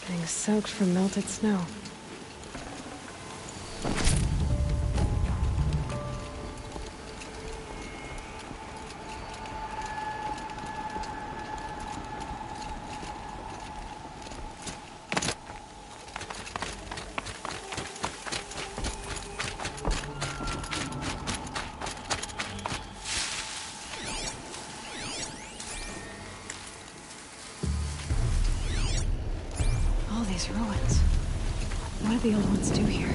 Everything's soaked from melted snow. All these ruins. What did the old ones do here?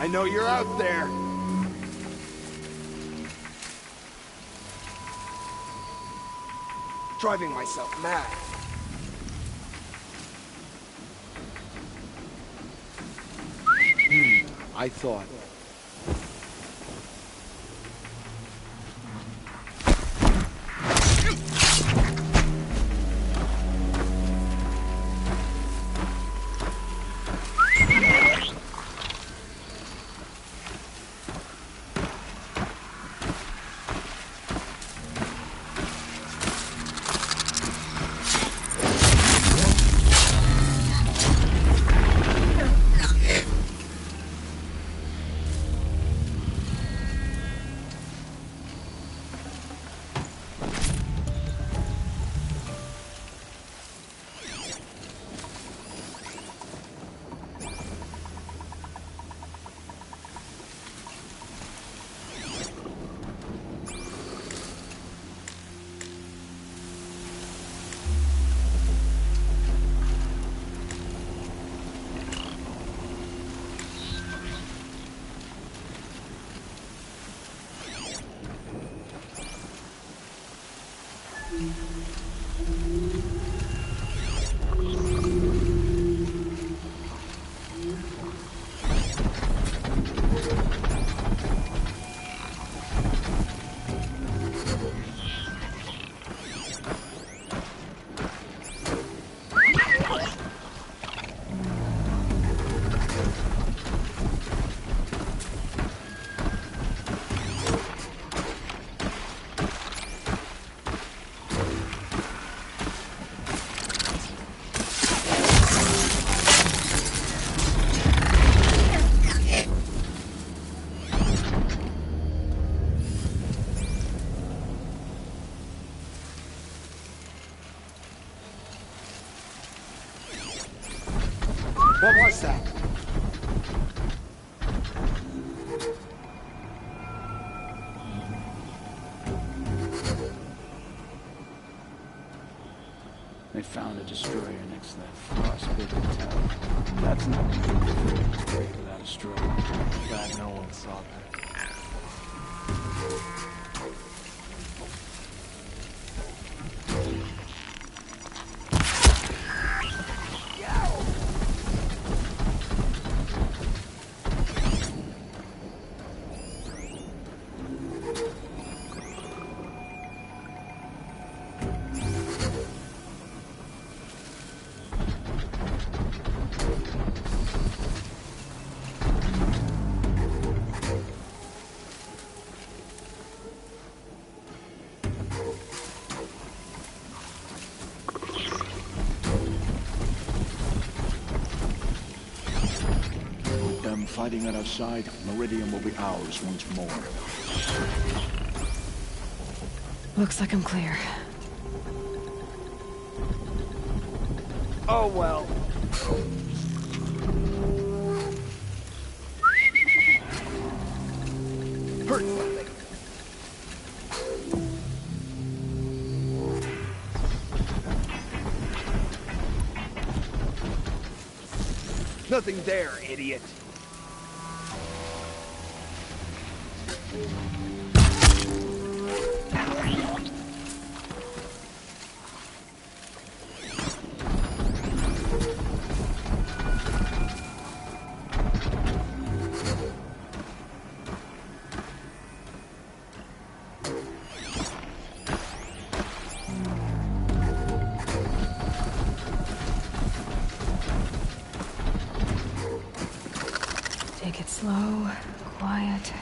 I know you're out there. Driving myself mad. I thought. What was that? They found a destroyer next to that frostbitten tower. That's not good. Without a destroyer. Glad no one saw that. Fighting at our side, Meridian will be ours once more. Looks like I'm clear. Oh well. Hurt something. Nothing there, idiot. Take it slow, quiet.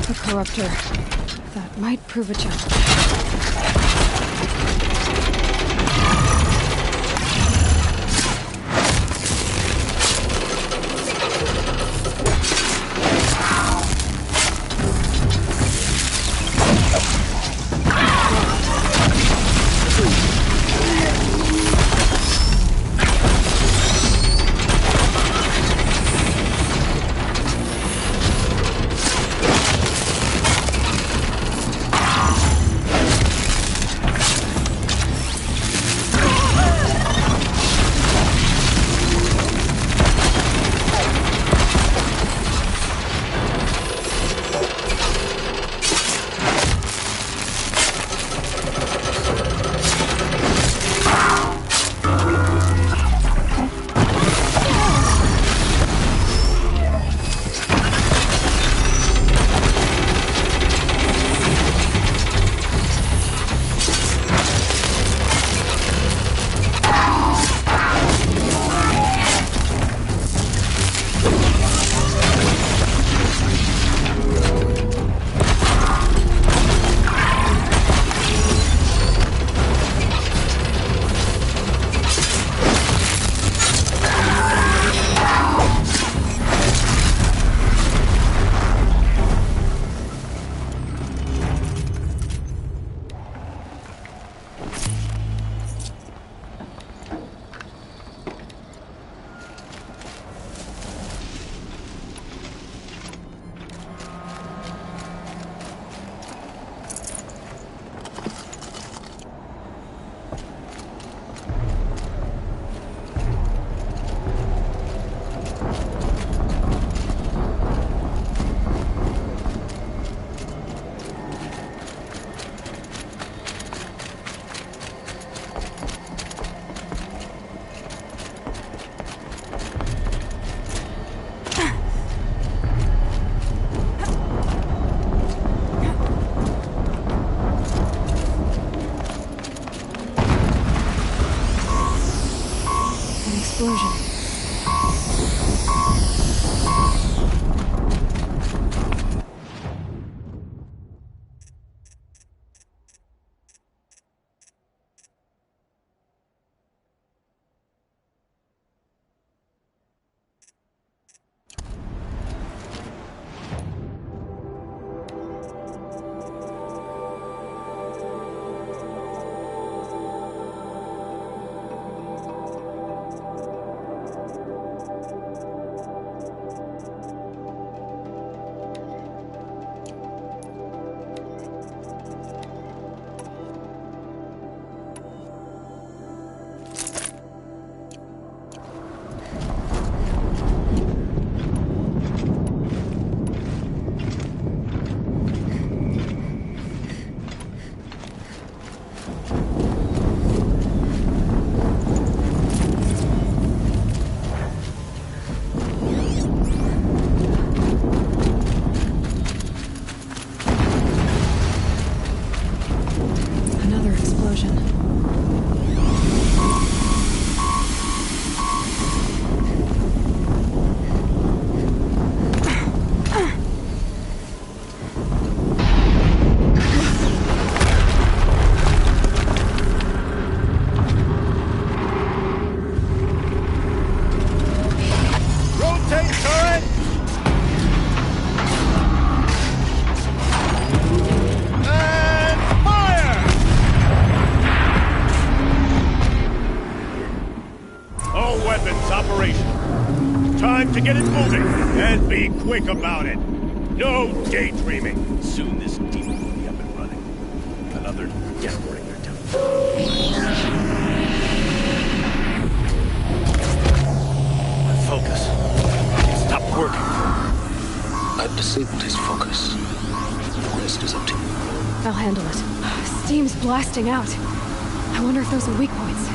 A corruptor. That might prove a challenge. An explosion. weapons operational. Time to get it moving, and be quick about it. No daydreaming. Soon this demon will be up and running. Another deathbringer to focus. It stopped working. I've disabled his focus. The rest is up to you. I'll handle it. Steam's blasting out. I wonder if those are weak points.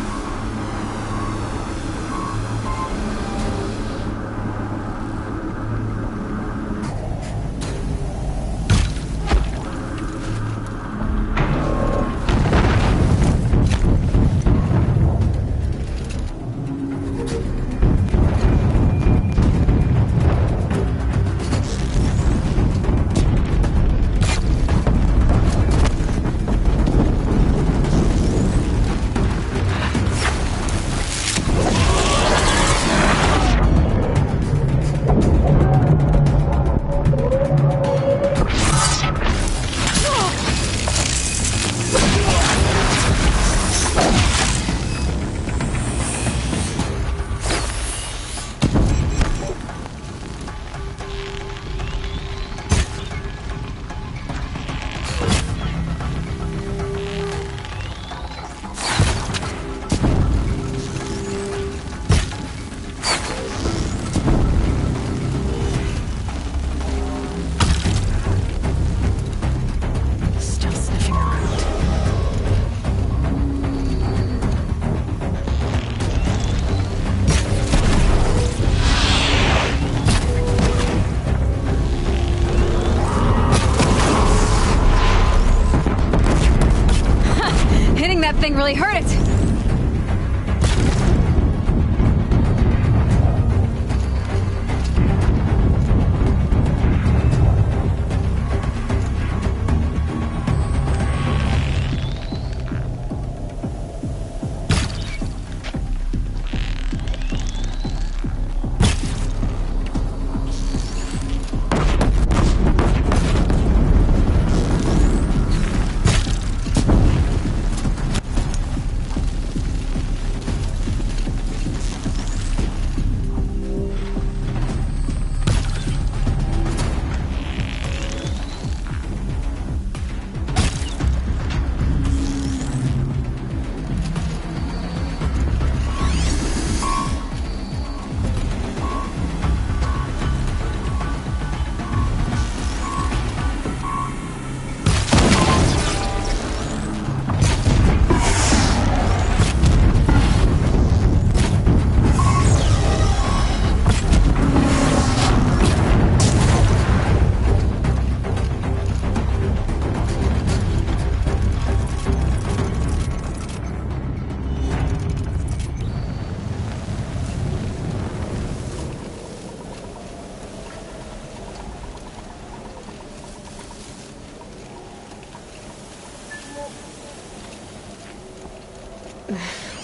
That thing really hurt it!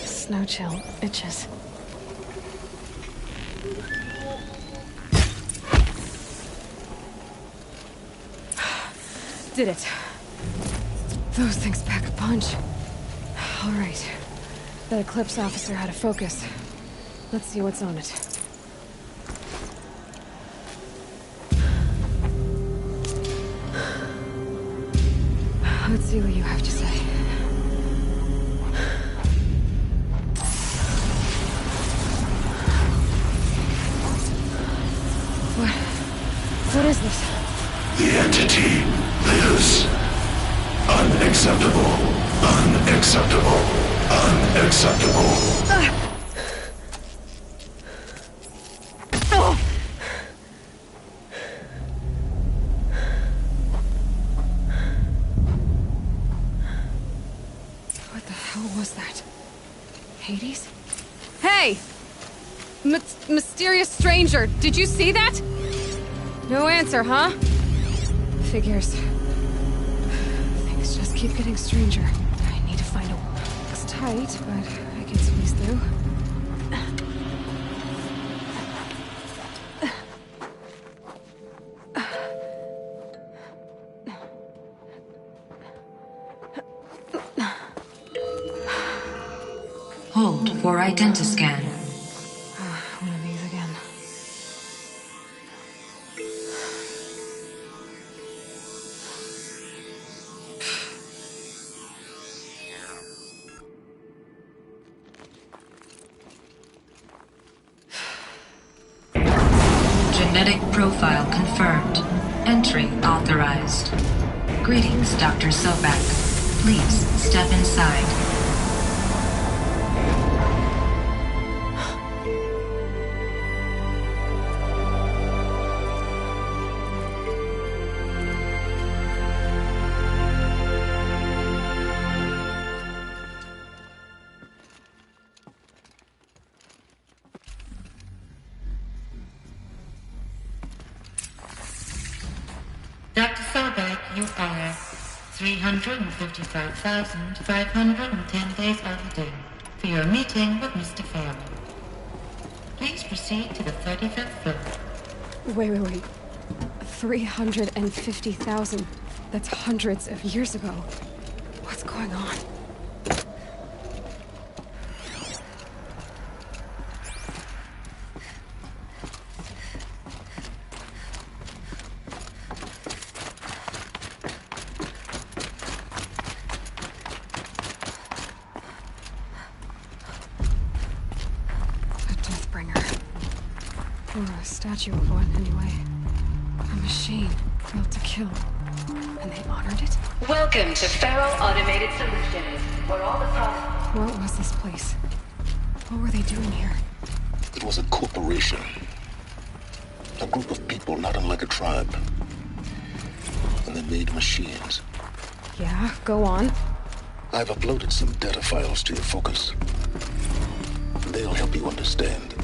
Snow chill itches. Did it. Those things pack a punch. All right. That Eclipse officer had a focus. Let's see what's on it. Let's see what you have to say. What is this? The entity lives. Unacceptable. Unacceptable. Unacceptable. What the hell was that? Hades? Hey! Mysterious stranger, did you see that? No answer, huh? Figures. Things just keep getting stranger. I need to find a... It's tight, but I can squeeze through. Hold for identiscan. Genetic profile confirmed. Entry authorized. Greetings, Dr. Sobek. Please step inside. Dr. Sobek, you are 355,510 days overdue for your meeting with Mr. Fairman. Please proceed to the 35th floor. Wait. 350,000. That's hundreds of years ago. What's going on? Or a statue of one, anyway. A machine built to kill. And they honored it? Welcome to Feral Automated Solutions, where all the products... What was this place? What were they doing here? It was a corporation. A group of people not unlike a tribe. And they made machines. Yeah, go on. I've uploaded some data files to your focus. They'll help you understand.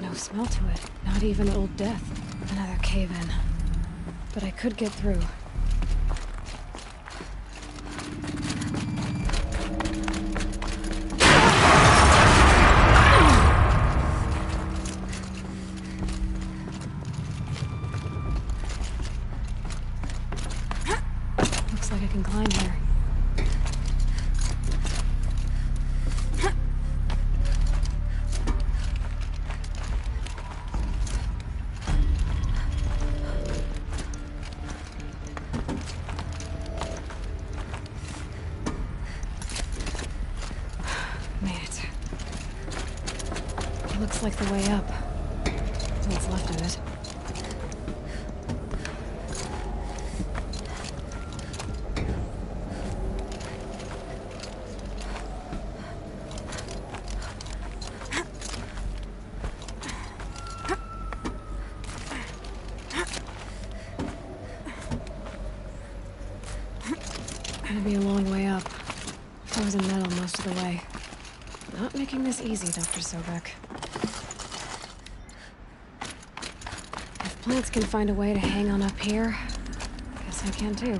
No smell to it. Not even Old Death. Another cave-in. But I could get through. Looks like I can climb here. Looks like the way up. What's left of it. Gonna be a long way up. Frozen metal most of the way. Not making this easy, Dr. Sobek. If plants can find a way to hang on up here, guess I can too.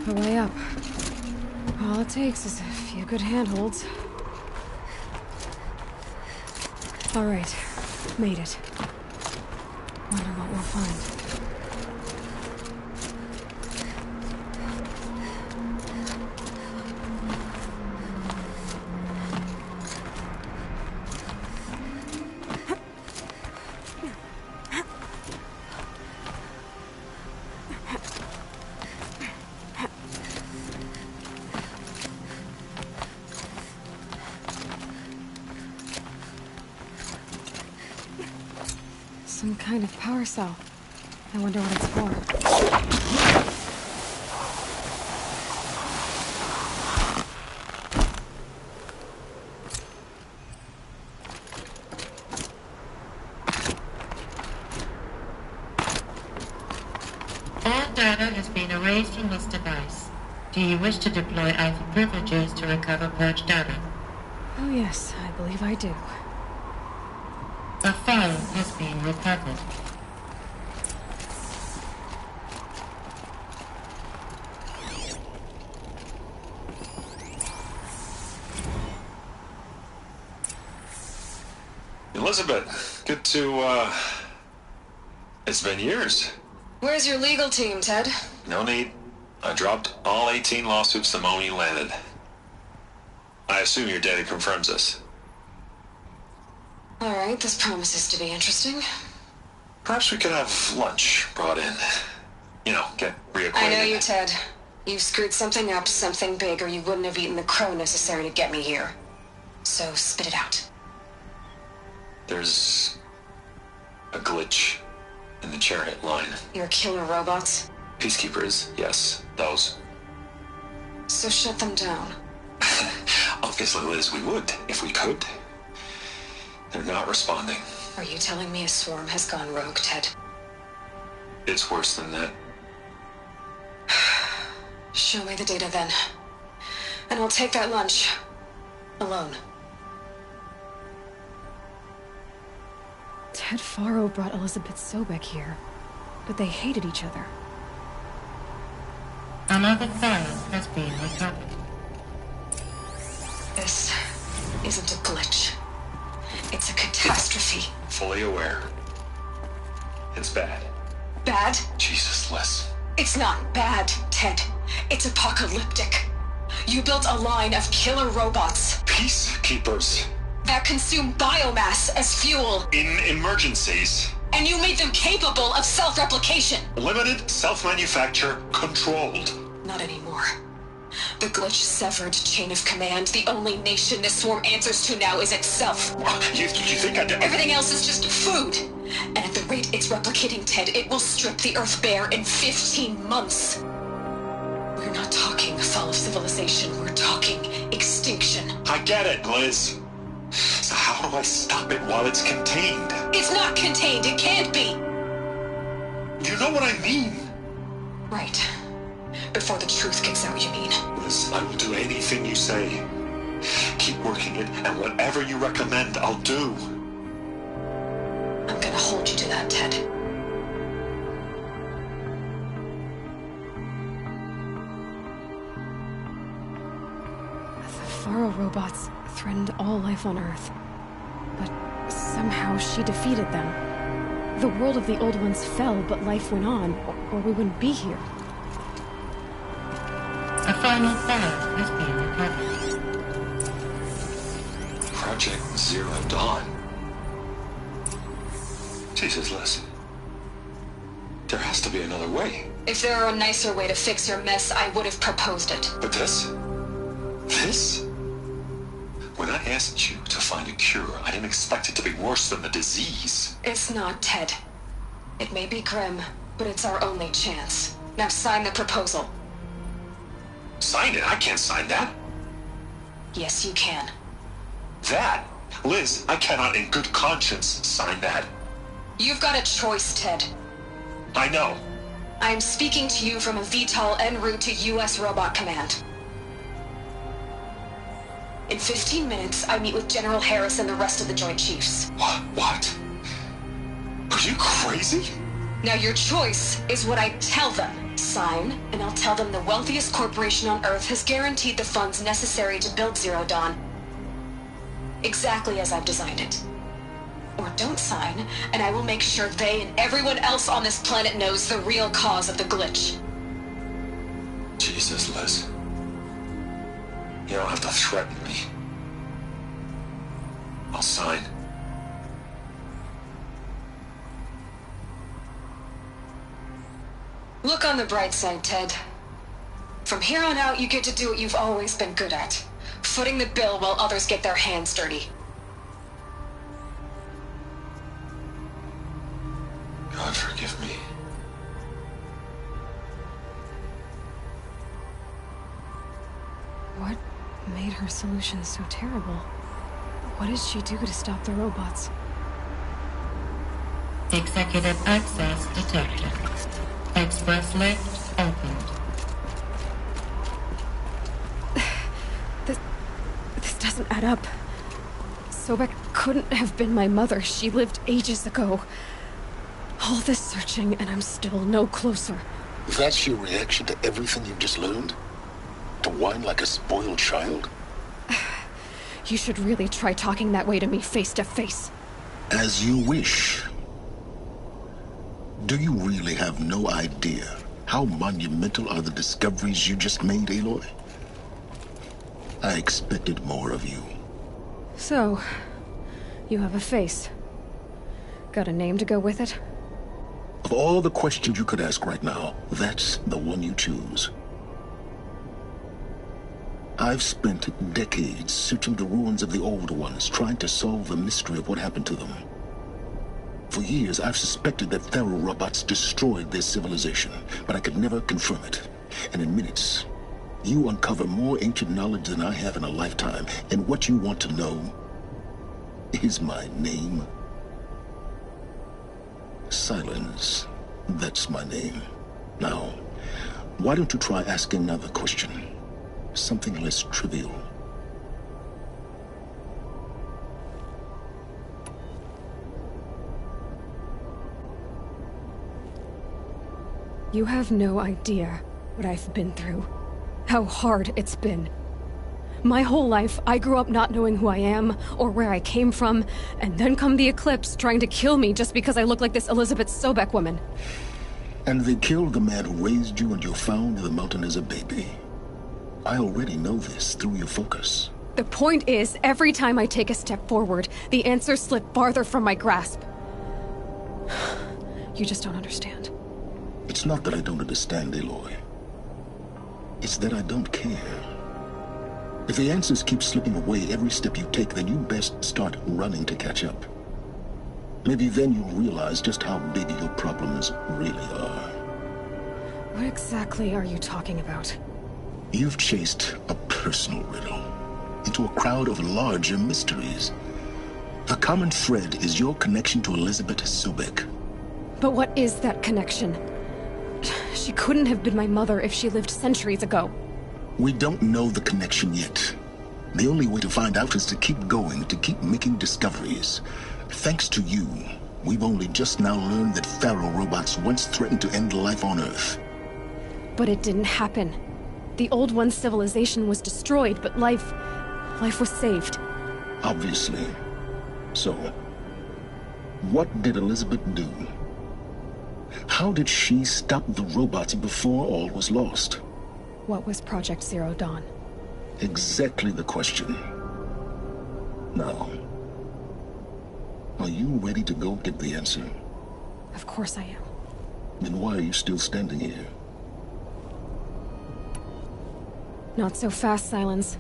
a way up. All it takes is a few good handholds. All right, made it. Wonder what we'll find. Some kind of power cell. I wonder what it's for. All data has been erased from this device. Do you wish to deploy Alpha privileges to recover purged data? Oh yes, I believe I do. A file has been recovered. Elizabeth, good to, it's been years. Where's your legal team, Ted? No need. I dropped all 18 lawsuits the moment you landed. I assume your data confirms this. All right, this promises to be interesting. Perhaps we could have lunch brought in. You know, get reacquainted. I know you, Ted. You've screwed something up, something big, or you wouldn't have eaten the crow necessary to get me here. So spit it out. There's a glitch in the chariot line. Your killer robots? Peacekeepers, yes, those. So shut them down. Obviously, Liz, we would, if we could. They're not responding. Are you telling me a swarm has gone rogue, Ted? It's worse than that. Show me the data then. And I'll take that lunch. Alone. Ted Faro brought Elizabeth Sobek here, but they hated each other. Another file has been recovered. This isn't a glitch. It's a catastrophe. Fully aware. It's bad. Bad? Jesus, Liz. It's not bad, Ted. It's apocalyptic. You built a line of killer robots. Peacekeepers. That consume biomass as fuel. In emergencies. And you made them capable of self-replication. Limited, self-manufacture, controlled. Not anymore. The glitch severed chain of command. The only nation this swarm answers to now is itself. You think I did? Everything else is just food. And at the rate it's replicating, Ted, it will strip the Earth bare in 15 months. We're not talking fall of civilization. We're talking extinction. I get it, Liz. So how do I stop it while it's contained? It's not contained. It can't be. You know what I mean? Right. Before the truth gets out, you mean? Liz, I will do anything you say. Keep working it, and whatever you recommend, I'll do. I'm gonna hold you to that, Ted. The Faro robots threatened all life on Earth. But somehow she defeated them. The world of the old ones fell, but life went on, or we wouldn't be here. A final file has been recovered. Project Zero Dawn. Jesus, Liz. There has to be another way. If there were a nicer way to fix your mess, I would have proposed it. But this? This? When I asked you to find a cure, I didn't expect it to be worse than the disease. It's not, Ted. It may be grim, but it's our only chance. Now sign the proposal. Sign it? I can't sign that. Yes, you can. That? Liz, I cannot in good conscience sign that. You've got a choice, Ted. I know. I'm speaking to you from a VTOL en route to U.S. Robot Command. In 15 minutes, I meet with General Harris and the rest of the Joint Chiefs. What? Are you crazy? Now your choice is what I tell them. Sign, and I'll tell them the wealthiest corporation on Earth has guaranteed the funds necessary to build Zero Dawn. Exactly as I've designed it. Or don't sign, and I will make sure they and everyone else on this planet knows the real cause of the glitch. Jesus, Liz. You don't have to threaten me. I'll sign. Look on the bright side, Ted. From here on out, you get to do what you've always been good at. Footing the bill while others get their hands dirty. God forgive me. What made her solution so terrible? What did she do to stop the robots? Executive access detected. Express lift opened. This doesn't add up. Sobek couldn't have been my mother. She lived ages ago. All this searching, and I'm still no closer. That's your reaction to everything you've just learned? To whine like a spoiled child? You should really try talking that way to me face to face. As you wish. Do you really have no idea how monumental are the discoveries you just made, Aloy? I expected more of you. So, you have a face. Got a name to go with it? Of all the questions you could ask right now, that's the one you choose. I've spent decades searching the ruins of the old ones, trying to solve the mystery of what happened to them. For years, I've suspected that Thero robots destroyed their civilization, but I could never confirm it. And in minutes, you uncover more ancient knowledge than I have in a lifetime, and what you want to know is my name. Silence. That's my name. Now, why don't you try asking another question? Something less trivial. You have no idea what I've been through. How hard it's been. My whole life, I grew up not knowing who I am, or where I came from, and then come the Eclipse trying to kill me just because I look like this Elizabeth Sobek woman. And they killed the man who raised you and you found in the mountain as a baby. I already know this through your focus. The point is, every time I take a step forward, the answers slip farther from my grasp. You just don't understand. It's not that I don't understand, Aloy. It's that I don't care. If the answers keep slipping away every step you take, then you best start running to catch up. Maybe then you'll realize just how big your problems really are. What exactly are you talking about? You've chased a personal riddle into a crowd of larger mysteries. The common thread is your connection to Elizabeth Sobek. But what is that connection? She couldn't have been my mother if she lived centuries ago. We don't know the connection yet. The only way to find out is to keep going, to keep making discoveries. Thanks to you, we've only just now learned that Thero robots once threatened to end life on Earth. But it didn't happen. The Old One's civilization was destroyed, but life was saved. Obviously. So, what did Elizabeth do? How did she stop the robots before all was lost? What was Project Zero Dawn? Exactly the question. Now, are you ready to go get the answer? Of course I am. Then why are you still standing here? Not so fast, Silence.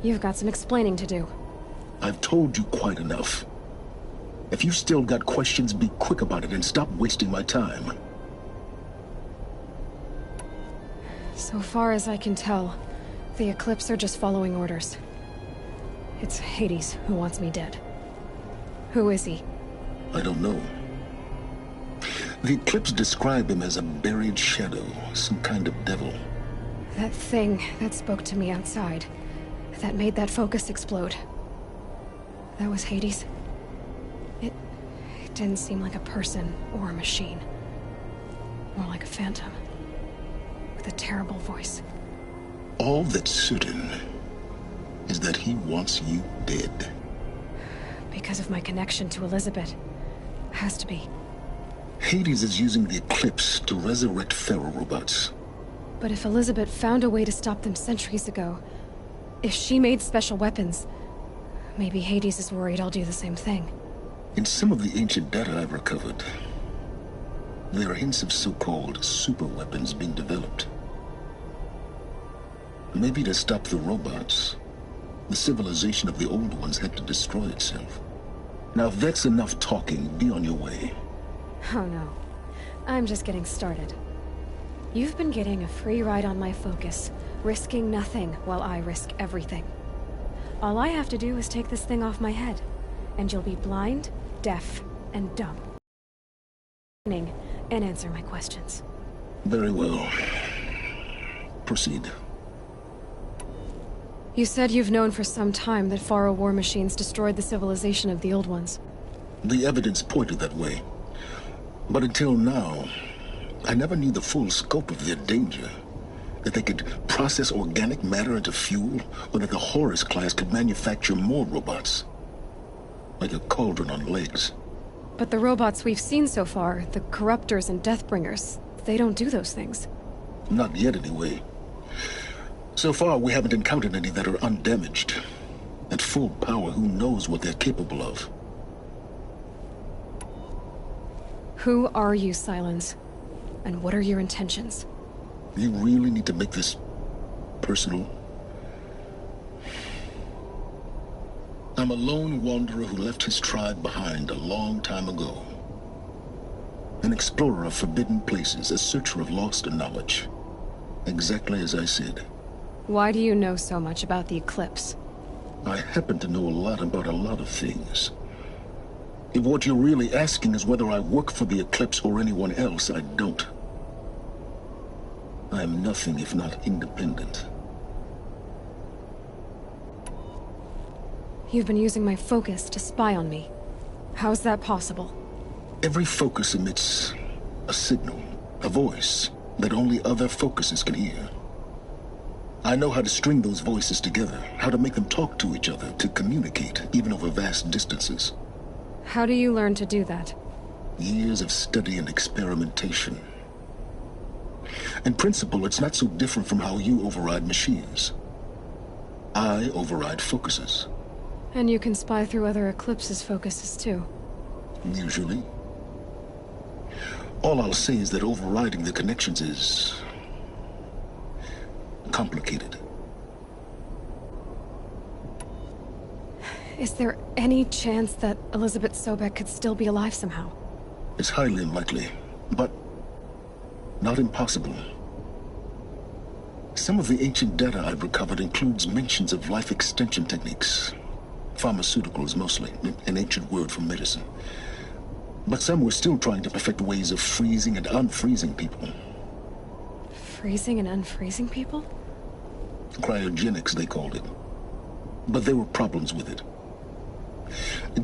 You've got some explaining to do. I've told you quite enough. If you still got questions, be quick about it and stop wasting my time. So far as I can tell, the Eclipse are just following orders. It's Hades who wants me dead. Who is he? I don't know. The Eclipse describe him as a buried shadow, some kind of devil. That thing that spoke to me outside, that made that focus explode. That was Hades? It didn't seem like a person or a machine. More like a phantom. with a terrible voice. All that's certain is that he wants you dead. Because of my connection to Elizabeth. Has to be. Hades is using the Eclipse to resurrect feral robots. But if Elizabeth found a way to stop them centuries ago, if she made special weapons, maybe Hades is worried I'll do the same thing. In some of the ancient data I've recovered, there are hints of so-called super weapons being developed. Maybe to stop the robots, the civilization of the old ones had to destroy itself. Now, if that's enough talking, be on your way. Oh no. I'm just getting started. You've been getting a free ride on my focus, risking nothing while I risk everything. All I have to do is take this thing off my head, and you'll be blind, deaf, and dumb. And answer my questions. Very well. Proceed. You said you've known for some time that Faro war machines destroyed the civilization of the old ones. The evidence pointed that way. But until now, I never knew the full scope of their danger. That they could process organic matter into fuel, or that the Horus class could manufacture more robots. Like a cauldron on legs. But the robots we've seen so far, the Corruptors and Deathbringers, they don't do those things. Not yet, anyway. So far, we haven't encountered any that are undamaged. At full power, who knows what they're capable of? Who are you, Silence? And what are your intentions? You really need to make this personal? I'm a lone wanderer who left his tribe behind a long time ago. An explorer of forbidden places, a searcher of lost knowledge. Exactly as I said. Why do you know so much about the Eclipse? I happen to know a lot about a lot of things. If what you're really asking is whether I work for the Eclipse or anyone else, I don't. I am nothing if not independent. You've been using my focus to spy on me. How's that possible? Every focus emits a signal, a voice, that only other focuses can hear. I know how to string those voices together, how to make them talk to each other, to communicate, even over vast distances. How do you learn to do that? Years of study and experimentation. In principle, it's not so different from how you override machines. I override focuses. And you can spy through other Eclipse's focuses too. Usually. All I'll say is that overriding the connections is complicated. Is there any chance that Elizabeth Sobek could still be alive somehow? It's highly unlikely, but not impossible. Some of the ancient data I've recovered includes mentions of life extension techniques. Pharmaceuticals, mostly, an ancient word for medicine. But some were still trying to perfect ways of freezing and unfreezing people. Freezing and unfreezing people? Cryogenics, they called it. But there were problems with it.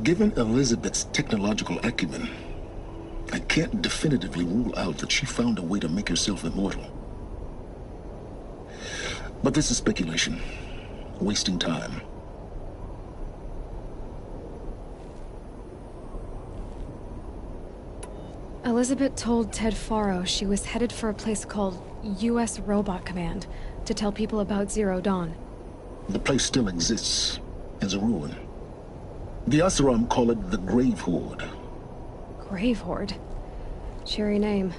Given Elizabeth's technological acumen, I can't definitively rule out that she found a way to make herself immortal. But this is speculation. Wasting time. Elizabeth told Ted Faro she was headed for a place called U.S. Robot Command to tell people about Zero Dawn. The place still exists, as a ruin. The Asuram call it the Grave Horde. Grave Horde? Cheery name.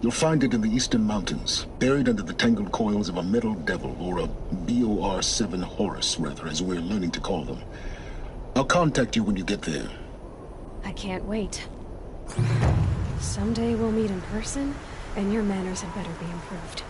You'll find it in the Eastern Mountains, buried under the tangled coils of a metal devil, or a BOR-7 Horus, rather, as we're learning to call them. I'll contact you when you get there. I can't wait. Someday we'll meet in person, and your manners had better be improved.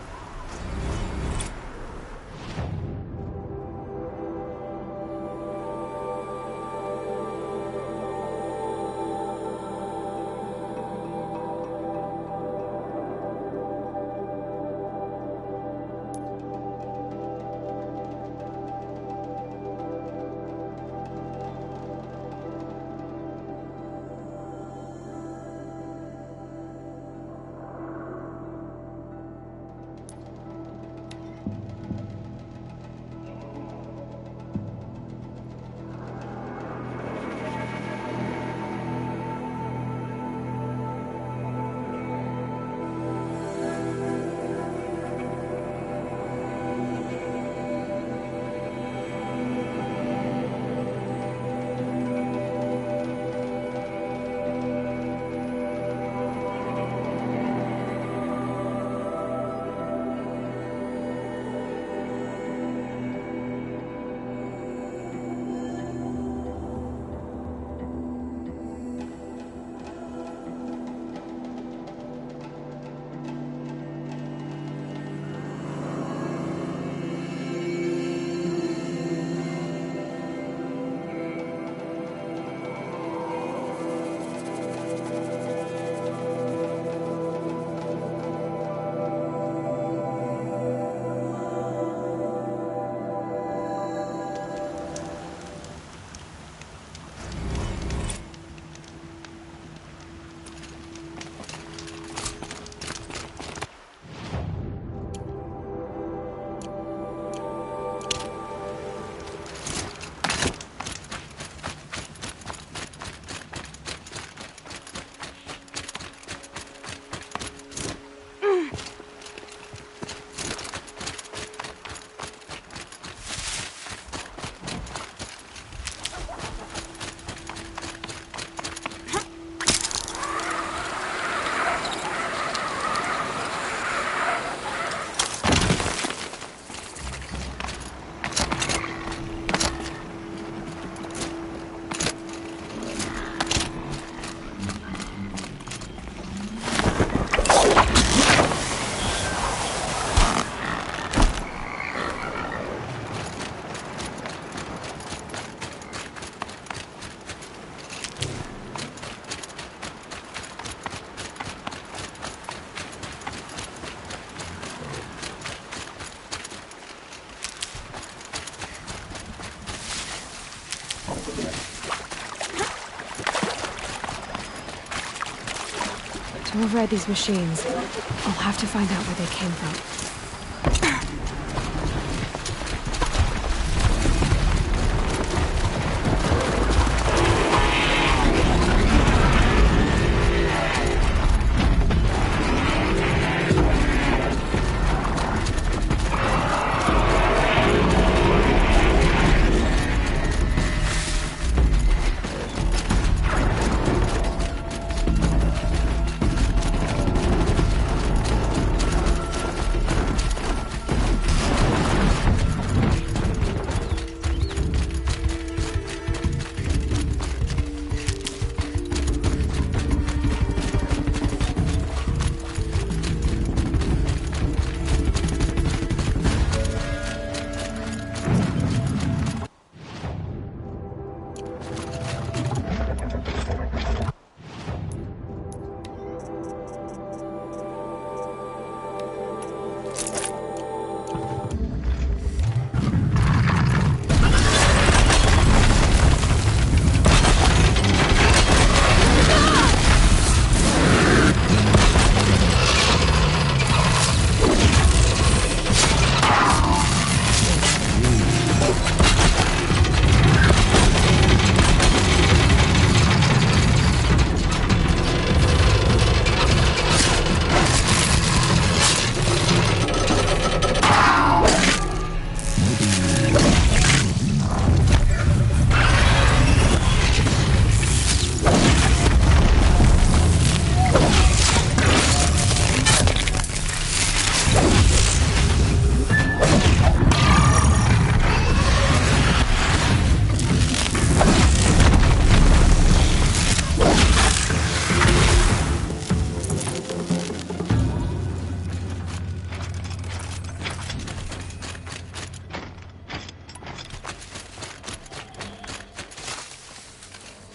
To override these machines, I'll have to find out where they came from.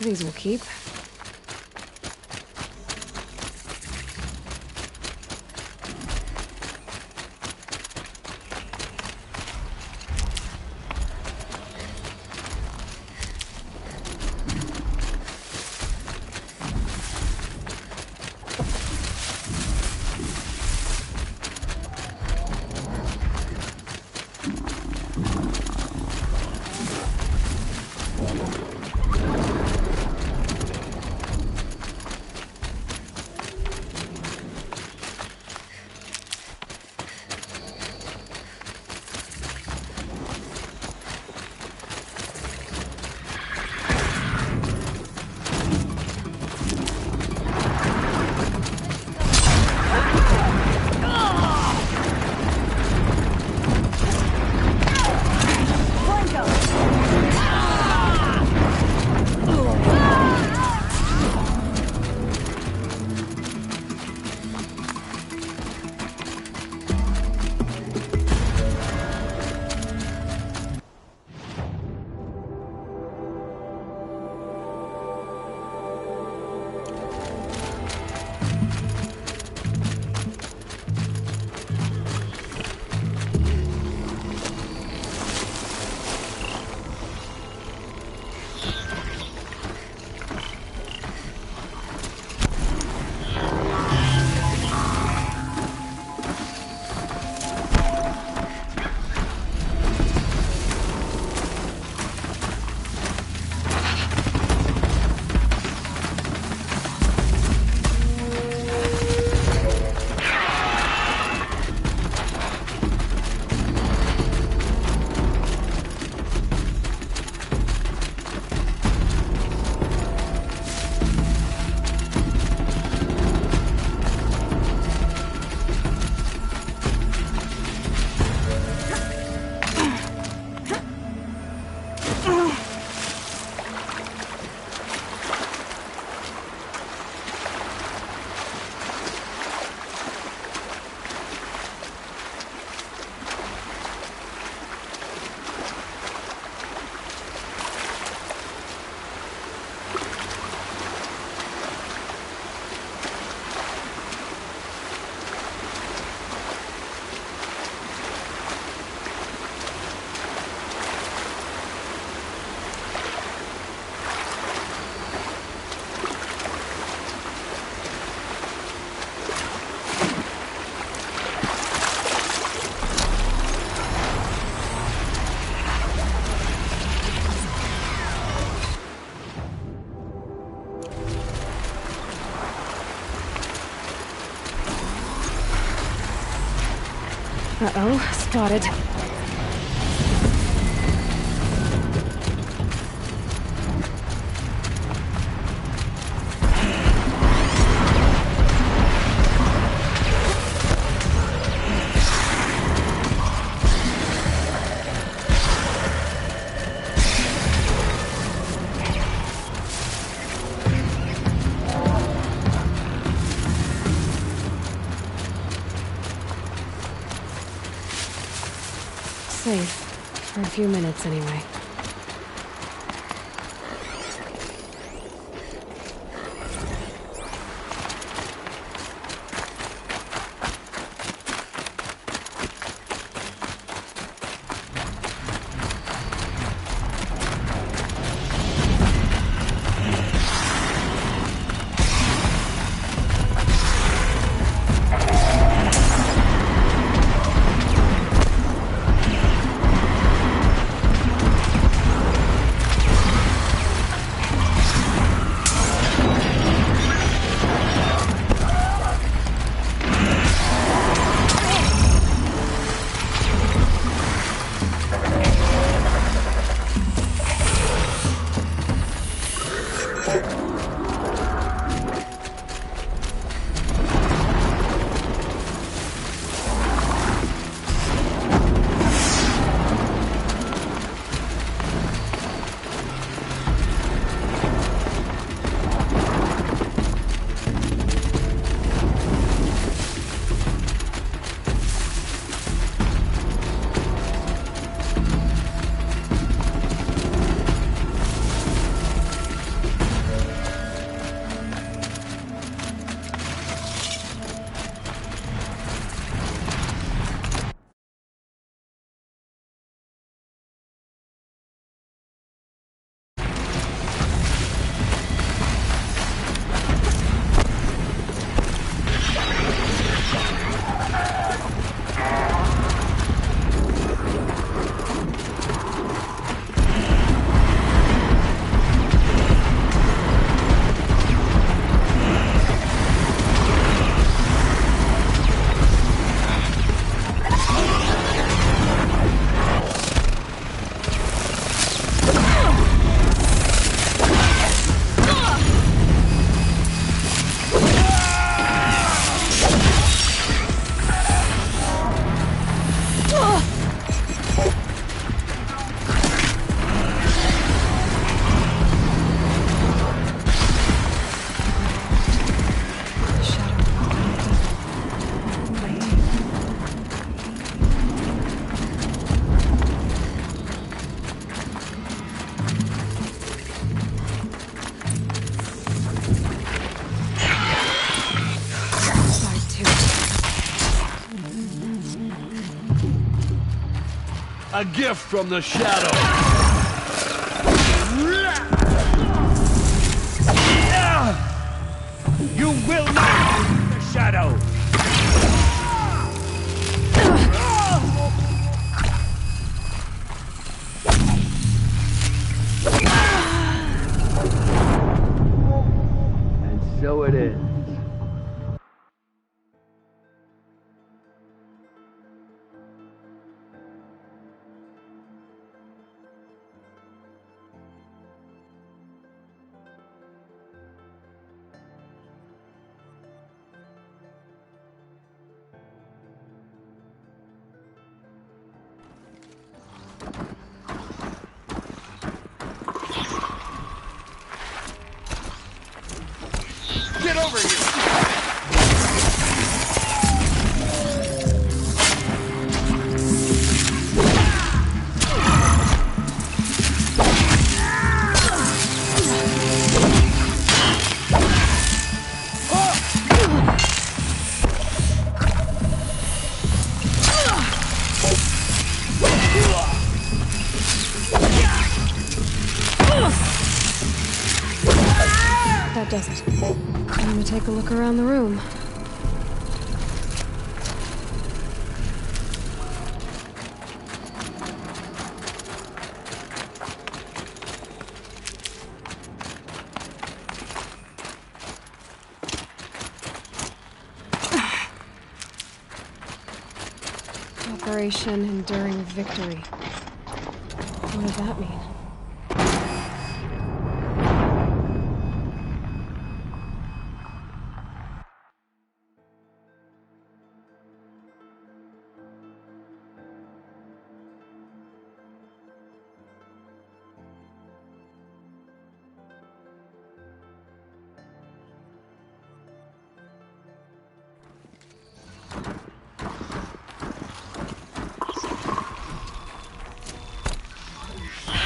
These will keep. Uh-oh, spotted. Safe. For a few minutes, anyway. A gift from the shadow. You will not leave the shadow! And so it is. Get over here! That does it. I'm gonna take a look around the room. Operation Enduring Victory. What does that mean?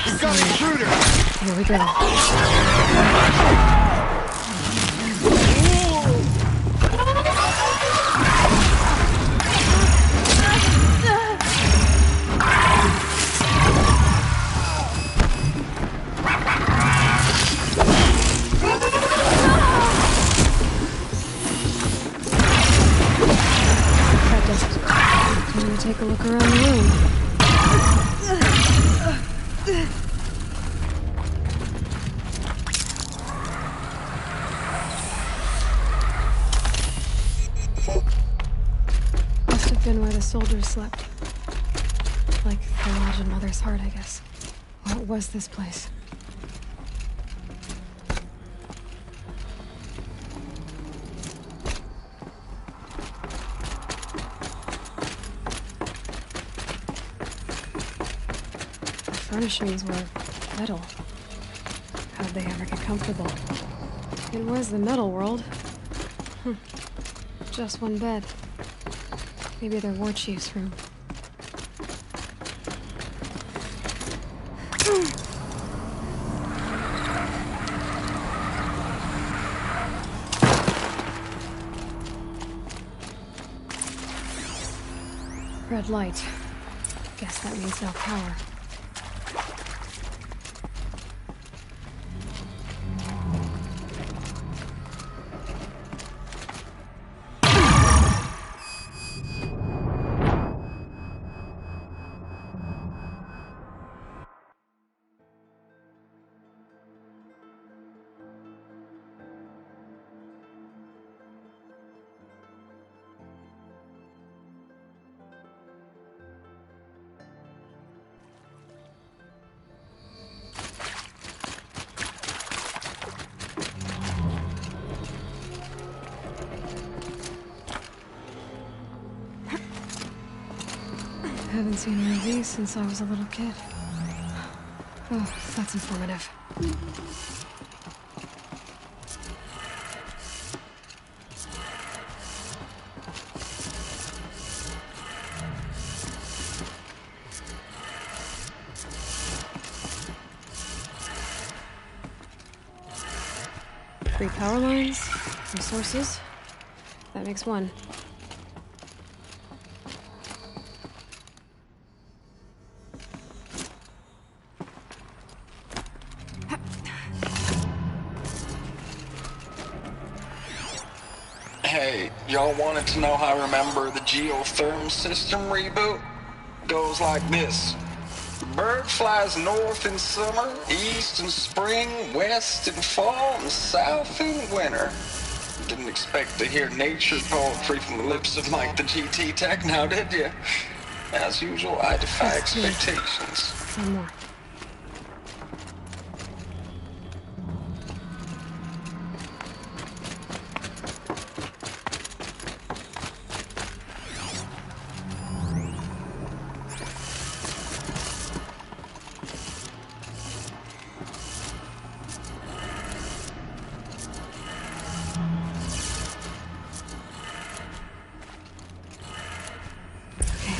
We've got an intruder! Here we go. That does it. Time to take a look around the room. Must have been where the soldiers slept. Like the lodge in Mother's Heart, I guess. What was this place? The furnishings were metal. How'd they ever get comfortable? It was the metal world. Just one bed. Maybe their war chief's room. Red light. Guess that means no power. I haven't seen one of these since I was a little kid. Oh, that's informative. 3 power lines, some sources. That makes 1. Hey, y'all wanted to know how I remember the geotherm system reboot? Goes like this. Bird flies north in summer, east in spring, west in fall, and south in winter. Didn't expect to hear nature poetry from the lips of Mike the GT Tech now, did you? As usual, I defy expectations. One more.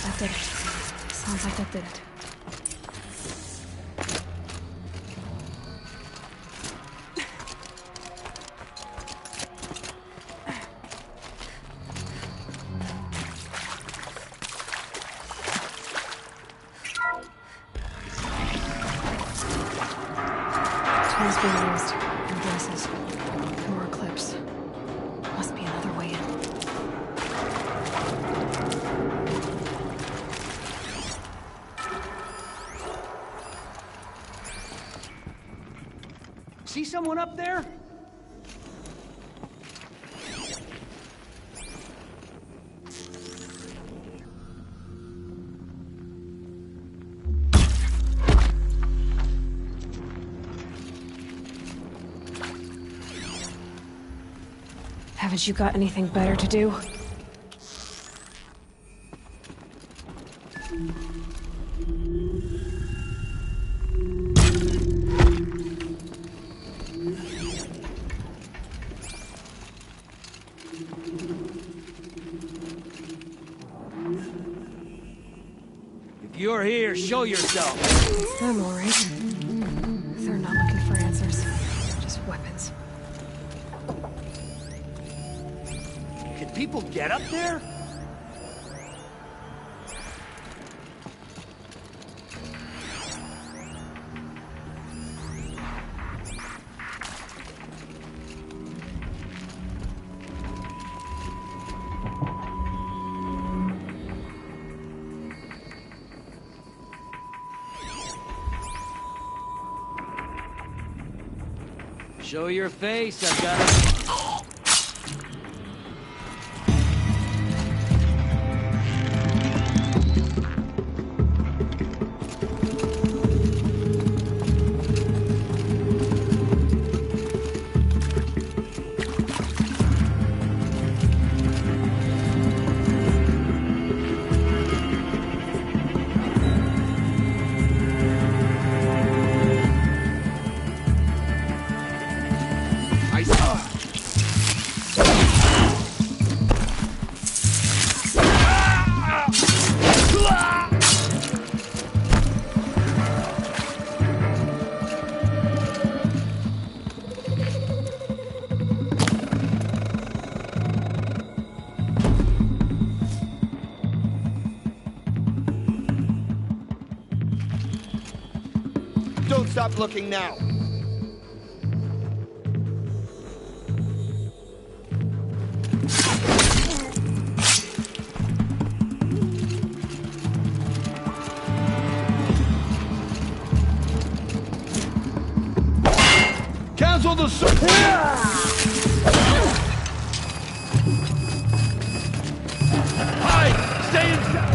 That did it. Sounds like that did it. Tools being used. And braces. More clips. Must be another way in. See someone up there? Haven't you got anything better to do? If you're here, show yourself. It's them, all right. They're not looking for answers, just weapons. Can people get up there? Show your face, I've got it. Don't stop looking now. Cancel the Hide! Stay inside!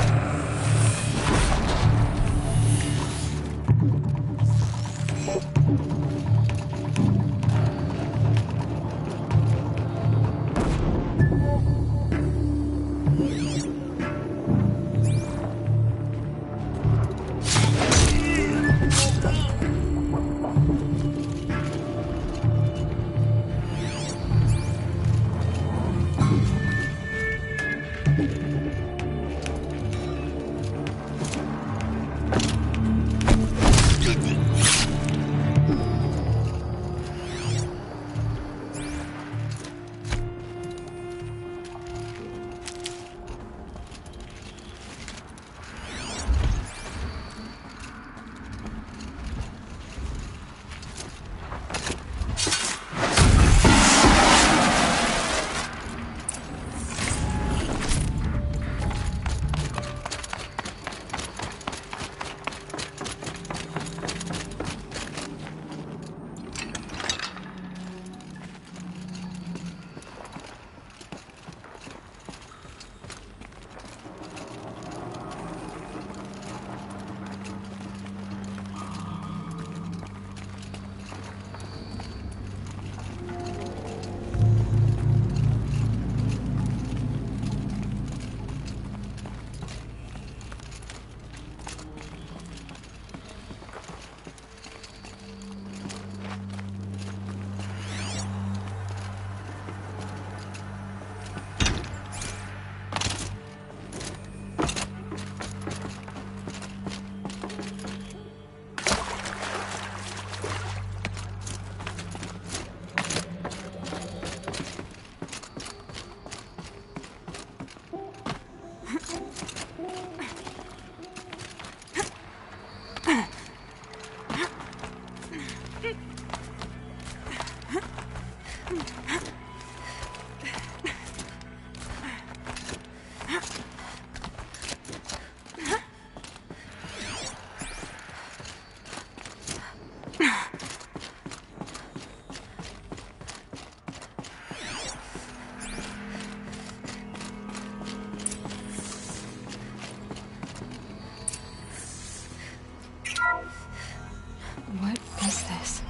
What is this?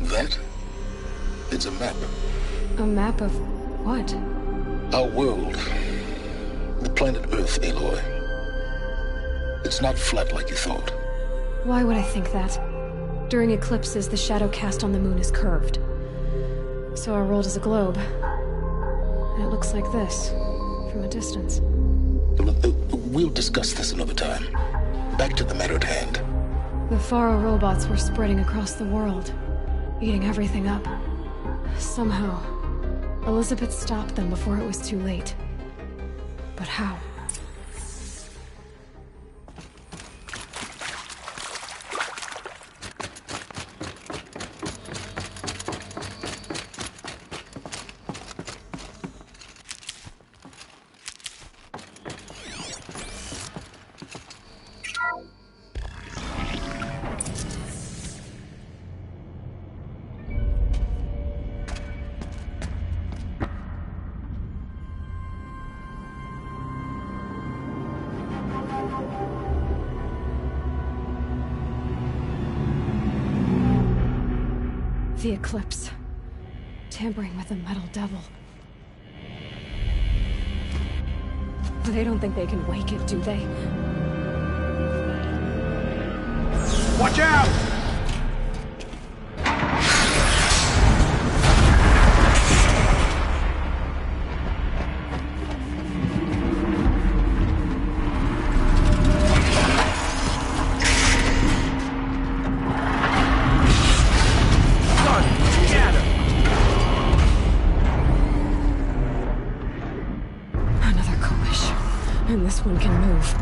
That? It's a map. A map of What? Our world. The planet Earth, Aloy. It's not flat like you thought. Why would I think that? During eclipses, the shadow cast on the moon is curved. So our world is a globe. And it looks like this, from a distance. We'll discuss this another time. Back to the matter at hand. The Faro robots were spreading across the world, eating everything up. Somehow, Elizabeth stopped them before it was too late. But how? The eclipse. Tampering with the metal devil. They don't think they can wake it, do they? Watch out! And this one can move.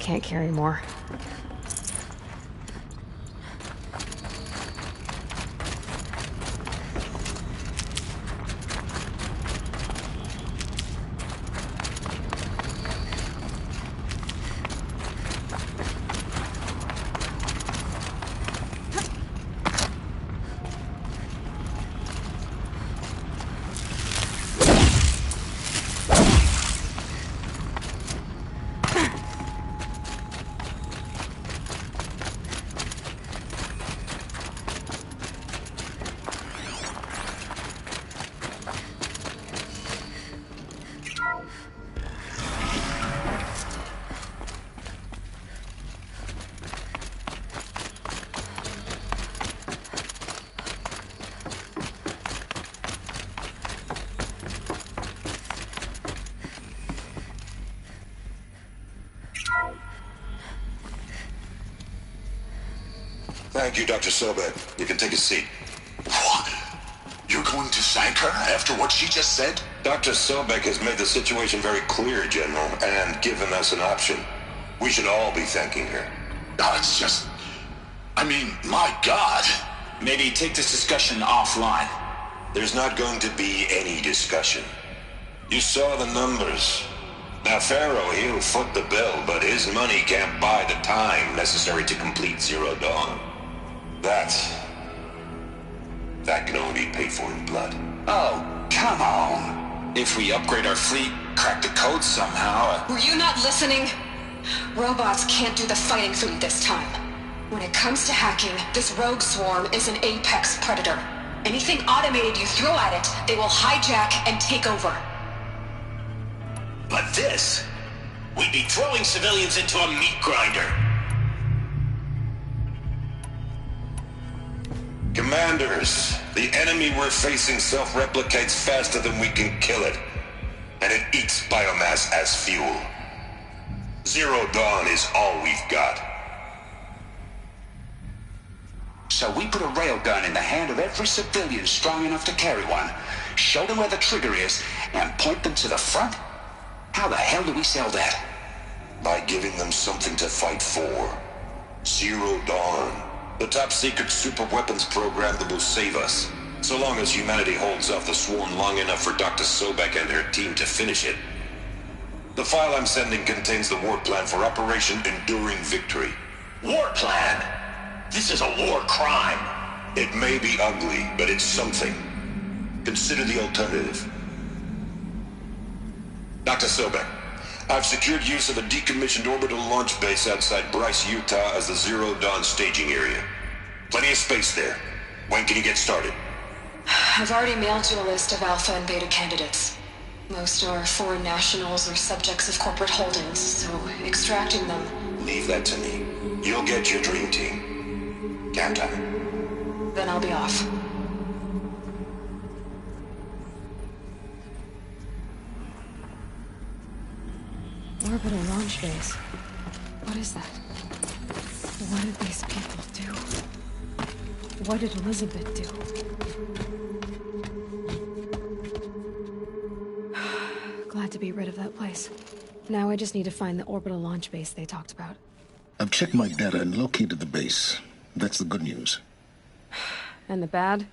can't carry more. Thank you, Dr. Sobek. You can take a seat. What? You're going to thank her after what she just said? Dr. Sobek has made the situation very clear, General, and given us an option. We should all be thanking her. No, it's just... I mean, my God. Maybe take this discussion offline. There's not going to be any discussion. You saw the numbers. Now, Pharaoh, he'll foot the bill, but his money can't buy the time necessary to complete Zero Dawn. That can only be paid for in blood. Oh, come on. If we upgrade our fleet, crack the code somehow... Were you not listening? Robots can't do the fighting for you this time. When it comes to hacking, this rogue swarm is an apex predator. Anything automated you throw at it, they will hijack and take over. But this... we'd be throwing civilians into a meat grinder. Commanders, the enemy we're facing self-replicates faster than we can kill it. And it eats biomass as fuel. Zero Dawn is all we've got. So we put a railgun in the hand of every civilian strong enough to carry one, show them where the trigger is, and point them to the front? How the hell do we sell that? By giving them something to fight for. Zero Dawn. The top-secret super-weapons program that will save us. So long as humanity holds off the swarm long enough for Dr. Sobek and her team to finish it. The file I'm sending contains the war plan for Operation Enduring Victory. War plan? This is a war crime. It may be ugly, but it's something. Consider the alternative. Dr. Sobek, I've secured use of a decommissioned orbital launch base outside Bryce, Utah as the Zero Dawn staging area. Plenty of space there. When can you get started? I've already mailed you a list of alpha and beta candidates. Most are foreign nationals or subjects of corporate holdings, so extracting them... Leave that to me. You'll get your dream team. Can't I? Then I'll be off. Orbital launch base. What is that? What did these people do? What did Elizabeth do? Glad to be rid of that place. Now I just need to find the orbital launch base they talked about. I've checked my data and located the base. That's the good news. And the bad?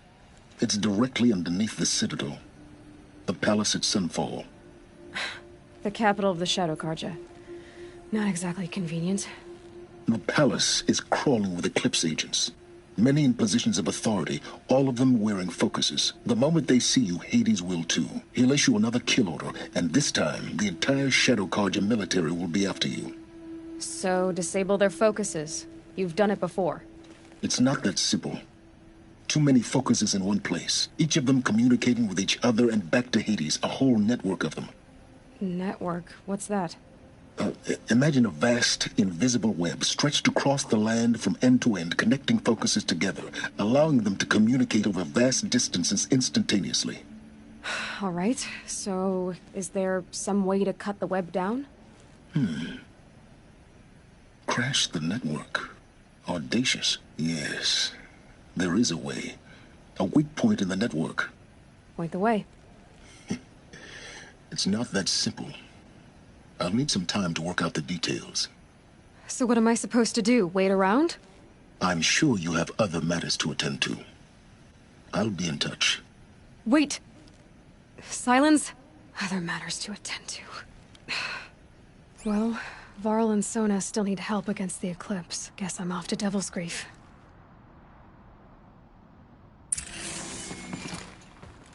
It's directly underneath the Citadel. The palace at Sunfall. The capital of the Shadow Carja. Not exactly convenient. The palace is crawling with Eclipse agents. Many in positions of authority, all of them wearing focuses. The moment they see you, Hades will too. He'll issue another kill order, and this time, the entire Shadow Carja military will be after you. So, disable their focuses. You've done it before. It's not that simple. Too many focuses in one place, each of them communicating with each other and back to Hades, a whole network of them. Network? What's that? Imagine a vast, invisible web stretched across the land from end to end, connecting focuses together, allowing them to communicate over vast distances instantaneously. All right, so is there some way to cut the web down? Crash the network. Audacious. Yes, there is a way. A weak point in the network. Point the way. It's not that simple. I'll need some time to work out the details. So what am I supposed to do? Wait around? I'm sure you have other matters to attend to. I'll be in touch. Wait! Silence? Other matters to attend to. Well, Varl and Sona still need help against the Eclipse. Guess I'm off to Devil's Grief.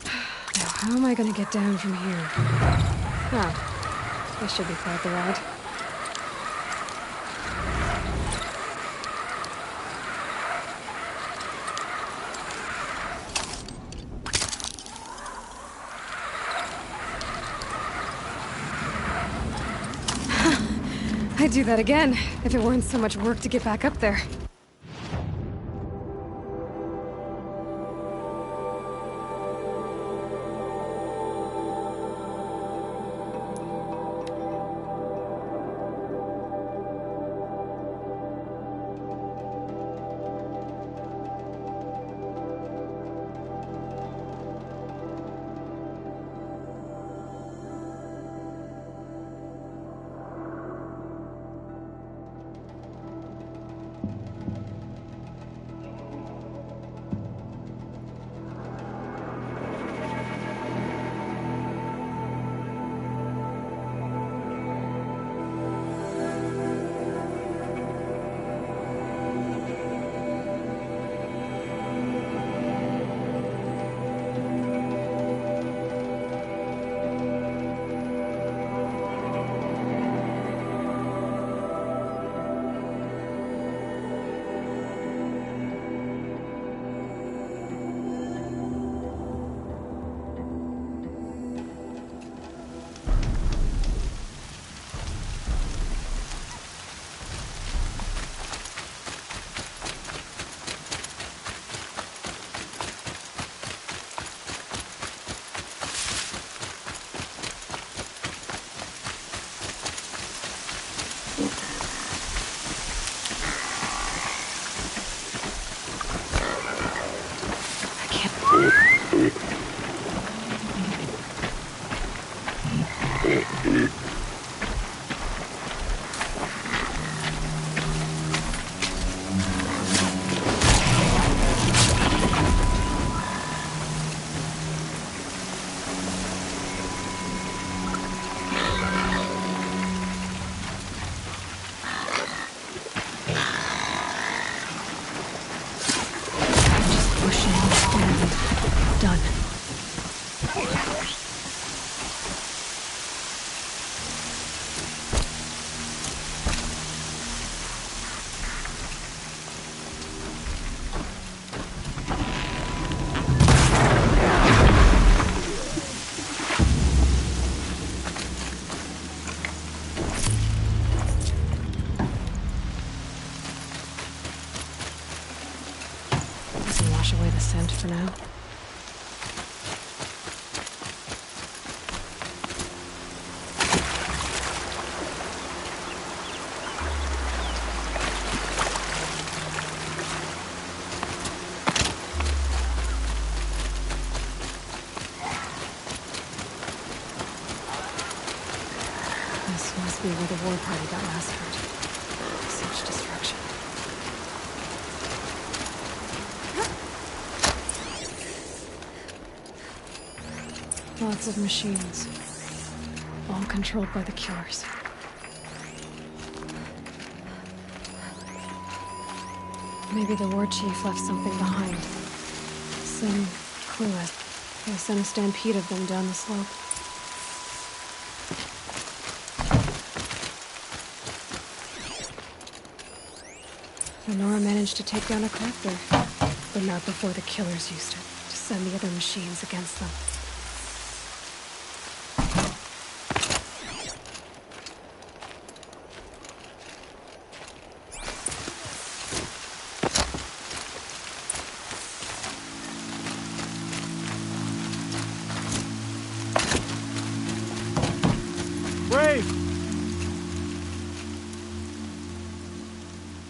Now, how am I gonna get down from here? Oh, this should be quite the ride. I'd do that again, if it weren't so much work to get back up there. Wash away the scent for now. This must be where the war party got massacred. Such destruction. Lots of machines, all controlled by the killers. Maybe the war chief left something behind. Some clue. He'll send a stampede of them down the slope. Lenora managed to take down a crafter, but not before the killers used it to send the other machines against them.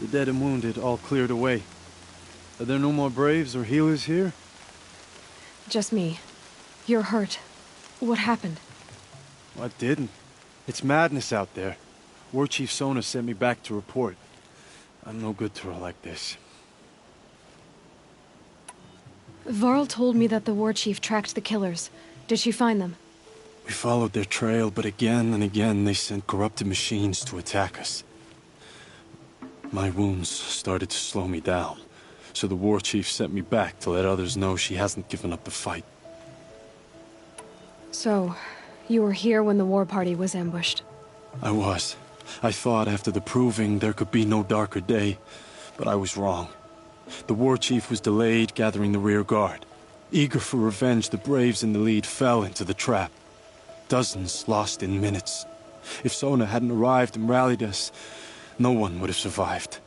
The dead and wounded all cleared away. Are there no more Braves or healers here? Just me. You're hurt. What happened? I didn't. It's madness out there. War Chief Sona sent me back to report. I'm no good to her like this. Varl told me that the War Chief tracked the killers. Did she find them? We followed their trail, but again and again they sent corrupted machines to attack us. My wounds started to slow me down, so the War Chief sent me back to let others know she hasn't given up the fight. So, you were here when the war party was ambushed? I was. I thought after the proving there could be no darker day, but I was wrong. The War Chief was delayed gathering the rear guard. Eager for revenge, the Braves in the lead fell into the trap. Dozens lost in minutes. If Sona hadn't arrived and rallied us, no one would have survived.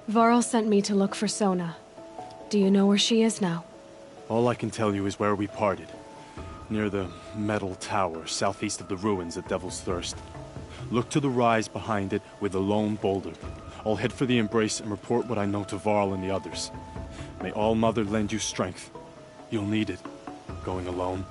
Varl sent me to look for Sona. Do you know where she is now? All I can tell you is where we parted. Near the metal tower, southeast of the ruins at Devil's Thirst. Look to the rise behind it with a lone boulder. I'll head for the embrace and report what I know to Varl and the others. May All Mother lend you strength. You'll need it, going alone.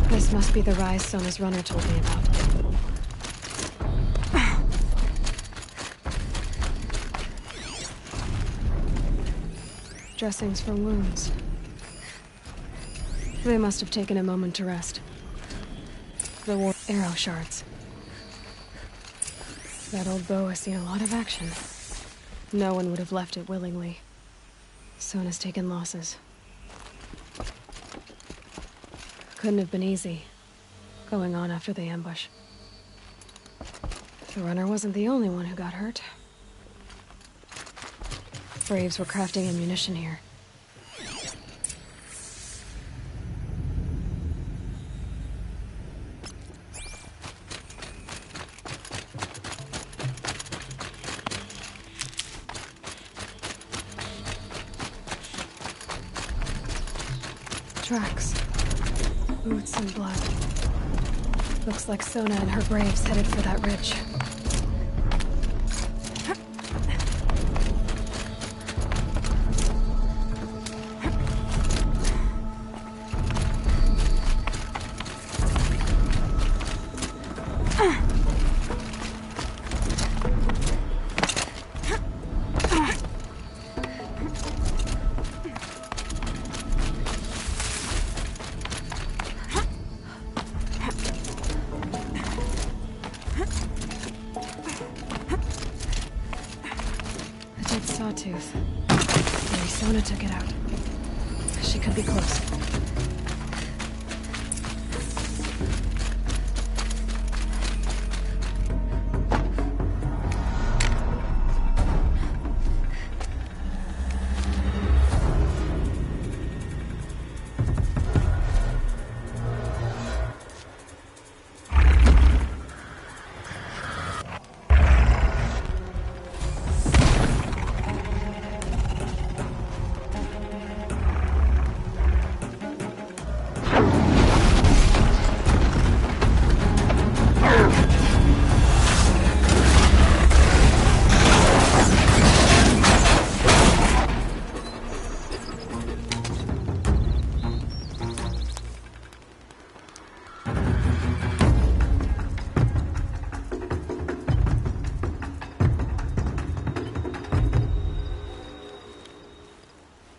This must be the rise Sona's runner told me about. Dressings for wounds. They must have taken a moment to rest. The war arrow shards. That old bow has seen a lot of action. No one would have left it willingly. Sona's taken losses. Couldn't have been easy, going on after the ambush. The runner wasn't the only one who got hurt. Braves were crafting ammunition here. Tracks. Boots and blood. Looks like Sona and her Braves headed for that ridge. Sawtooth. Maybe Sona took it out. She could be close.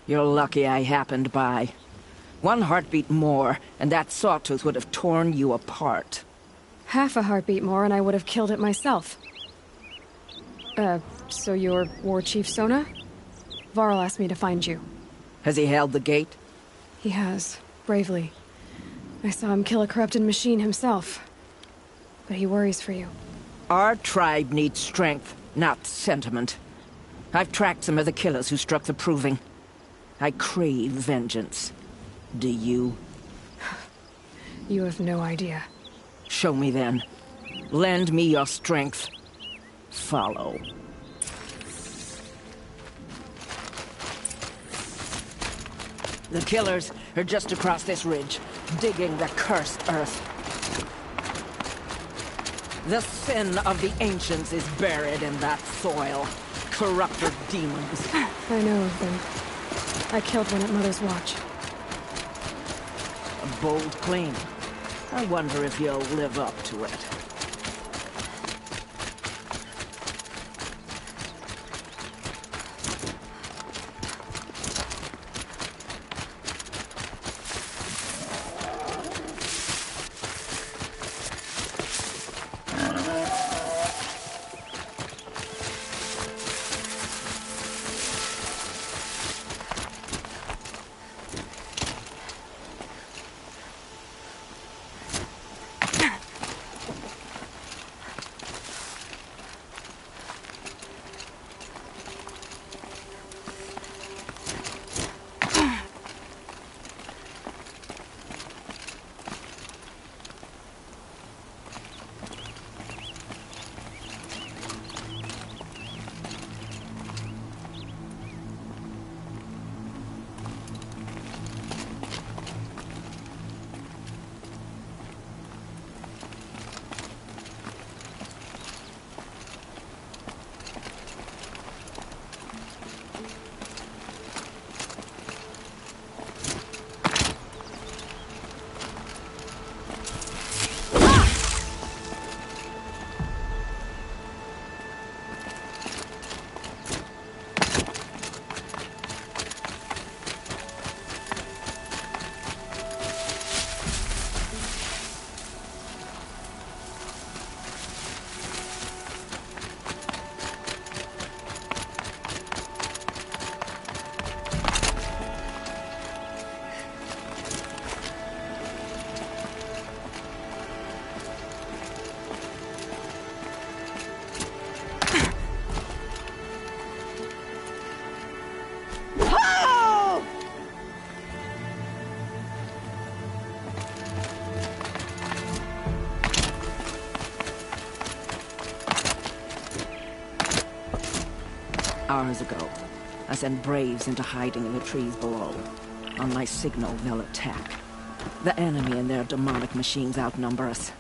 You're lucky I happened by. One heartbeat more, and that sawtooth would have torn you apart. Half a heartbeat more and I would have killed it myself. So you're War Chief Sona? Varl asked me to find you. Has he held the gate? He has, bravely. I saw him kill a corrupted machine himself. But he worries for you. Our tribe needs strength, not sentiment. I've tracked some of the killers who struck the Proving. I crave vengeance. Do you? You have no idea. Show me then. Lend me your strength. Follow. The killers are just across this ridge, digging the cursed earth. The sin of the ancients is buried in that soil. Corrupted demons. I know of them. I killed one at Mother's Watch. A bold claim. I wonder if you'll live up to it. Hours ago, I sent Braves into hiding in the trees below. On my signal, they'll attack. The enemy and their demonic machines outnumber us,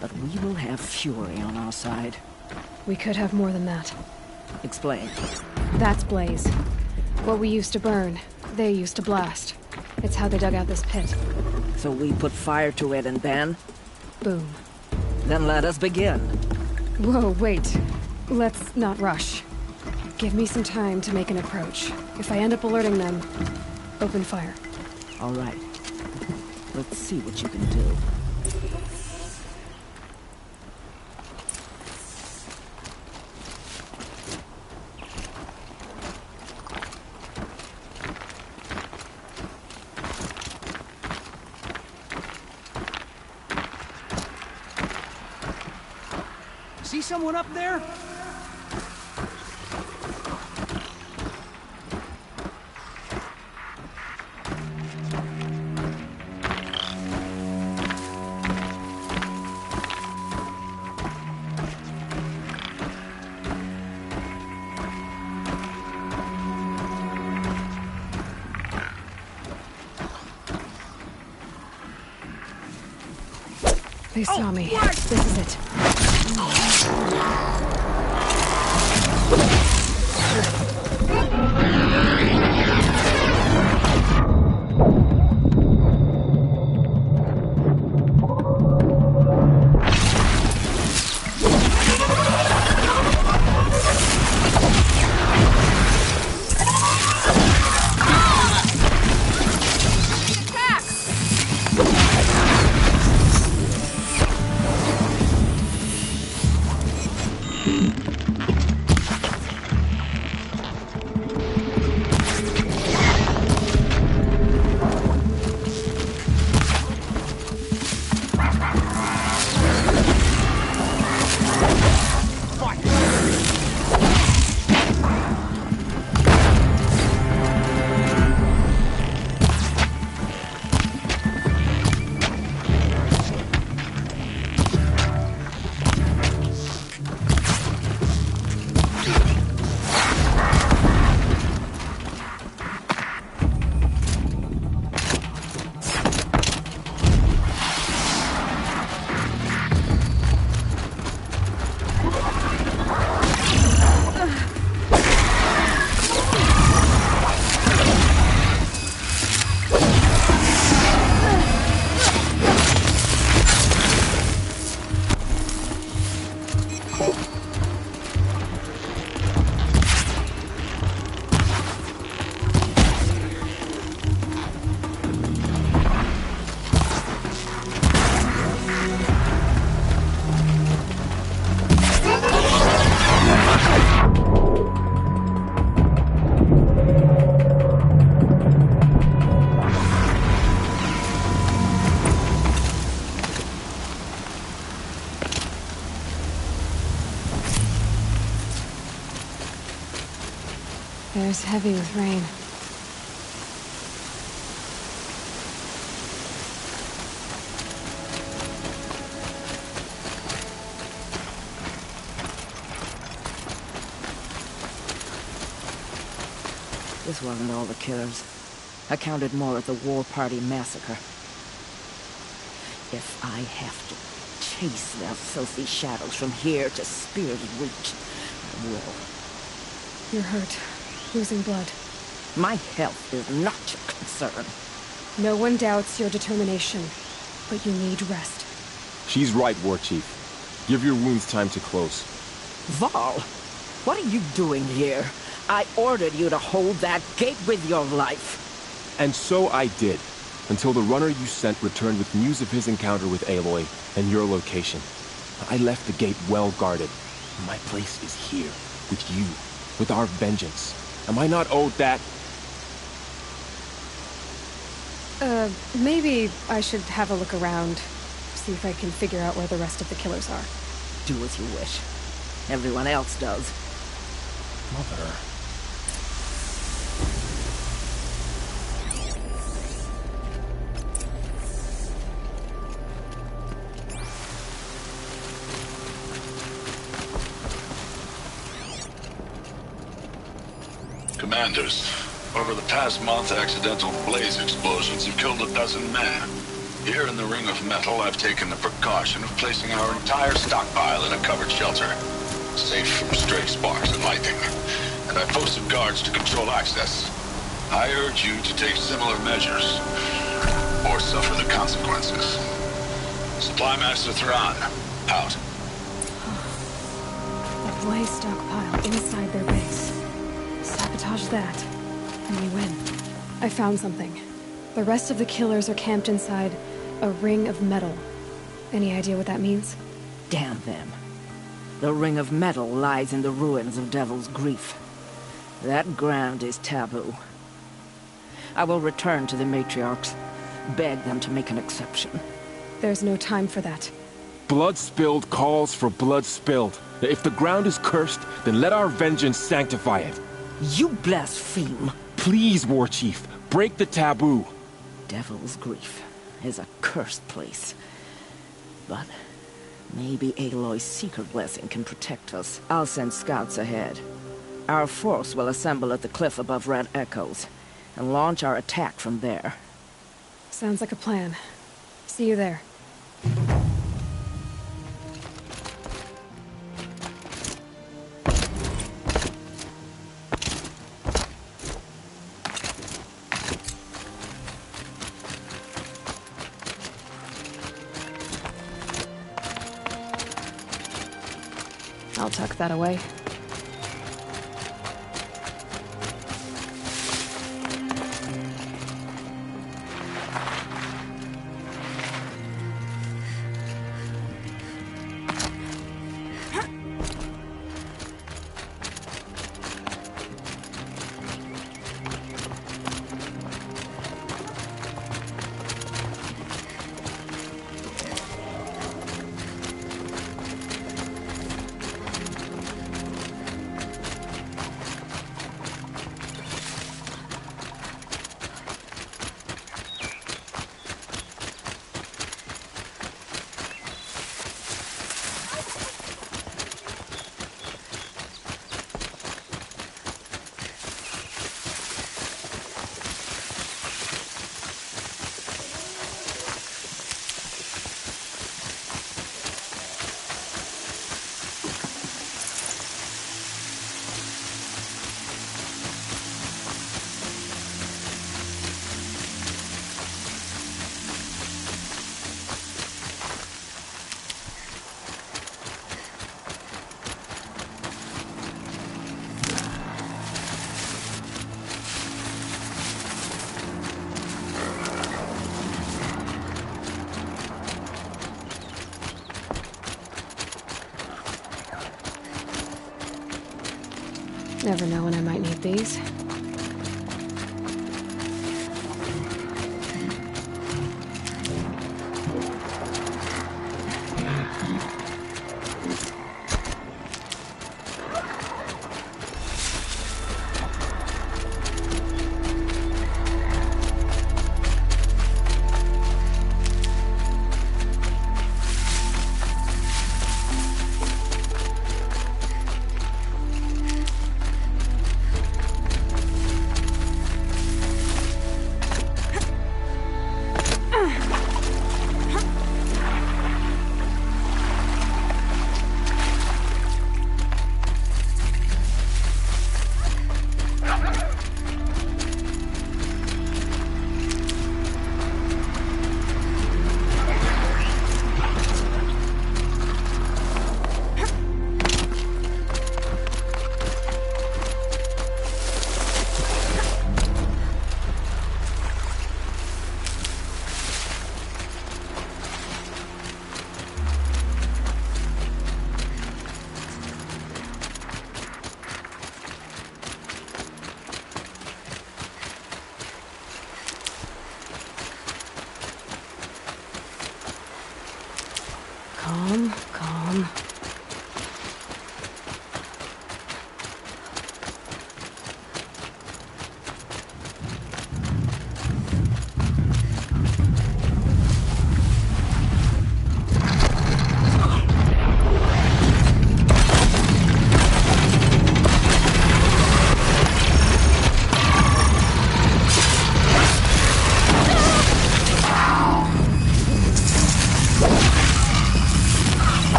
but we will have fury on our side. We could have more than that. Explain. That's Blaze. What we used to burn, they used to blast. It's how they dug out this pit. So we put fire to it and then? Boom. Then let us begin. Whoa, wait. Let's not rush. Give me some time to make an approach. If I end up alerting them, open fire. All right. Let's see what you can do. See someone up there? They saw me. This is it. Air's heavy with rain. This wasn't all the killers. I counted more at the War Party massacre. If I have to chase their filthy shadows from here to Spear's Reach, I will. You're hurt. Losing blood. My health is not your concern. No one doubts your determination, but you need rest. She's right, War Chief. Give your wounds time to close. Varl, what are you doing here? I ordered you to hold that gate with your life. And so I did, until the runner you sent returned with news of his encounter with Aloy and your location. I left the gate well guarded. My place is here, with you, with our vengeance. Am I not owed that? Maybe I should have a look around, see if I can figure out where the rest of the killers are. Do as you wish. Everyone else does. Mother... Commanders, over the past month, accidental blaze explosions have killed 12 men. Here in the Ring of Metal, I've taken the precaution of placing our entire stockpile in a covered shelter, safe from stray sparks and lightning. And I posted guards to control access. I urge you to take similar measures, or suffer the consequences. Supply Master Thrawn, out. A blaze stockpile inside their base. Sabotage that, and we win. I found something. The rest of the killers are camped inside a ring of metal. Any idea what that means? Damn them. The Ring of Metal lies in the ruins of Devil's Grief. That ground is taboo. I will return to the matriarchs, beg them to make an exception. There's no time for that. Blood spilled calls for blood spilled. If the ground is cursed, then let our vengeance sanctify it. You blaspheme. Please, War Chief, break the taboo. Devil's Grief is a cursed place. But maybe Aloy's secret blessing can protect us. I'll send scouts ahead. Our force will assemble at the cliff above Red Echoes, and launch our attack from there. Sounds like a plan. See you there. I'll tuck that away. Never know when I might need these. Calm, calm.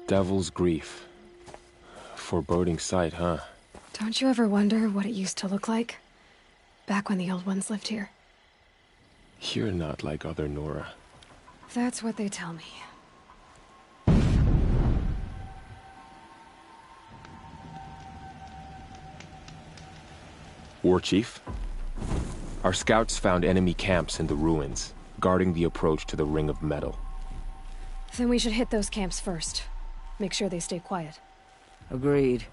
Devil's Grief. Foreboding sight, huh? Don't you ever wonder what it used to look like? Back when the old ones lived here. You're not like other Nora. That's what they tell me. War Chief? Our scouts found enemy camps in the ruins, guarding the approach to the Ring of Metal. Then we should hit those camps first. Make sure they stay quiet. Agreed.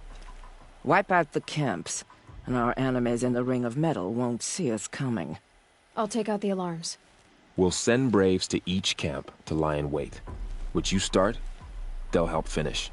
Wipe out the camps, and our enemies in the Ring of Metal won't see us coming. I'll take out the alarms. We'll send Braves to each camp to lie in wait. Which you start, they'll help finish.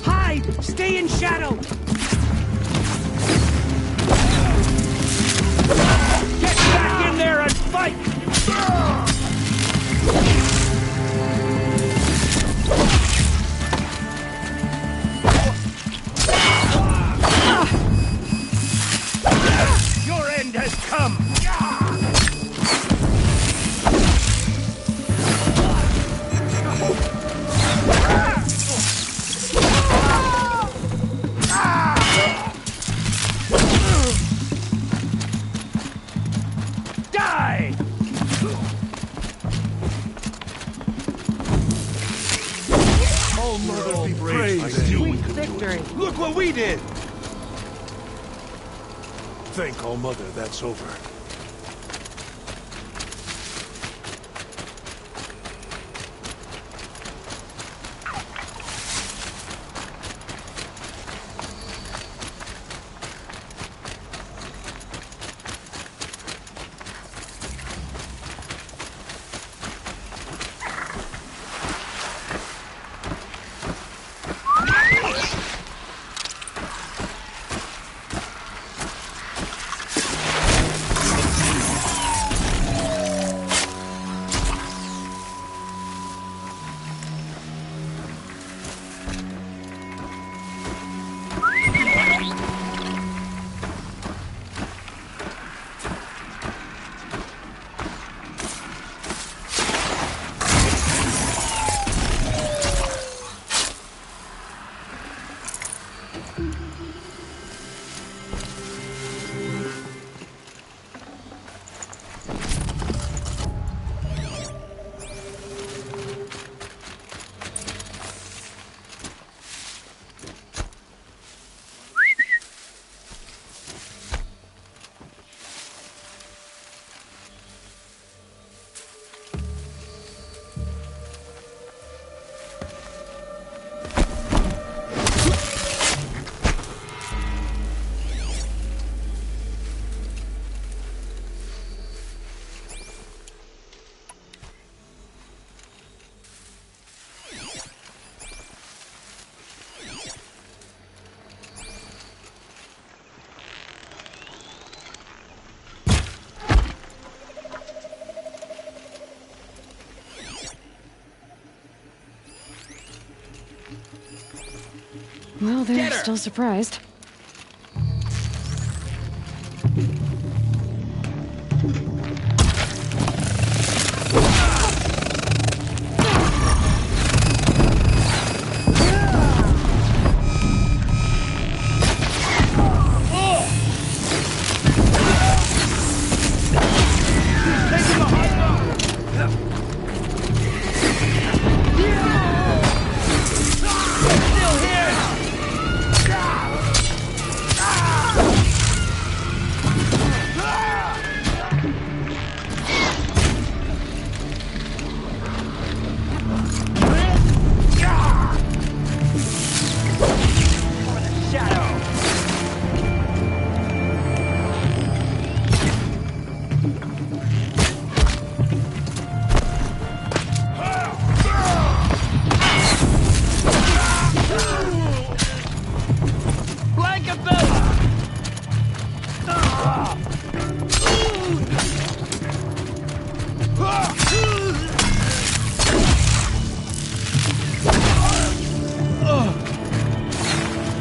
Hide! Stay in shadow! Get back in there and fight! Your end has come! Die! Oh, Mother be praised. Sweet victory! Look what we did! Thank All Mother, that's over. Well, they're still surprised.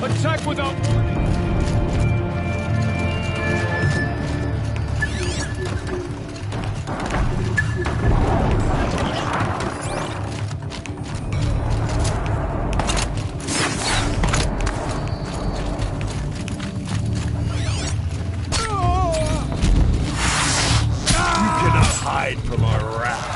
Attack without warning! You cannot hide from our wrath.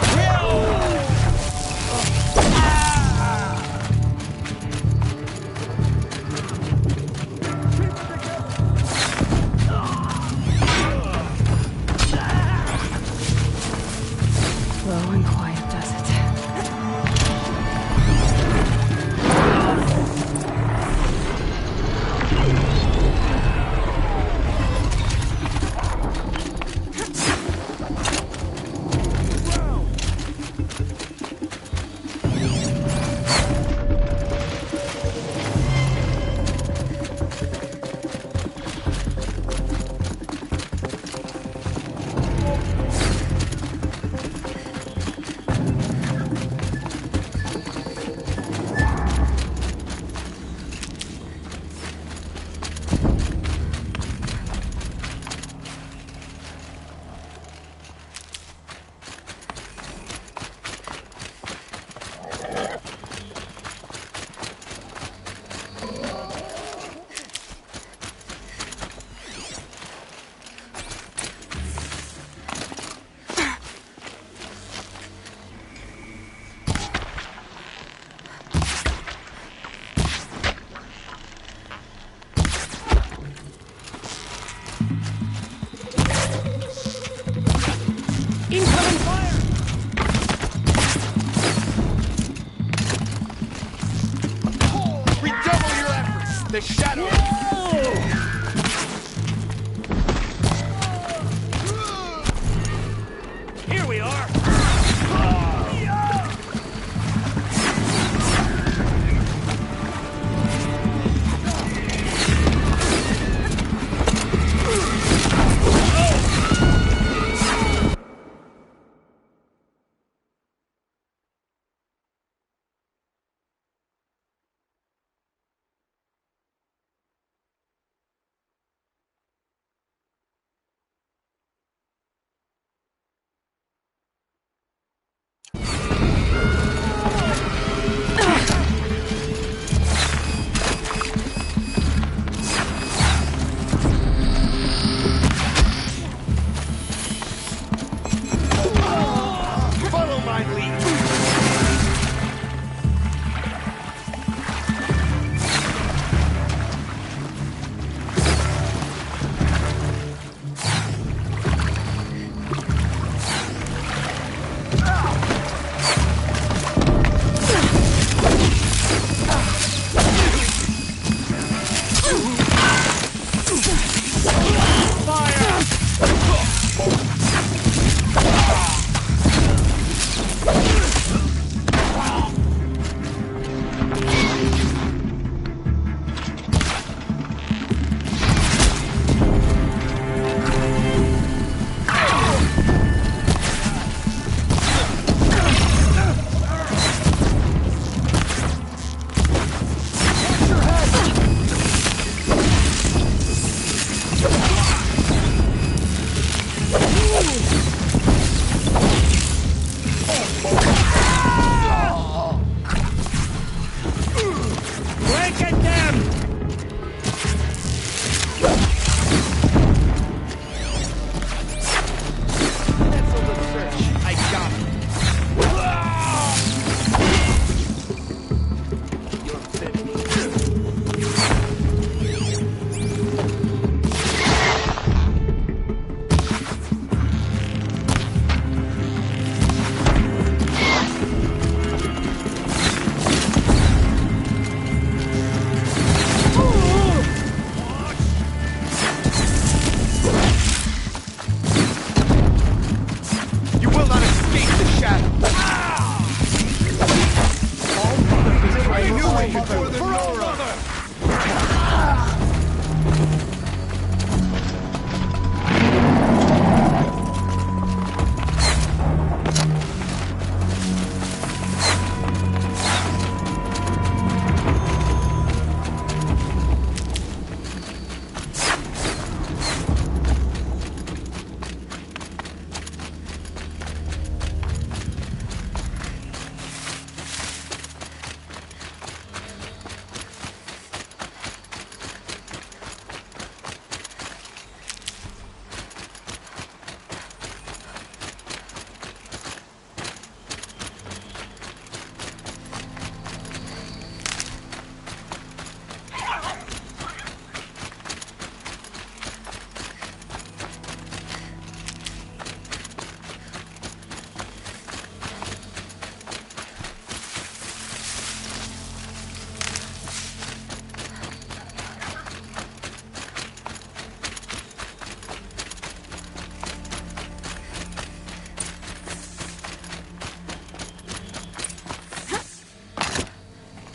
Slow and quiet does it. Incoming fire! Redouble your efforts! The shadow... Here we are!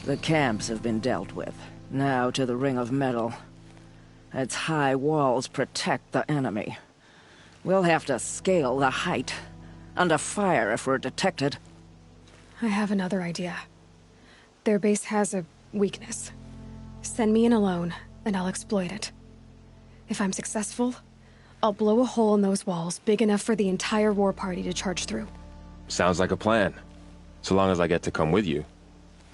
The camps have been dealt with. Now to the Ring of Metal. Its high walls protect the enemy. We'll have to scale the height. Under fire if we're detected. I have another idea. Their base has a weakness. Send me in alone, and I'll exploit it. If I'm successful, I'll blow a hole in those walls big enough for the entire war party to charge through. Sounds like a plan. So long as I get to come with you.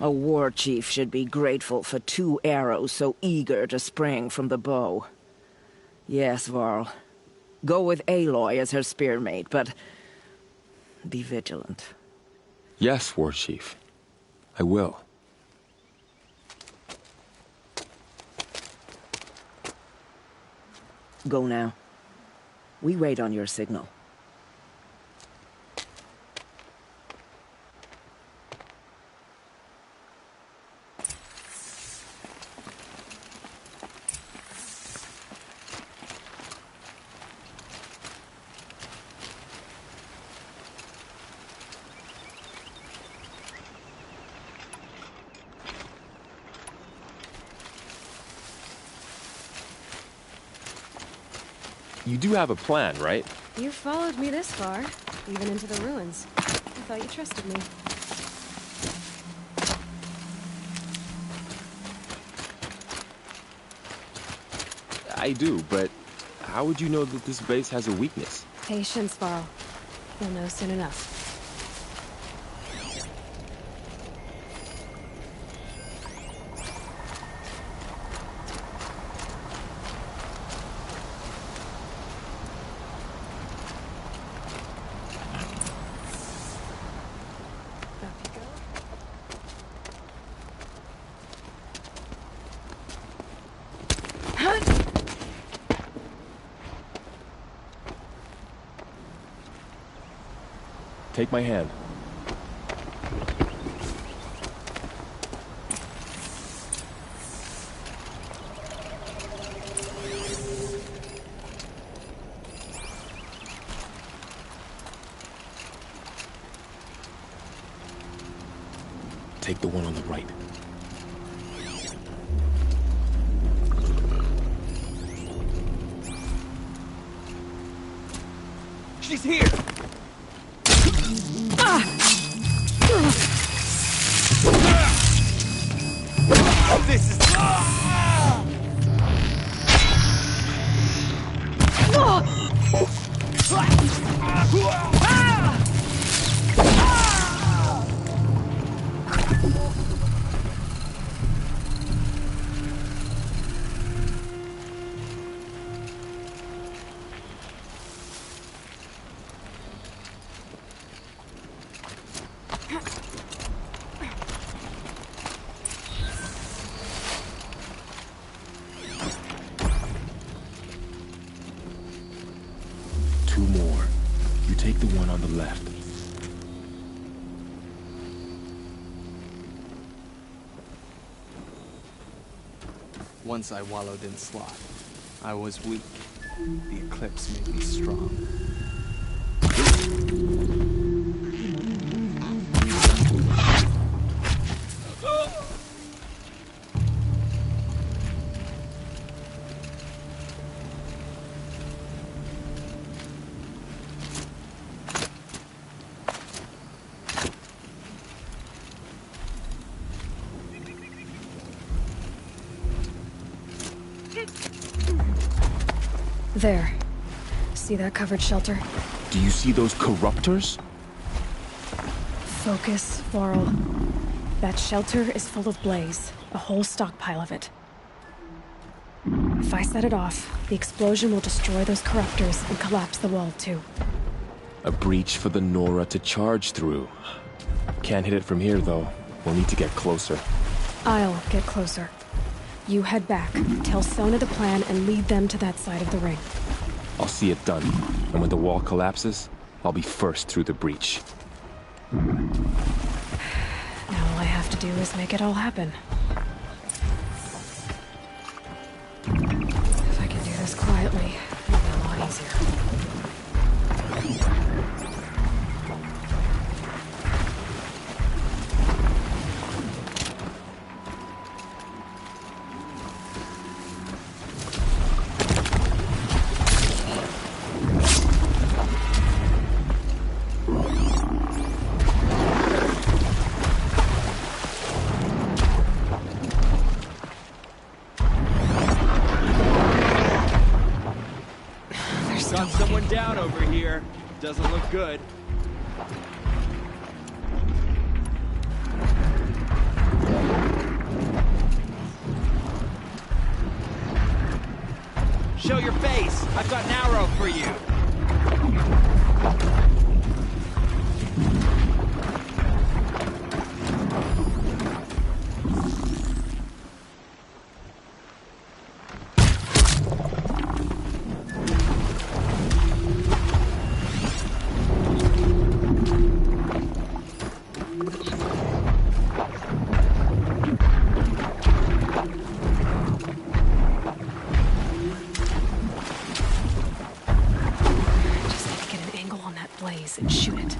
A war chief should be grateful for 2 arrows so eager to spring from the bow. Yes, Varl. Go with Aloy as her spearmate, but be vigilant. Yes, War Chief. I will. Go now. We wait on your signal. You do have a plan, right? You followed me this far, even into the ruins. I thought you trusted me. I do, but how would you know that this base has a weakness? Patience, Varl. You'll know soon enough. Take my hand. Take the one on the right. She's here! This is... Two more. You take the one on the left. Once I wallowed in sloth. I was weak. The eclipse made me strong. There. See that covered shelter? Do you see those corruptors? Focus, Varl. That shelter is full of blaze. A whole stockpile of it. If I set it off, the explosion will destroy those corruptors and collapse the wall, too. A breach for the Nora to charge through. Can't hit it from here, though. We'll need to get closer. I'll get closer. You head back, tell Sona the plan, and lead them to that side of the ring. I'll see it done. And when the wall collapses, I'll be first through the breach. Now all I have to do is make it all happen. If I can do this quietly, it'll be a lot easier. Doesn't look good. Show your face! I've got an arrow for you! And shoot it.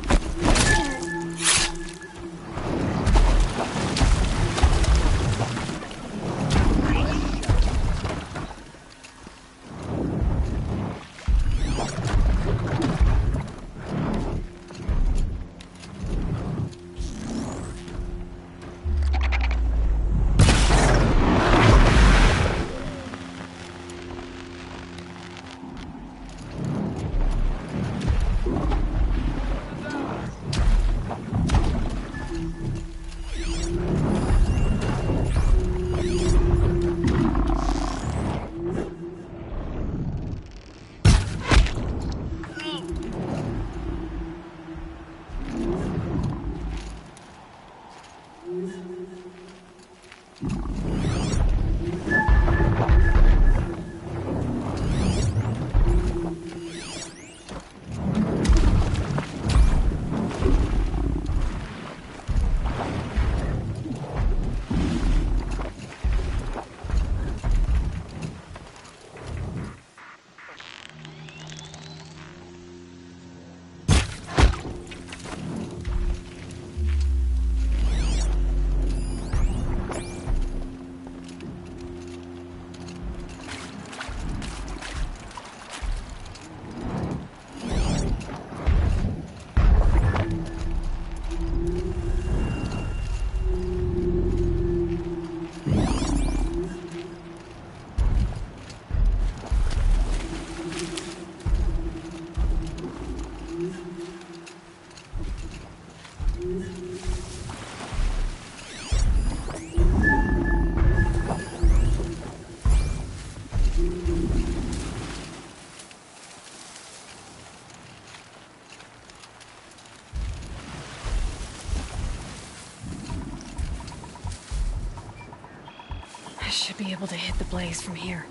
I should be able to hit the blaze from here.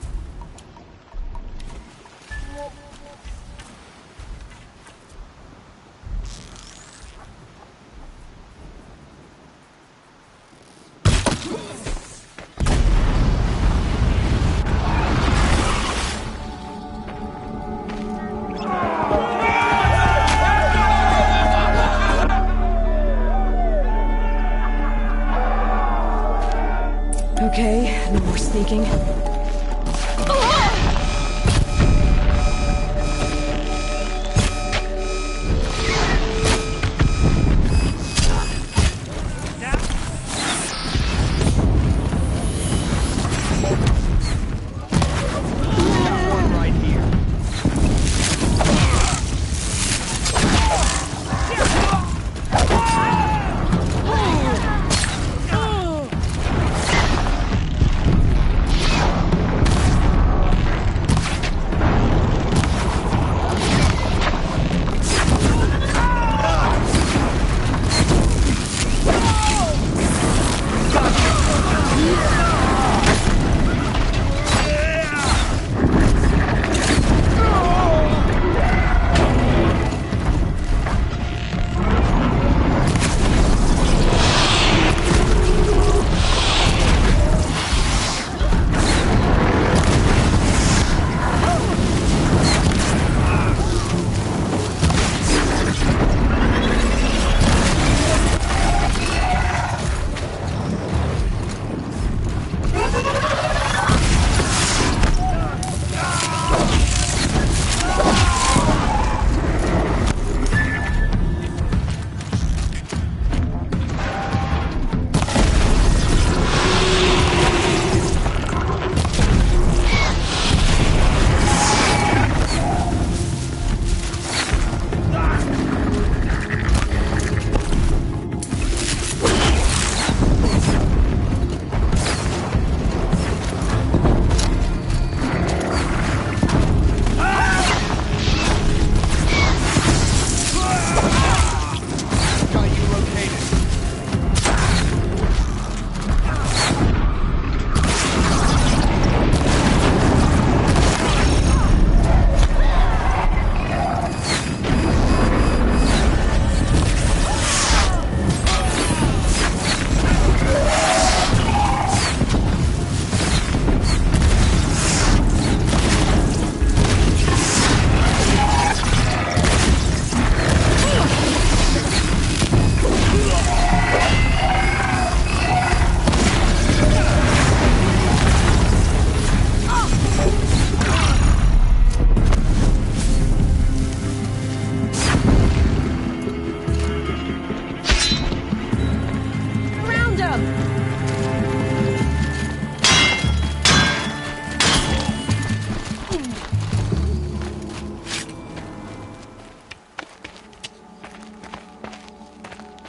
Okay, no more sneaking.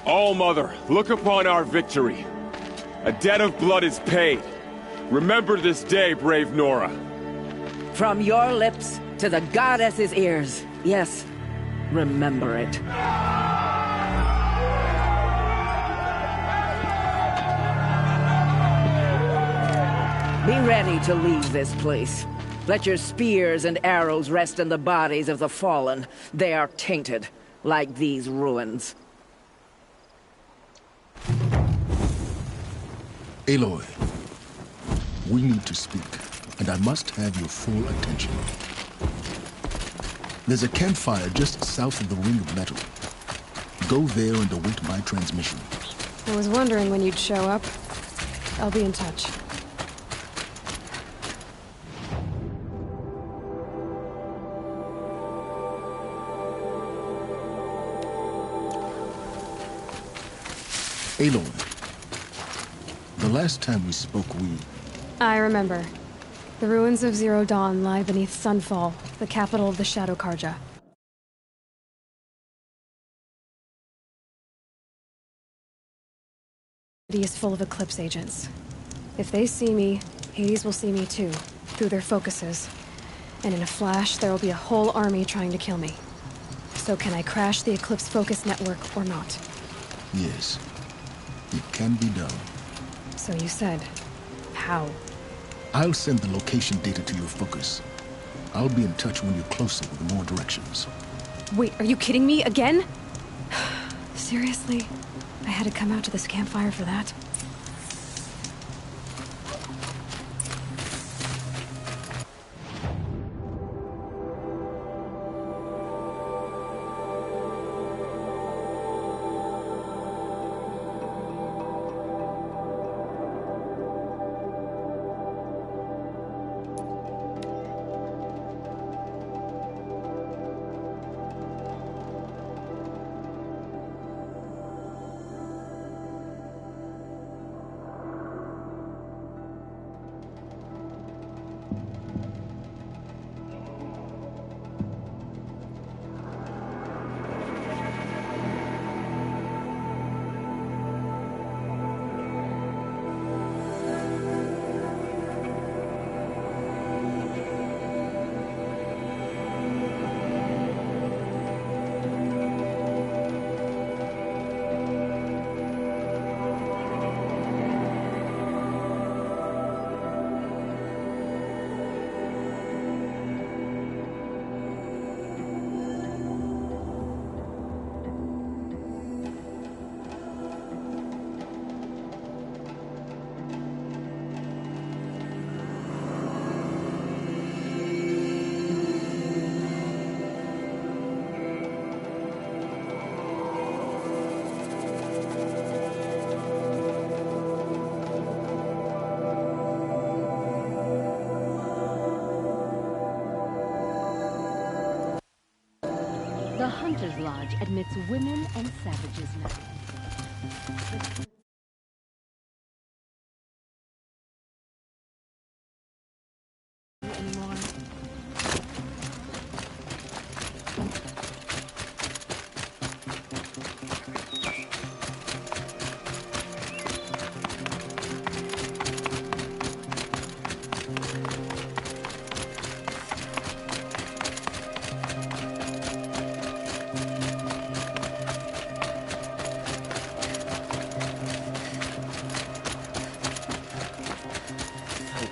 All-Mother, look upon our victory. A debt of blood is paid. Remember this day, brave Nora. From your lips to the goddess's ears. Yes, remember it. Be ready to leave this place. Let your spears and arrows rest in the bodies of the fallen. They are tainted, like these ruins. Aloy, we need to speak, and I must have your full attention. There's a campfire just south of the ring of metal. Go there and await my transmission. I was wondering when you'd show up. I'll be in touch. Aloy, the last time we spoke, I remember. The ruins of Zero Dawn lie beneath Sunfall, the capital of the Shadow Karja. The city is full of Eclipse agents. If they see me, Hades will see me too, through their focuses. And in a flash, there will be a whole army trying to kill me. So can I crash the Eclipse focus network or not? Yes, it can be done. So you said, how? I'll send the location data to your focus. I'll be in touch when you're closer with more directions. Wait, are you kidding me again? Seriously? I had to come out to this campfire for that? The Hunter's Lodge admits women and savages now. Anymore.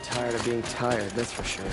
Tired of being tired, that's for sure.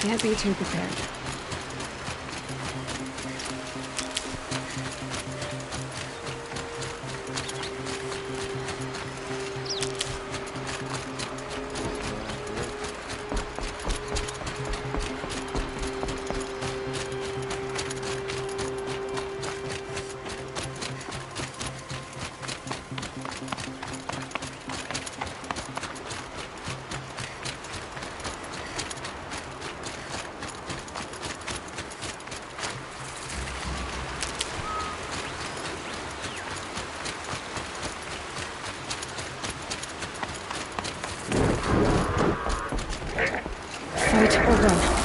Can't be too prepared. Fight or run.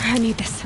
I need this.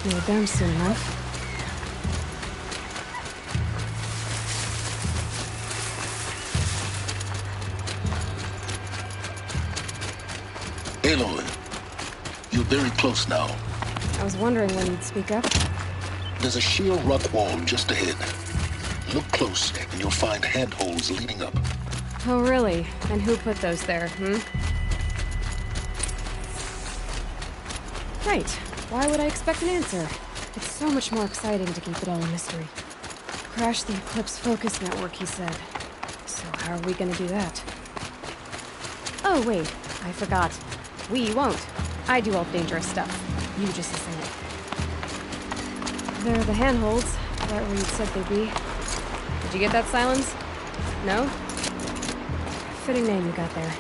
You're done soon enough. Aloy, you're very close now. I was wondering when you'd speak up. There's a sheer rock wall just ahead. Look close, and you'll find handholds leading up. Oh, really? And who put those there, Right. Why would I expect an answer? It's so much more exciting to keep it all a mystery. Crash the Eclipse focus network, he said. So how are we gonna do that? Oh, wait. I forgot. We won't. I do all the dangerous stuff. You just listen it. They're the handholds. Right where you said they'd be. Did you get that, Silence? No? Fitting name you got there.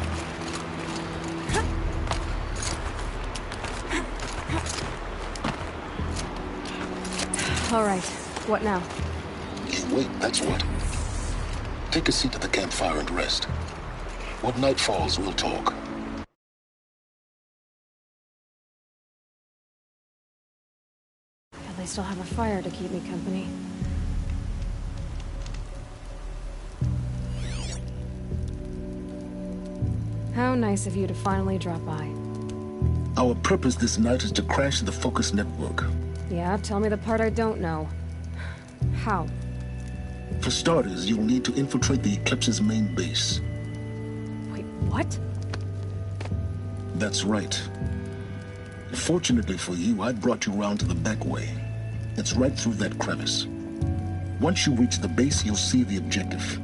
All right. What now? You wait, that's what. Take a seat at the campfire and rest. When night falls, we'll talk. At least I'll have a fire to keep me company. How nice of you to finally drop by. Our purpose this night is to crash the Focus network. Yeah, tell me the part I don't know. How? For starters, you'll need to infiltrate the Eclipse's main base. Wait, what? That's right. Fortunately for you, I brought you round to the back way. It's right through that crevice. Once you reach the base, you'll see the objective.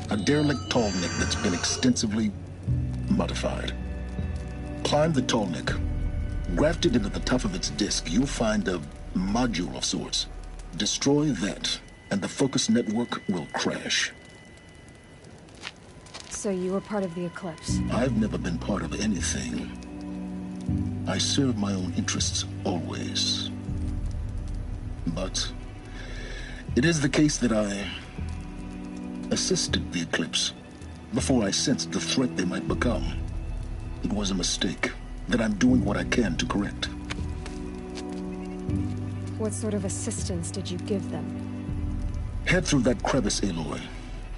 A derelict tall neck that's been extensively modified. Climb the tall neck. Grafted into the top of its disk, you'll find a module of sorts. Destroy that, and the Focus network will crash. So you were part of the Eclipse? I've never been part of anything. I serve my own interests, always. But it is the case that I assisted the Eclipse before I sensed the threat they might become. It was a mistake that I'm doing what I can to correct. What sort of assistance did you give them? Head through that crevice, Aloy.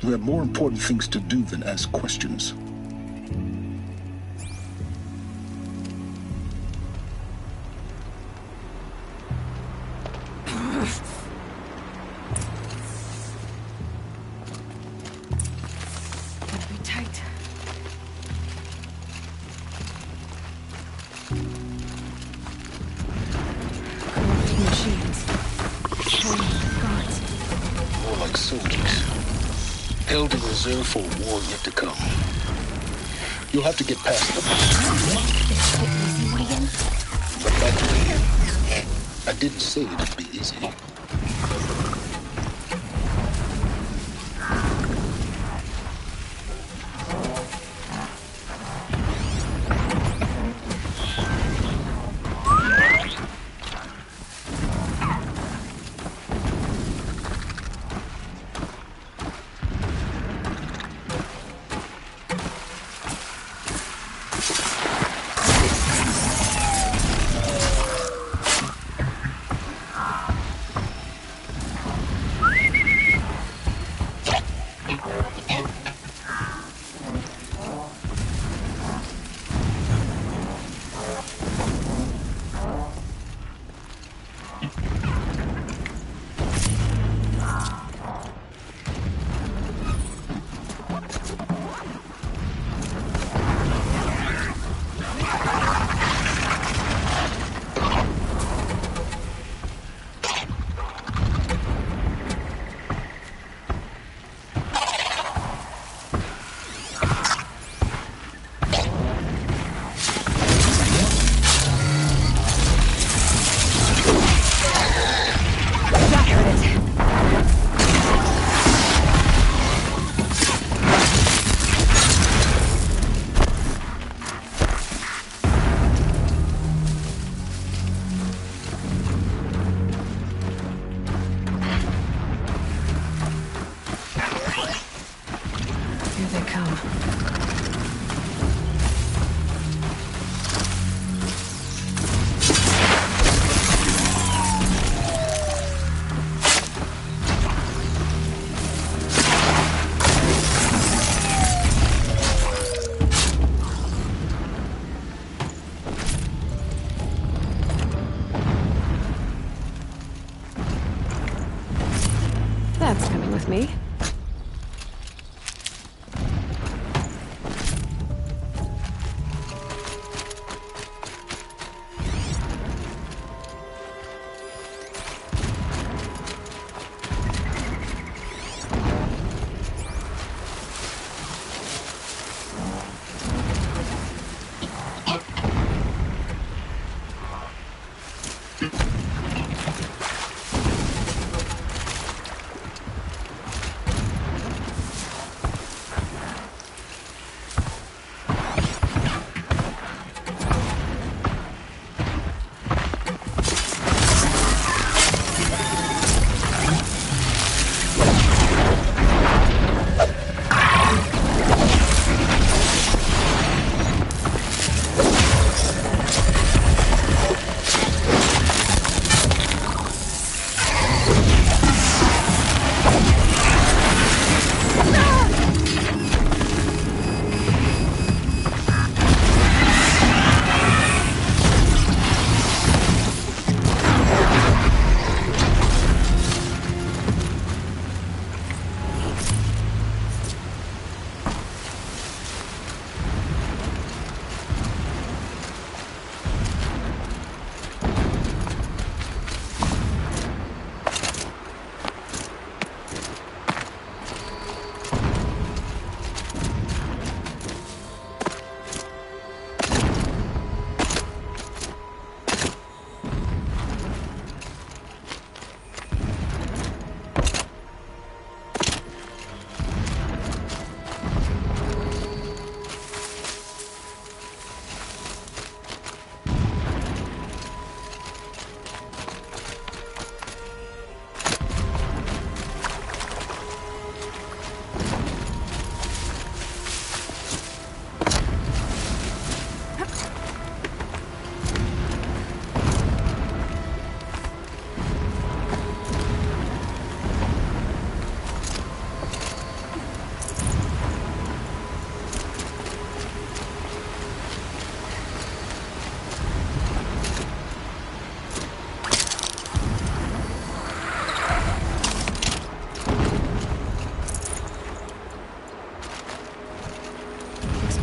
You have more important things to do than ask questions. Gotta be tight. Corrupted machines. Guards. More like soldiers. Held in reserve for a war yet to come. You'll have to get past them. But by the way, I didn't say it'd be easy.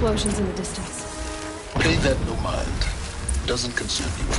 explosions in the distance. Pay that no mind. Doesn't concern you.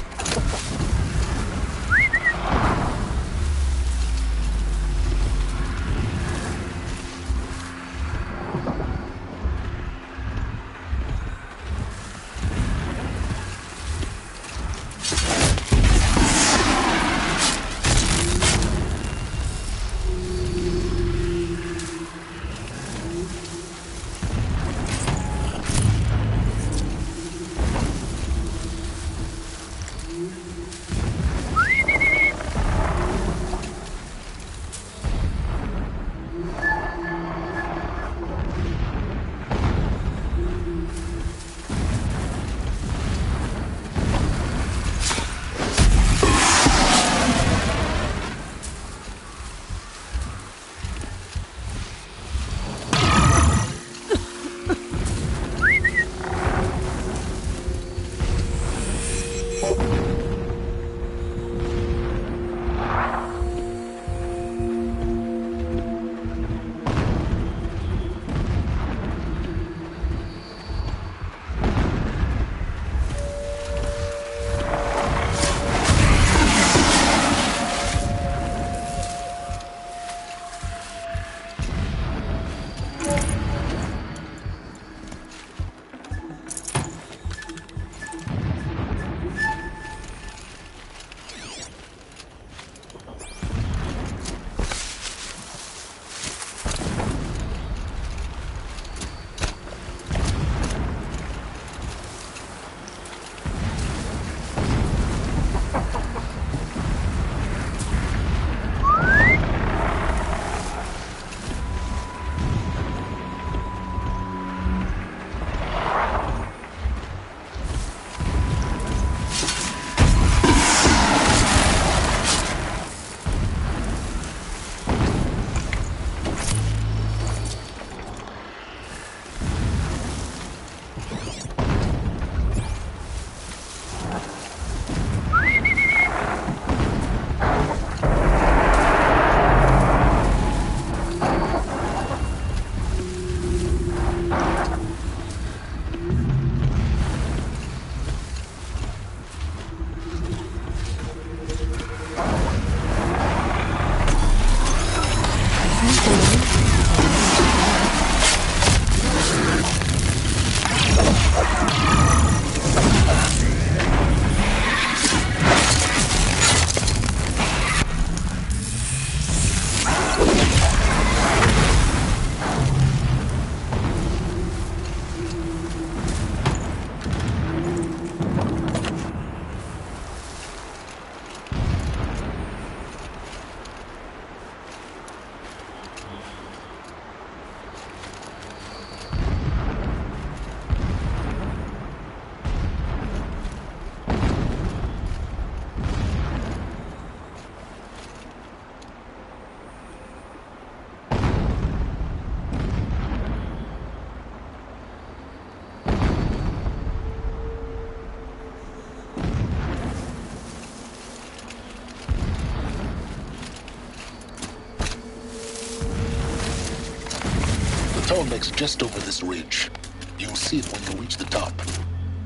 Tallneck's just over this ridge. You'll see it when you reach the top.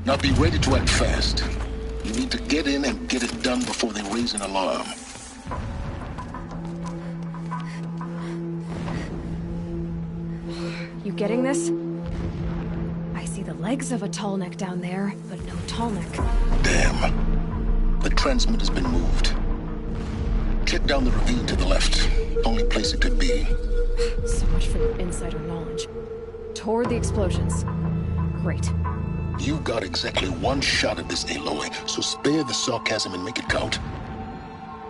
Now be ready to act fast. You need to get in and get it done before they raise an alarm. You getting this? I see the legs of a Tallneck down there, but no Tallneck. Damn. The transmitter's been moved. Check down the ravine to the left. Only place it could be. So much for your insider knowledge. Toward the explosions. Great. You've got exactly one shot at this, Aloy, so spare the sarcasm and make it count.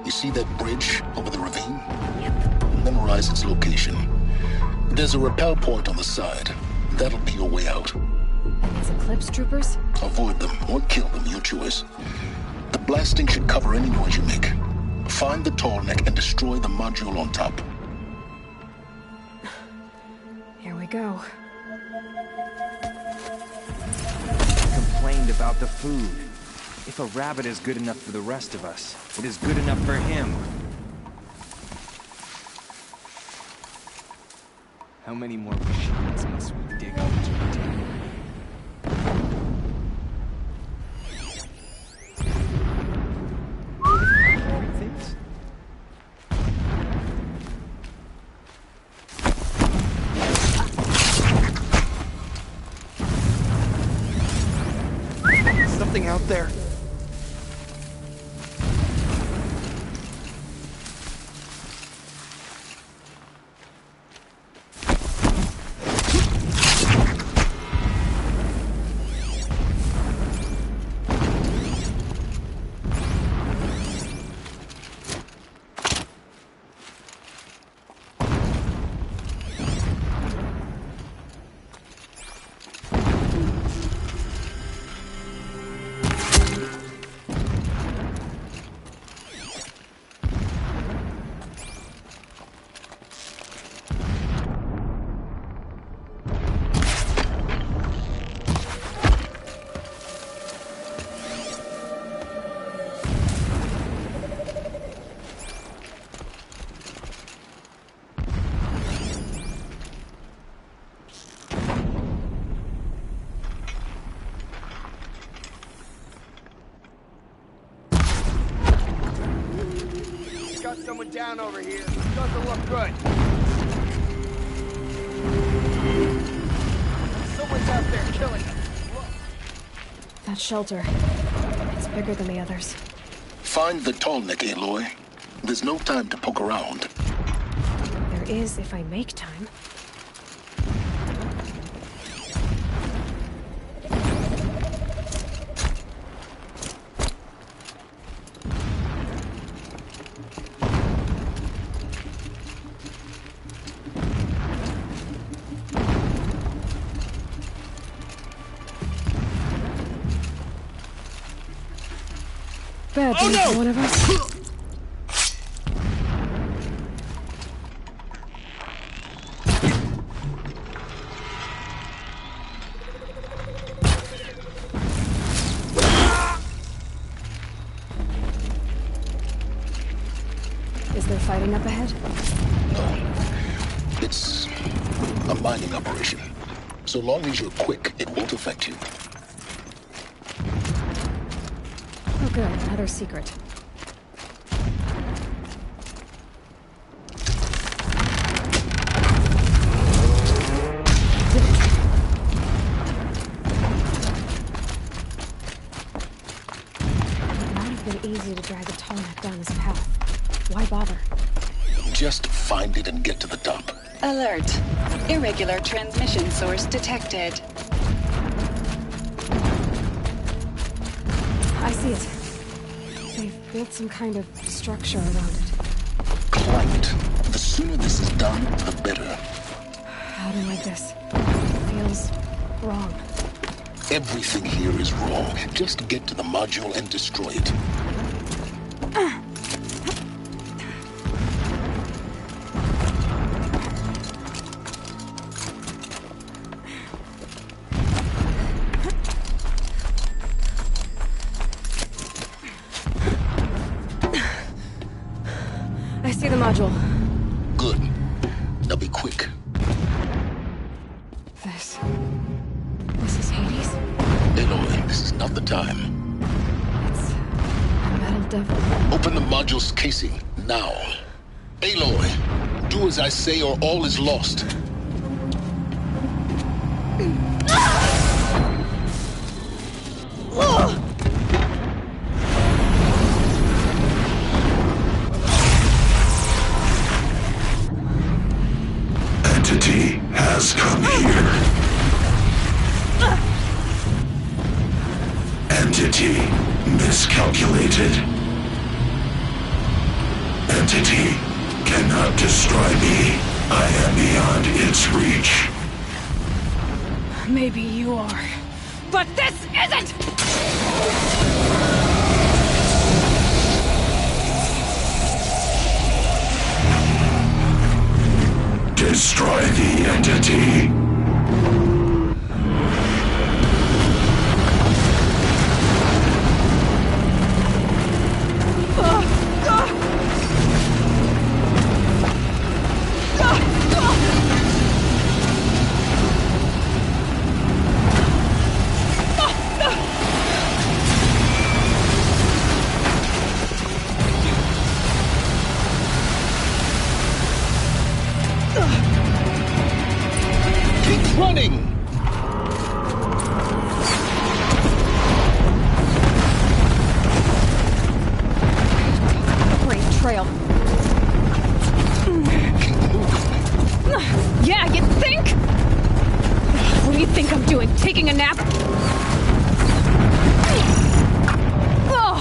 You see that bridge over the ravine? Yep. Memorize its location. There's a rappel point on the side. That'll be your way out. And these Eclipse troopers? Avoid them or kill them, your choice. The blasting should cover any noise you make. Find the Tallneck and destroy the module on top. Here we go. Complained about the food. If a rabbit is good enough for the rest of us, it is good enough for him. How many more machines must we dig up to retain? something out there. Got someone down over here. Doesn't look good. Someone's out there killing us. Look. That shelter. It's bigger than the others. Find the tall neck, Aloy. There's no time to poke around. There is if I make time. Bad thing for one of us. Is there fighting up ahead? No. It's a mining operation. So long as you're quick, it won't affect you. Oh good, another secret. Did it. It might have been easy to drag a tall neck down this path. Why bother? Just find it and get to the top. Alert. Irregular transmission source detected. I see it. They've built some kind of structure around it. Climb it. The sooner this is done, the better. I don't like this. It feels wrong. Everything here is wrong. Just get to the module and destroy it. I see the module. Good. Now be quick. This is Hades? Aloy, this is not the time. It's a metal devil. Open the module's casing, now. Aloy, do as I say or all is lost. Entity has come here. Entity miscalculated. Entity cannot destroy me. I am beyond its reach. Maybe you are. But this isn't! Destroy the entity. crap! Oh!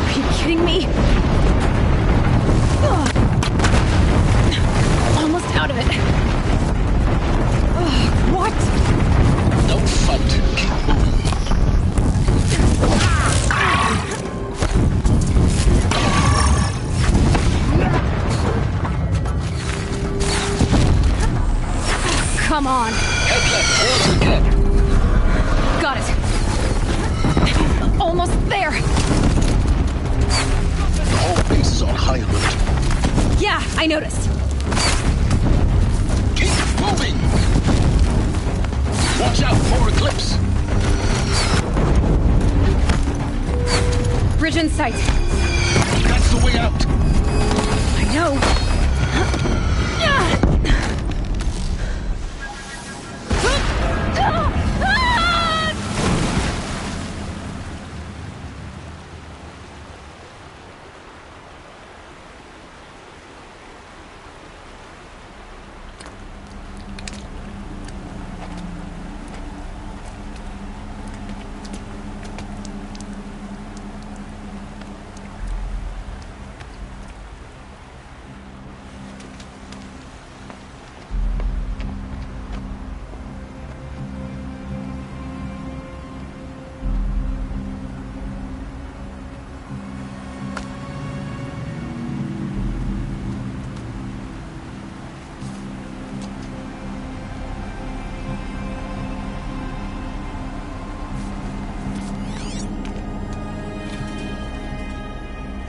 Are you kidding me? Ugh. Almost out of it. Ugh, what? Don't fight. Keep moving. Come on. Head left towards the cap. Got it. Almost there. The whole base is on high alert. Yeah, I noticed. Keep moving. Watch out for Eclipse. Bridge in sight. That's the way out. I know.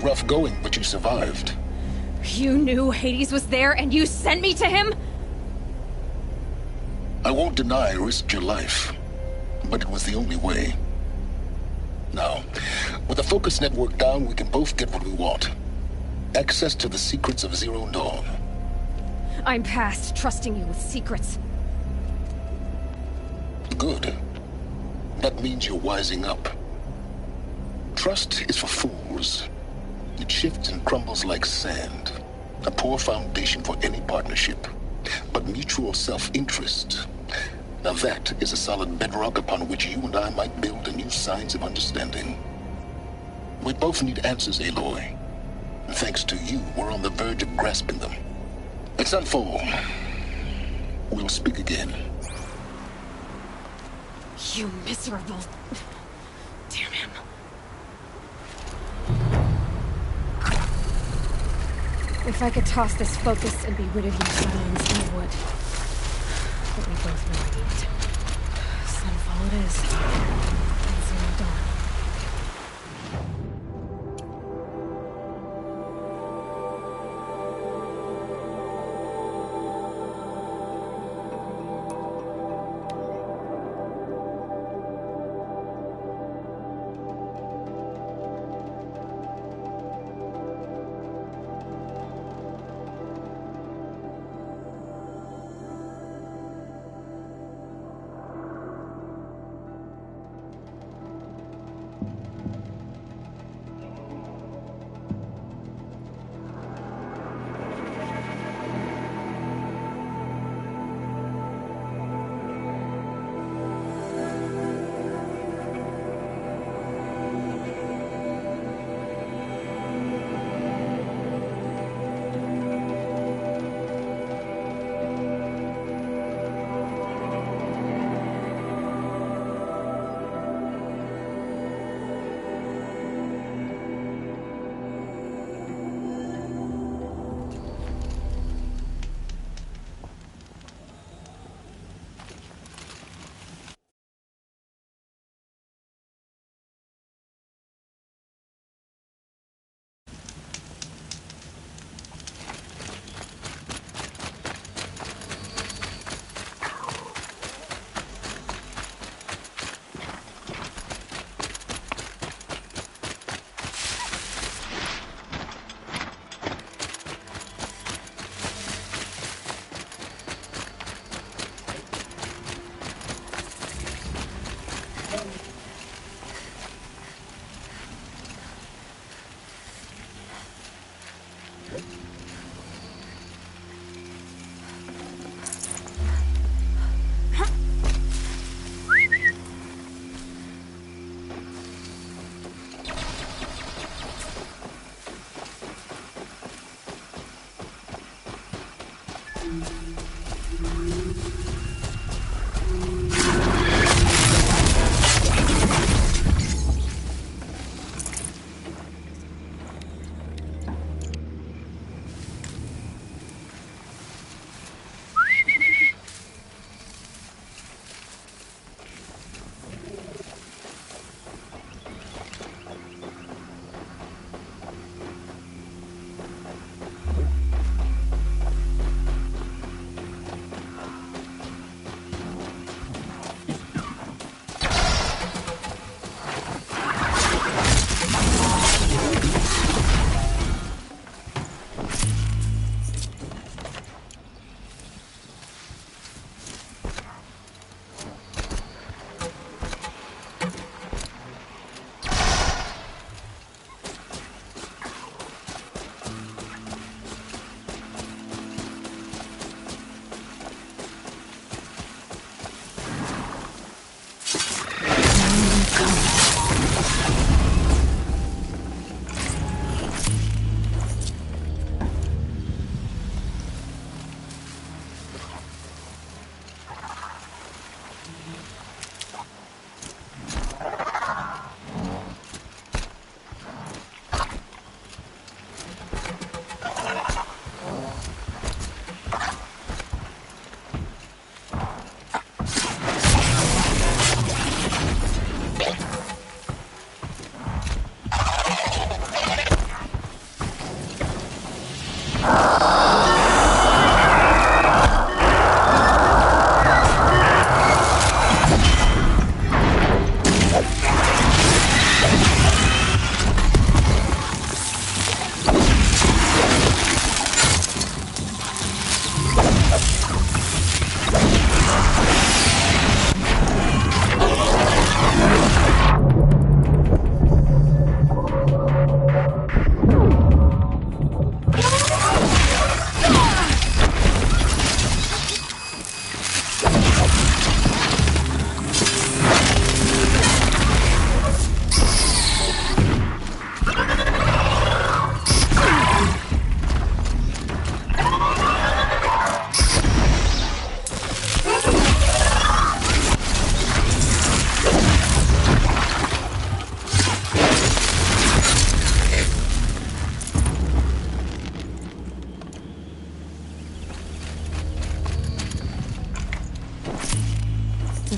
Rough going, but you survived. You knew Hades was there and you sent me to him? I won't deny I risked your life, but it was the only way. Now, with the focus network down, we can both get what we want. Access to the secrets of Zero Dawn. I'm past trusting you with secrets. Good. That means you're wising up. Trust is for fools. It shifts and crumbles like sand. A poor foundation for any partnership. But mutual self-interest, now that is a solid bedrock upon which you and I might build a new science of understanding. We both need answers, Aloy. And thanks to you, we're on the verge of grasping them. Let's unfold. We'll speak again. You miserable... Damn him. If I could toss this focus and be rid of your silence, I would. But we both know I need it. Sunfall it is. And Zero Dawn.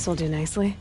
This'll do nicely.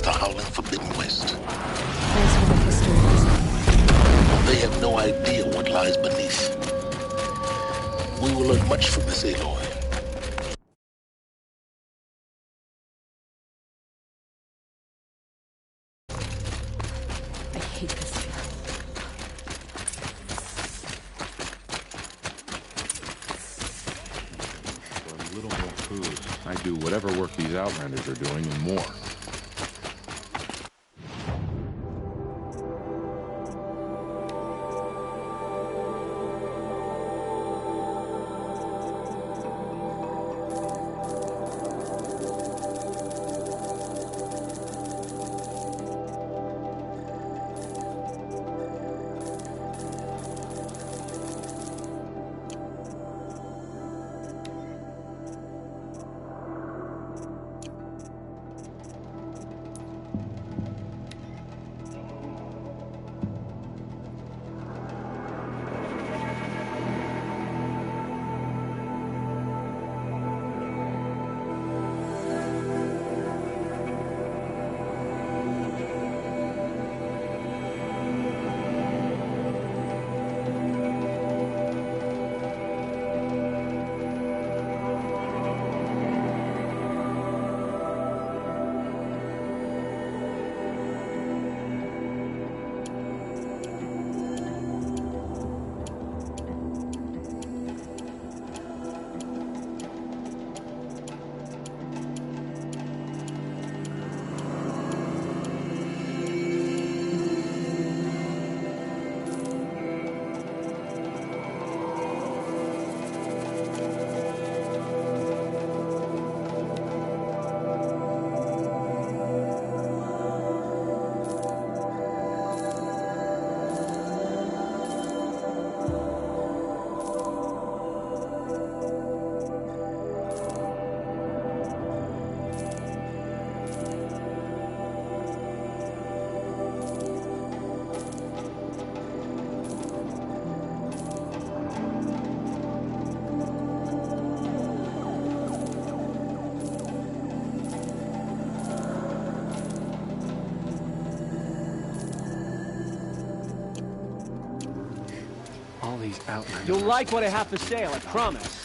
against the howling Forbidden West. Thanks for the history lesson. They have no idea what lies beneath. We will learn much from this Aloy. I hate this feeling. For a little more food, I'd do whatever work these Outlanders are doing and more. You'll like what I have to say, I promise.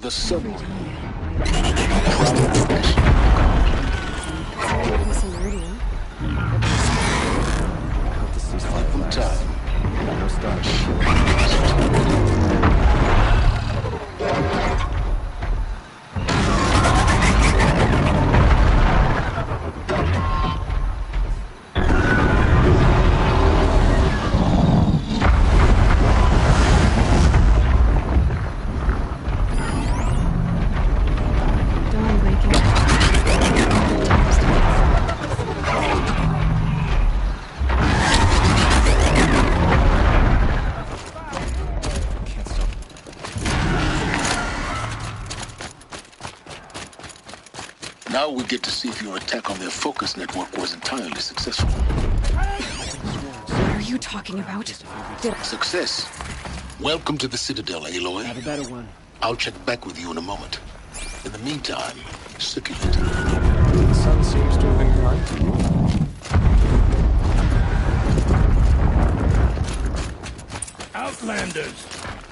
The sun. Now we get to see if your attack on their focus network was entirely successful. What are you talking about? Success. Welcome to the Citadel, Aloy. Have a better one. I'll check back with you in a moment. In the meantime, circulate. The sun seems to have been kind to you. Outlanders,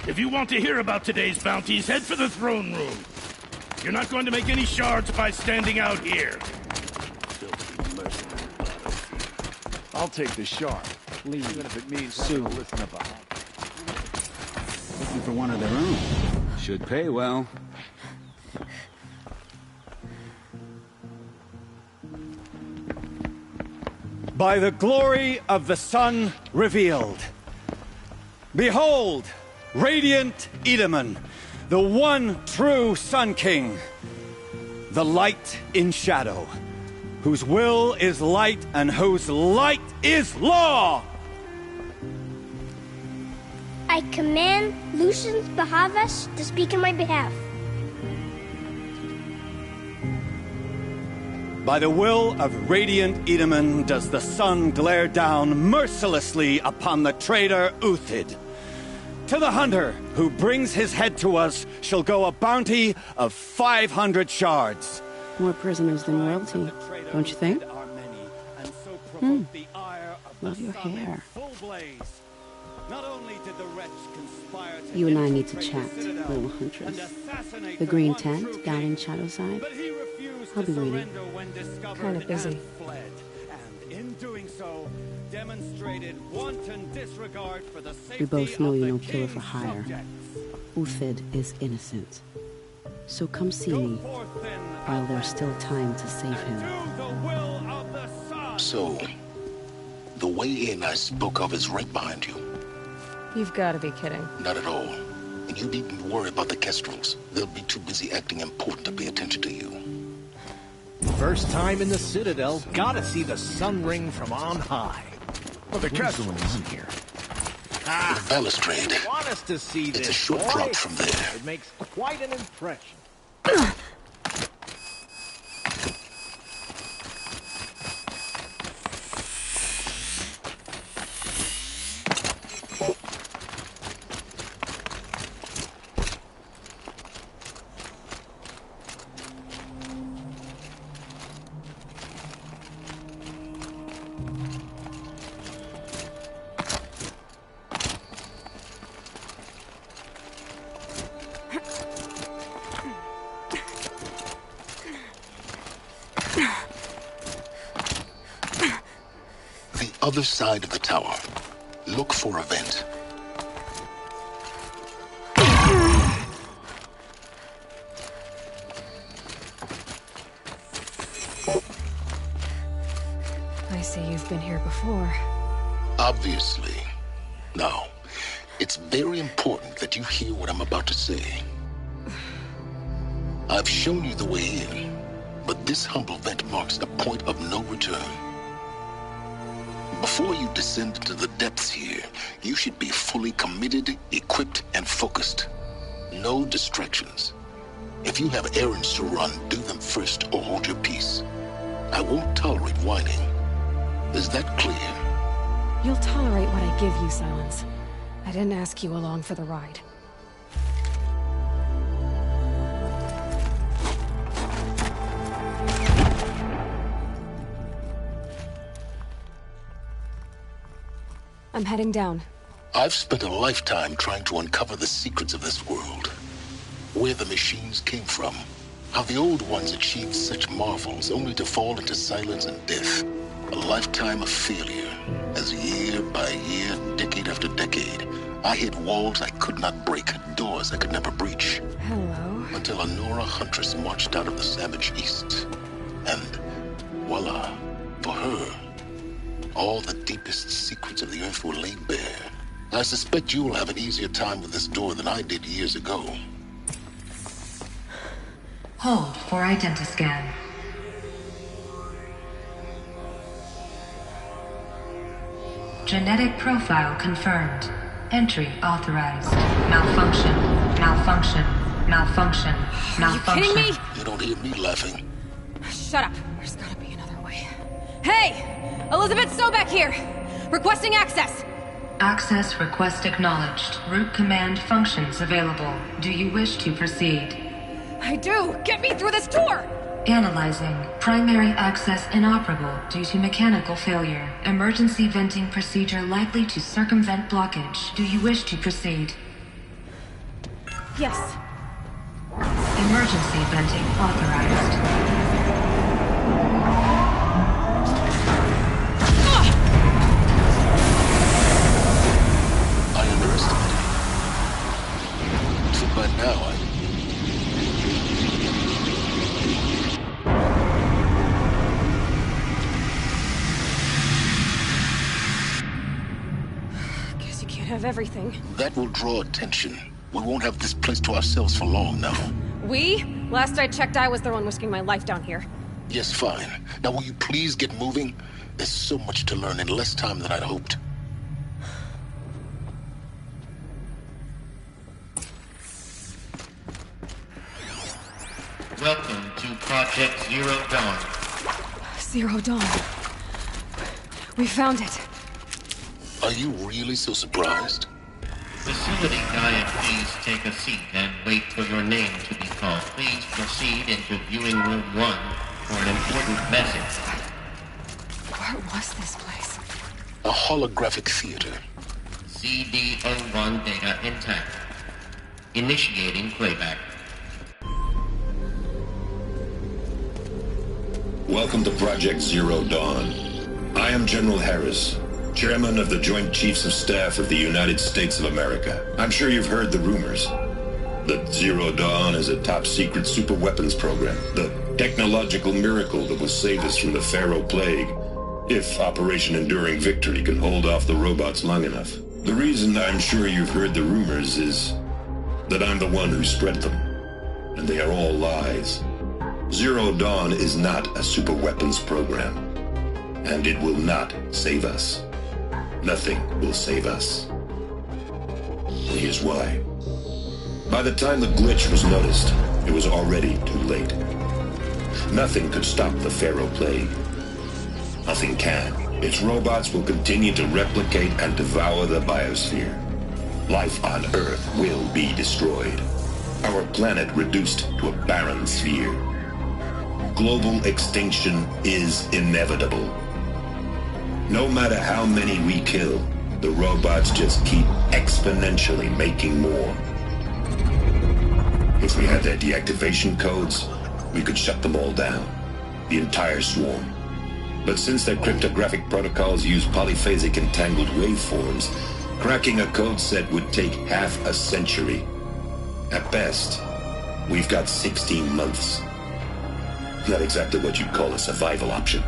if you want to hear about today's bounties, head for the throne room. You're not going to make any shards by standing out here. I'll take the shard. Even if it means having to listen about it. Looking for one of their own. Should pay well. By the glory of the sun revealed. Behold, radiant Edaman, the one true Sun King, the light in shadow, whose will is light and whose light is law! I command Lucius Bahavas to speak in my behalf. By the will of Radiant Edaman does the sun glare down mercilessly upon the traitor Uthid. To the hunter who brings his head to us shall go a bounty of 500 shards. More prisoners than royalty, don't you think? Love your hair. You and I need to chat, little huntress. The green tent down in Shadowside. I'll be waiting. Kind of busy. We both know you're no killer for hire. Uthid is innocent. So come see me while there's still time to save him. So, the way in I spoke of is right behind you. You've got to be kidding. Not at all. And you needn't worry about the Kestrels. They'll be too busy acting important to pay attention to you. First time in the Citadel, gotta see the sun ring from on high. Well, the Kestrels going on here. The balustrade. Want us to see this, it's a short drop from there. It makes quite an impression. Other side of the tower. Look for a vent. I see you've been here before. Obviously. Now, it's very important that you hear what I'm about to say. I've shown you the way in, but this humble vent marks a point of no return. Before you descend into the depths here, you should be fully committed, equipped, and focused. No distractions. If you have errands to run, do them first or hold your peace. I won't tolerate whining. Is that clear? You'll tolerate what I give you, Silence. I didn't ask you along for the ride. I'm heading down. I've spent a lifetime trying to uncover the secrets of this world. Where the machines came from. How the old ones achieved such marvels only to fall into silence and death. A lifetime of failure. As year by year, decade after decade, I hit walls I could not break, doors I could never breach. Hello. Until a Nora huntress marched out of the savage east. And voila, for her, all the deepest secrets of the Earth were laid bare. I suspect you will have an easier time with this door than I did years ago. Hold for identiscan. Genetic profile confirmed. Entry authorized. Malfunction. Malfunction. Malfunction. Malfunction. Are you kidding me? You don't hear me laughing. Shut up. There's gotta be another way. Hey! Elizabeth Sobek here! Requesting access! Access request acknowledged. Root command functions available. Do you wish to proceed? I do! Get me through this door! Analyzing. Primary access inoperable due to mechanical failure. Emergency venting procedure likely to circumvent blockage. Do you wish to proceed? Yes. Emergency venting authorized. By now, Guess you can't have everything. That will draw attention. We won't have this place to ourselves for long now. We? Last I checked, I was the one risking my life down here. Yes, fine. Now will you please get moving? There's so much to learn in less time than I'd hoped. Project Zero Dawn. Zero Dawn. We found it. Are you really so surprised? Facility guide, please take a seat and wait for your name to be called. Please proceed into viewing room 1 for an important message. What was this place? A holographic theater. CD01 data intact. Initiating playback. Welcome to Project Zero Dawn. I am General Harris, Chairman of the Joint Chiefs of Staff of the United States of America. I'm sure you've heard the rumors that Zero Dawn is a top-secret superweapons program, the technological miracle that will save us from the Pharaoh Plague, if Operation Enduring Victory can hold off the robots long enough. The reason I'm sure you've heard the rumors is that I'm the one who spread them, and they are all lies. Zero Dawn is not a superweapons program, and it will not save us. Nothing will save us. Here's why. By the time the glitch was noticed, it was already too late. Nothing could stop the Pharaoh Plague. Nothing can. Its robots will continue to replicate and devour the biosphere. Life on Earth will be destroyed. Our planet reduced to a barren sphere. Global extinction is inevitable. No matter how many we kill, the robots just keep exponentially making more. If we had their deactivation codes, we could shut them all down. The entire swarm. But since their cryptographic protocols use polyphasic entangled waveforms, cracking a code set would take half a century. At best, we've got 16 months. Not exactly what you'd call a survival option.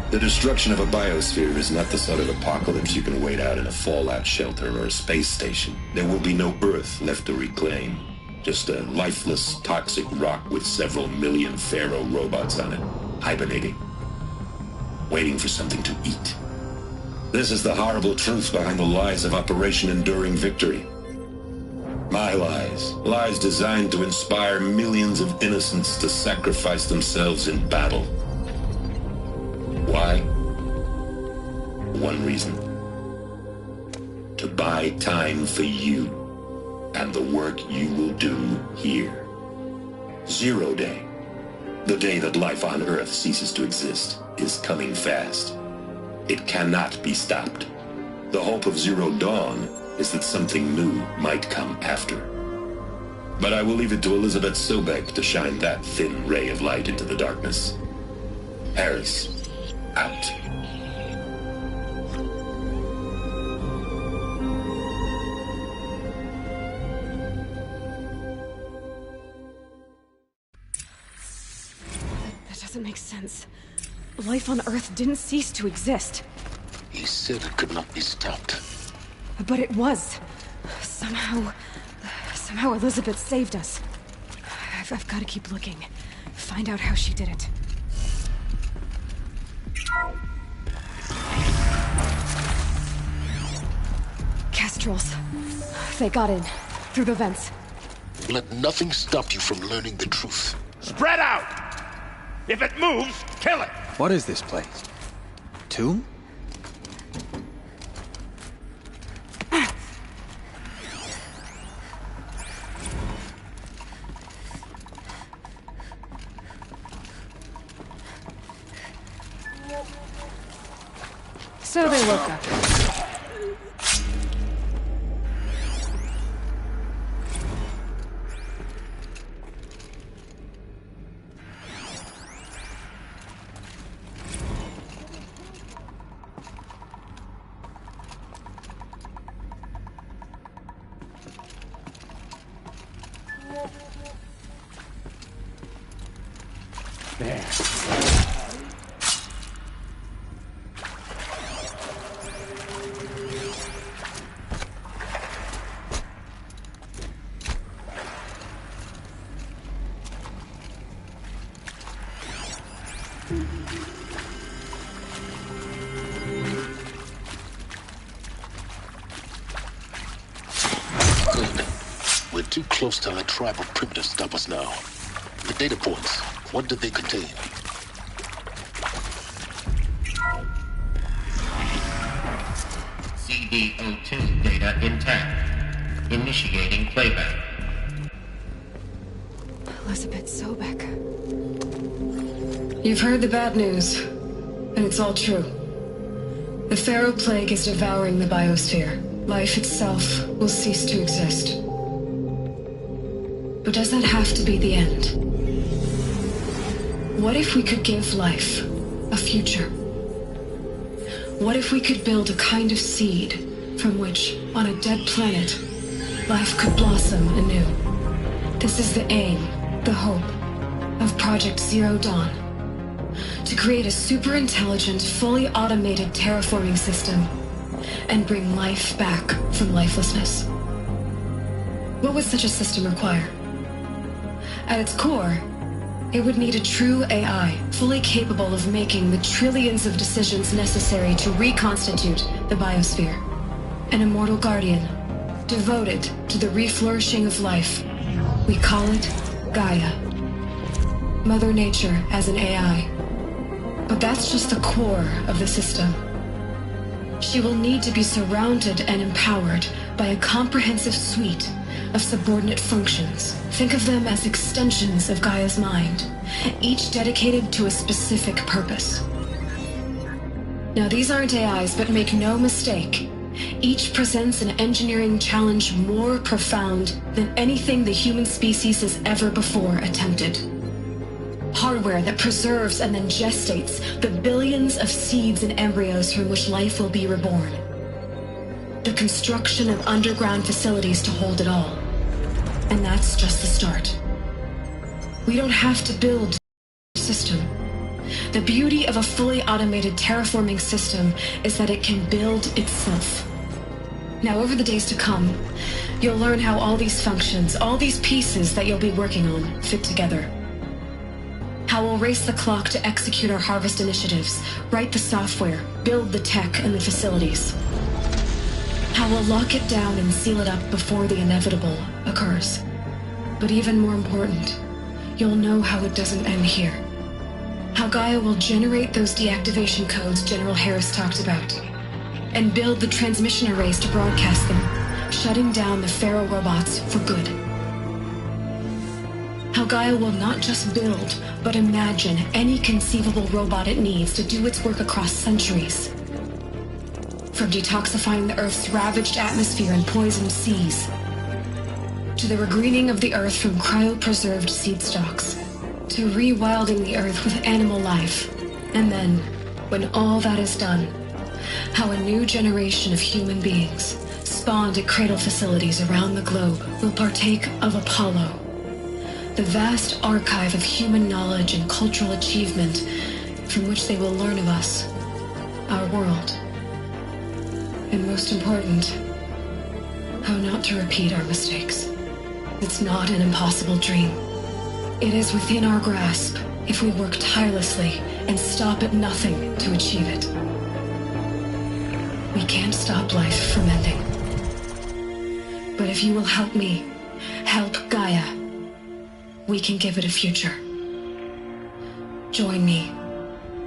The destruction of a biosphere is not the sort of apocalypse you can wait out in a fallout shelter or a space station. There will be no Earth left to reclaim. Just a lifeless, toxic rock with several million Pharaoh robots on it, hibernating, waiting for something to eat. This is the horrible truth behind the lies of Operation Enduring Victory. My lies. Lies designed to inspire millions of innocents to sacrifice themselves in battle. Why? One reason. To buy time for you and the work you will do here. Zero Day, the day that life on Earth ceases to exist, is coming fast. It cannot be stopped. The hope of Zero Dawn is that something new might come after. But I will leave it to Elizabeth Sobek to shine that thin ray of light into the darkness. Harris, out. That doesn't make sense. Life on Earth didn't cease to exist. He said it could not be stopped. But it was. Somehow Elizabeth saved us. I've got to keep looking. Find out how she did it. Kestrels. They got in. Through the vents. Let nothing stop you from learning the truth. Spread out! If it moves, kill it! What is this place? Tomb? So they woke up. There. Good. We're too close to our tribal primitive to stop us now. The data points. What did they contain? CD02 data intact. Initiating playback. Elizabeth Sobek. You've heard the bad news, and it's all true. The Pharaoh Plague is devouring the biosphere. Life itself will cease to exist. But does that have to be the end? What if we could give life a future? What if we could build a kind of seed from which, on a dead planet, life could blossom anew? This is the aim, the hope, of Project Zero Dawn. To create a super-intelligent, fully automated terraforming system and bring life back from lifelessness. What would such a system require? At its core, it would need a true AI, fully capable of making the trillions of decisions necessary to reconstitute the biosphere. An immortal guardian, devoted to the reflourishing of life. We call it Gaia. Mother Nature as an AI. But that's just the core of the system. She will need to be surrounded and empowered by a comprehensive suite of subordinate functions. Think of them as extensions of Gaia's mind, each dedicated to a specific purpose. Now, these aren't AIs, but make no mistake, each presents an engineering challenge more profound than anything the human species has ever before attempted. Hardware that preserves and then gestates the billions of seeds and embryos from which life will be reborn. The construction of underground facilities to hold it all. And that's just the start. We don't have to build a system. The beauty of a fully automated terraforming system is that it can build itself. Now, over the days to come, you'll learn how all these functions, all these pieces that you'll be working on, fit together. How we'll race the clock to execute our harvest initiatives, write the software, build the tech and the facilities. How we'll lock it down and seal it up before the inevitable occurs. But even more important, you'll know how it doesn't end here. How Gaia will generate those deactivation codes General Harris talked about, and build the transmission arrays to broadcast them, shutting down the Pharaoh robots for good. How Gaia will not just build, but imagine any conceivable robot it needs to do its work across centuries. From detoxifying the Earth's ravaged atmosphere and poisoned seas, to the regreening of the Earth from cryopreserved seed stalks, to rewilding the Earth with animal life. And then, when all that is done, how a new generation of human beings, spawned at cradle facilities around the globe, will partake of Apollo, the vast archive of human knowledge and cultural achievement from which they will learn of us, our world. And most important, how not to repeat our mistakes. It's not an impossible dream. It is within our grasp if we work tirelessly and stop at nothing to achieve it. We can't stop life from ending. But if you will help me, help Gaia, we can give it a future. Join me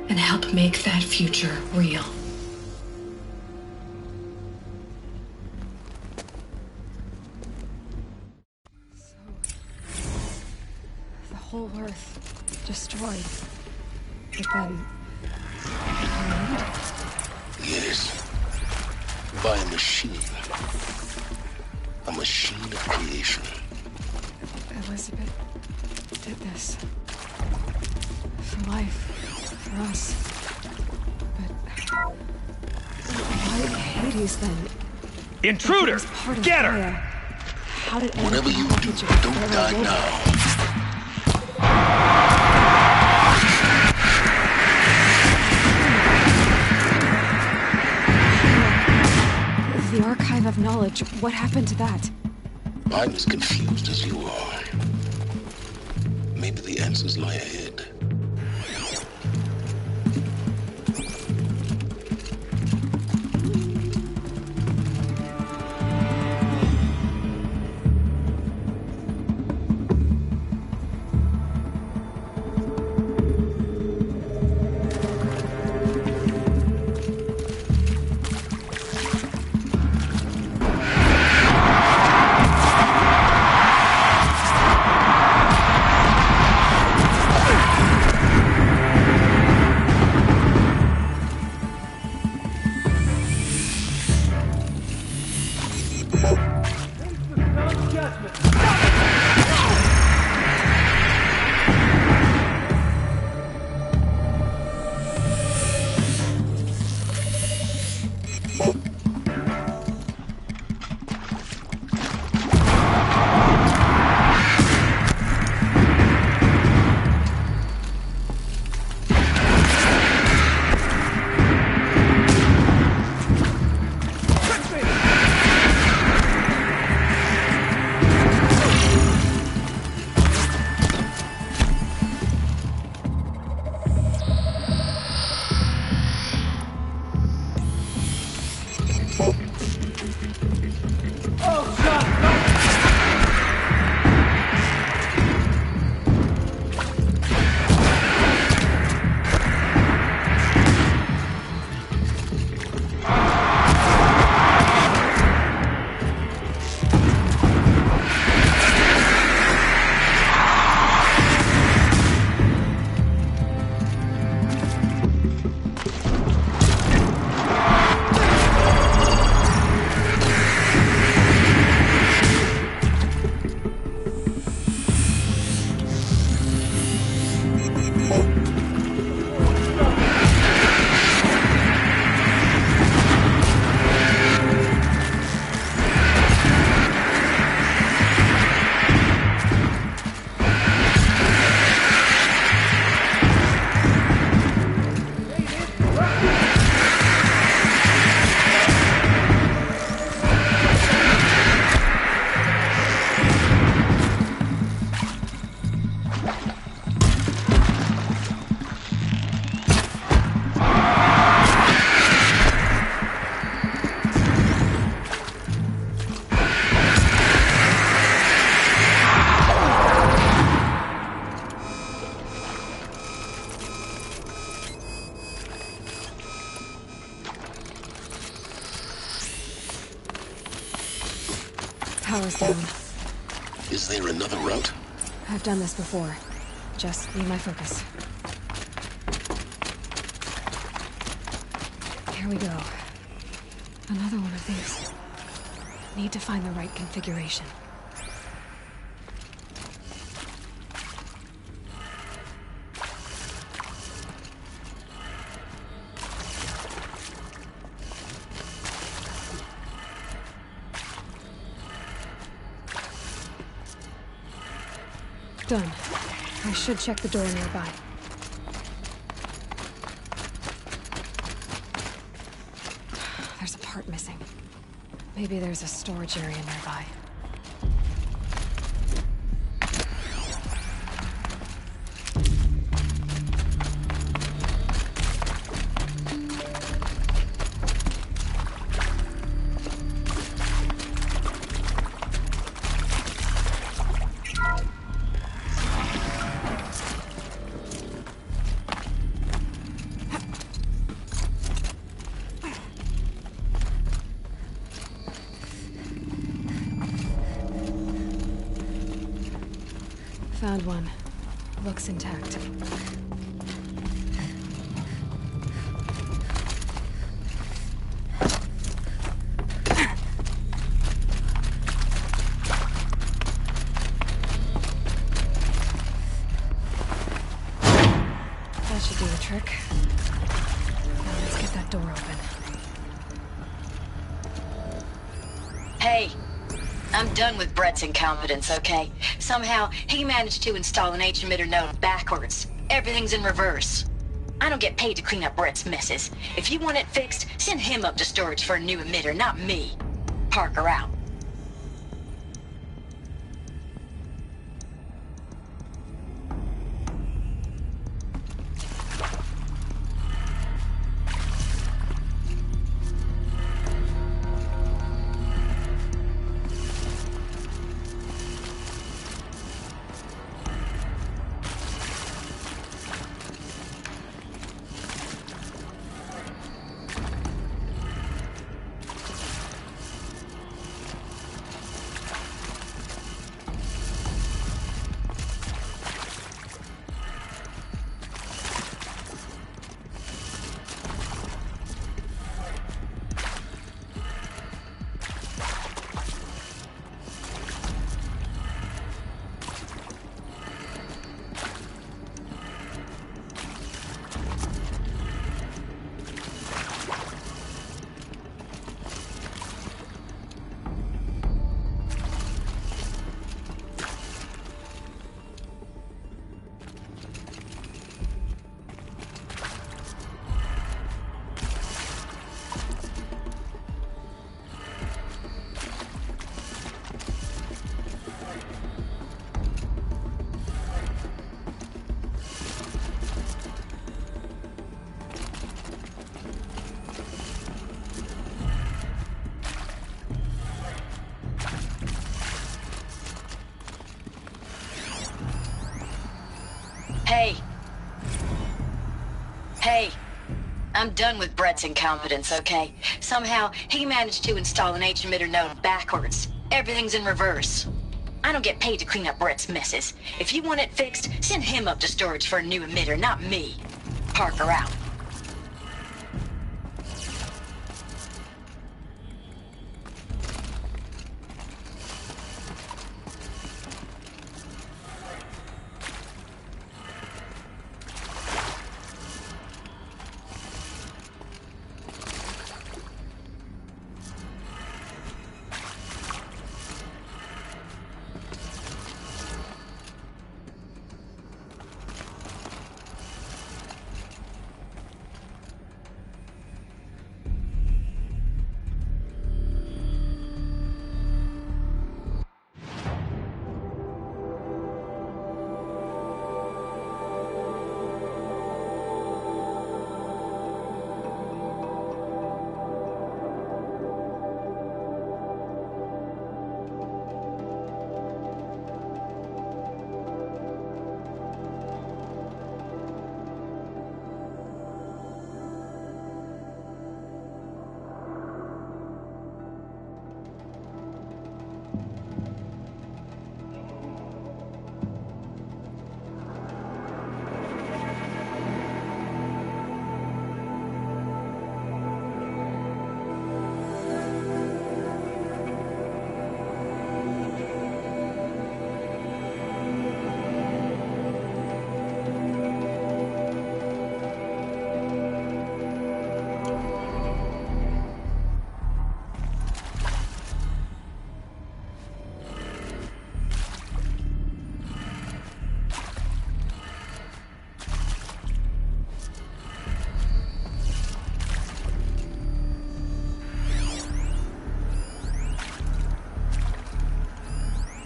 and help make that future real. The whole Earth destroyed. But then... Yes. By a machine. A machine of creation. Elizabeth did this. For life. For us. But... why Hades then? Intruder! Get her! How did whatever you do, don't die now. The archive of knowledge, what happened to that? I'm as confused as you are. Maybe the answers lie ahead. Power's down. Is there another route? I've done this before. Just need my focus. Here we go. Another one of these. Need to find the right configuration. Done. I should check the door nearby. There's a part missing. Maybe there's a storage area nearby. Found one. Looks intact. That should do the trick. Now let's get that door open. Hey, I'm done with Brett's incompetence, okay? Somehow, he managed to install an H-emitter node backwards. Everything's in reverse. I don't get paid to clean up Brett's messes. If you want it fixed, send him up to storage for a new emitter, not me. Parker out. Hey. Hey. I'm done with Brett's incompetence, okay? Somehow, he managed to install an H-emitter node backwards. Everything's in reverse. I don't get paid to clean up Brett's messes. If you want it fixed, send him up to storage for a new emitter, not me. Parker out.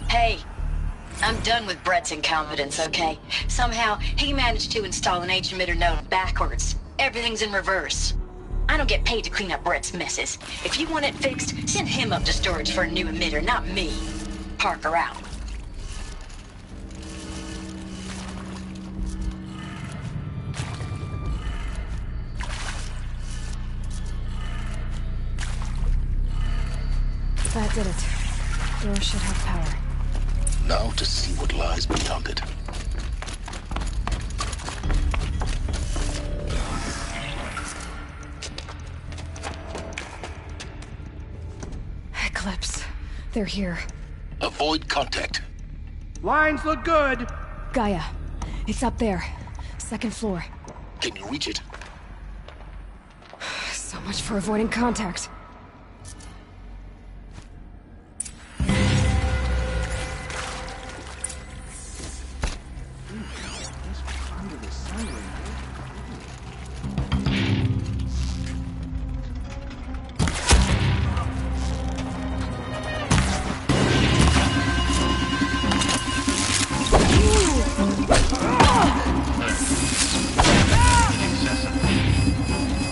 Hey, I'm done with Brett's incompetence, okay? Somehow, he managed to install an H-emitter node backwards. Everything's in reverse. I don't get paid to clean up Brett's messes. If you want it fixed, send him up to storage for a new emitter, not me. Parker out. That did it. Door should have power. Now to see what lies beyond it. Eclipse. They're here. Avoid contact. Lines look good. Gaia. It's up there. Second floor. Can you reach it? So much for avoiding contact.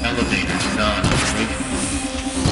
Elevators non-operational.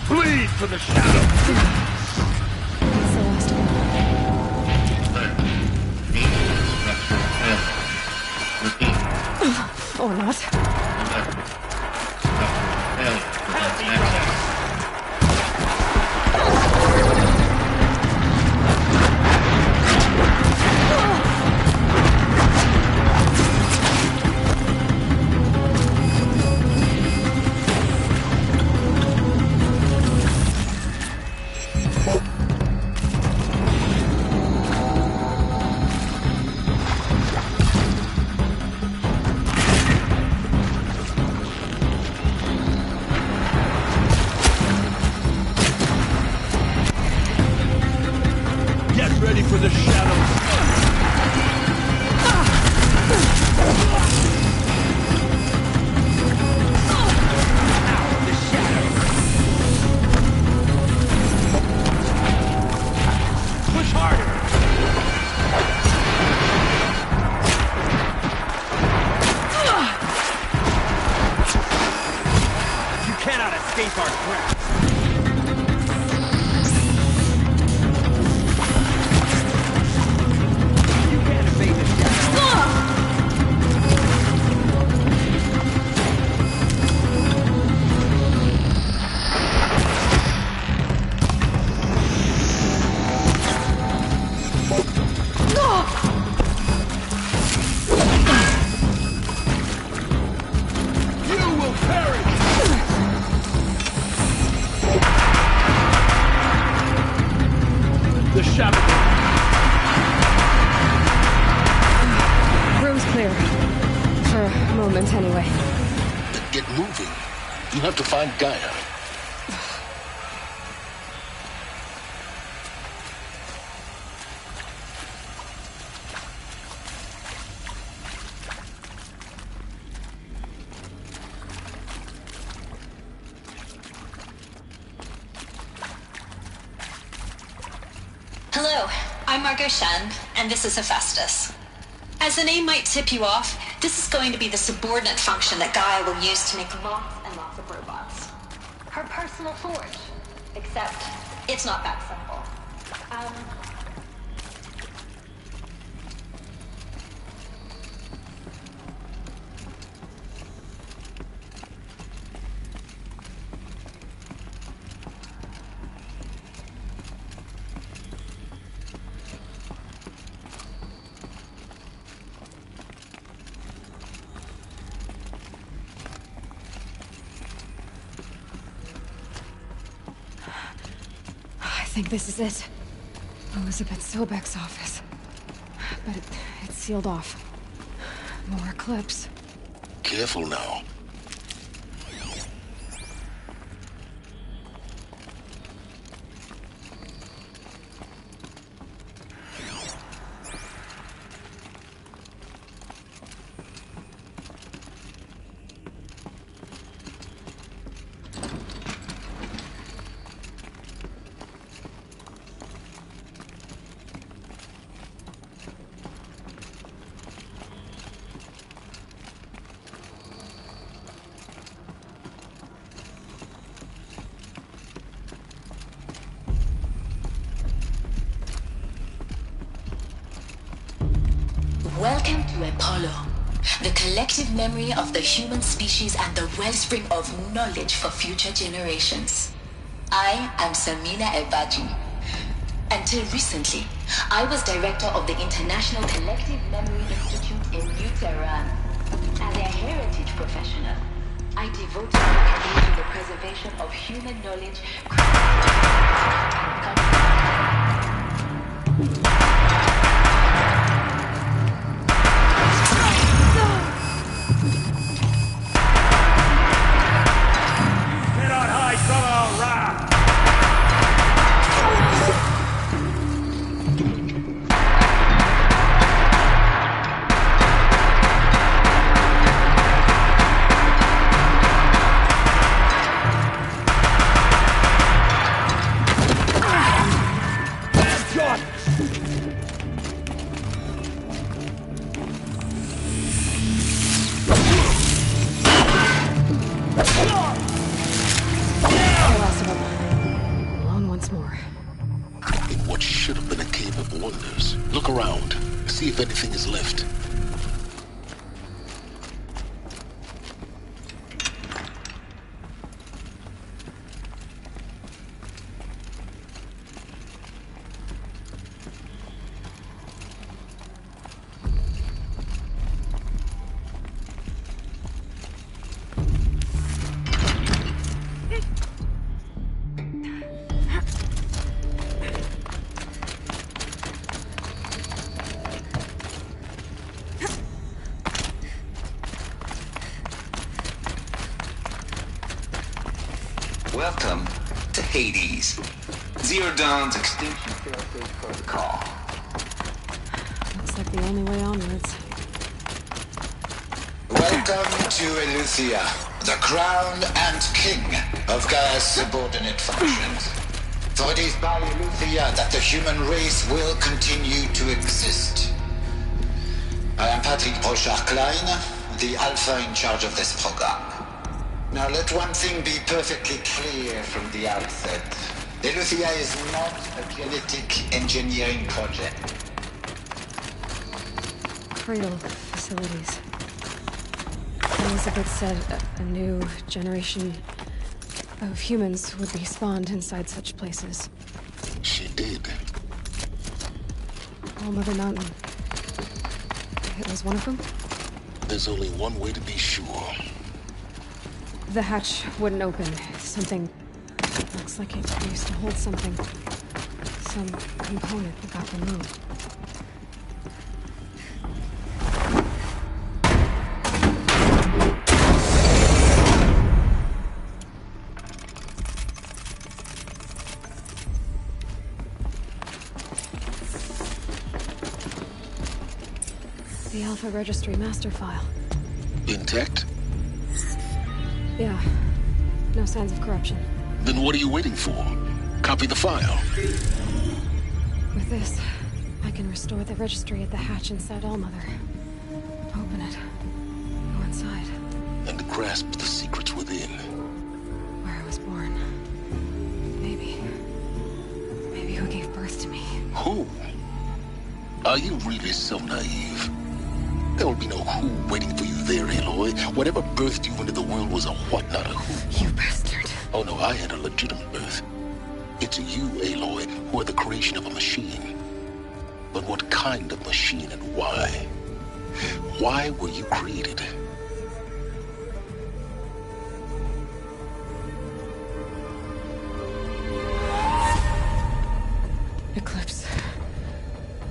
Bleed for the shadow! That's the last of them. Or not. Get ready for the shadows! Push harder! You cannot escape our grasp. You can't evade the shadow. You will perish! The shadow. Room's clear. For a moment, anyway. Then get moving. You have to find Gaia. Hello, I'm Margot Shen, and this is Hephaestus. As the name might tip you off, this is going to be the subordinate function that Gaia will use to make lots and lots of robots. Her personal forge. Except, it's not that simple. I think this is it. Elizabeth Sobek's office. But it's sealed off. More eclipse. Careful now. Welcome to Apollo, the collective memory of the human species and the wellspring of knowledge for future generations. I am Samina Ebaji. Until recently, I was director of the International Collective Memory Institute in New Tehran. As a heritage professional, I devoted my career to the preservation of human knowledge, Cannot hide from our wrath! see if anything is left. Welcome to Hades. Zero Dawn's extinction failsafe protocol. Looks like the only way onwards. Welcome to Eleuthia, the crown and king of Gaia's subordinate functions. For it is by Eleuthia that the human race will continue to exist. I am Patrick Brochard-Klein, the Alpha in charge of this program. Now let one thing be perfectly clear from the outset. Eleuthia is not a genetic engineering project. Cradle facilities. Elizabeth said a new generation of humans would be spawned inside such places. She did. All Mother Mountain. It was one of them? There's only one way to be sure. The hatch wouldn't open. Something... looks like it used to hold something. Some component that got removed. The Alpha Registry master file. Intact? Yeah. No signs of corruption. Then what are you waiting for? Copy the file. With this, I can restore the registry at the hatch inside Allmother. Open it. Go inside. And grasp the secrets within. Where I was born. Maybe who gave birth to me. Who? Are you really so naive? There will be no who waiting for you there, Aloy. Whatever birthed you into the world was a what, not a who. You bastard. Oh no, I had a legitimate birth. It's you, Aloy, who are the creation of a machine. But what kind of machine and why? Why were you created? Eclipse.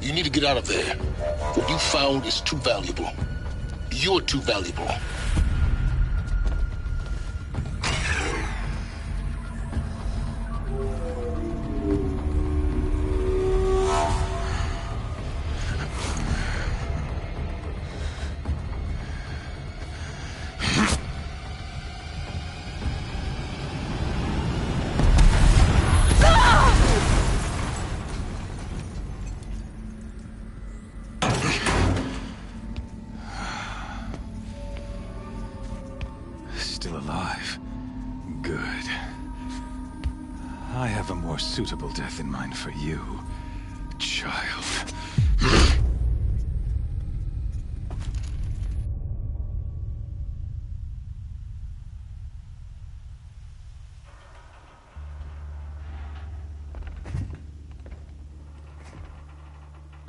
You need to get out of there. What you found is too valuable. You're too valuable. Still alive. Good. I have a more suitable death in mind for you, child.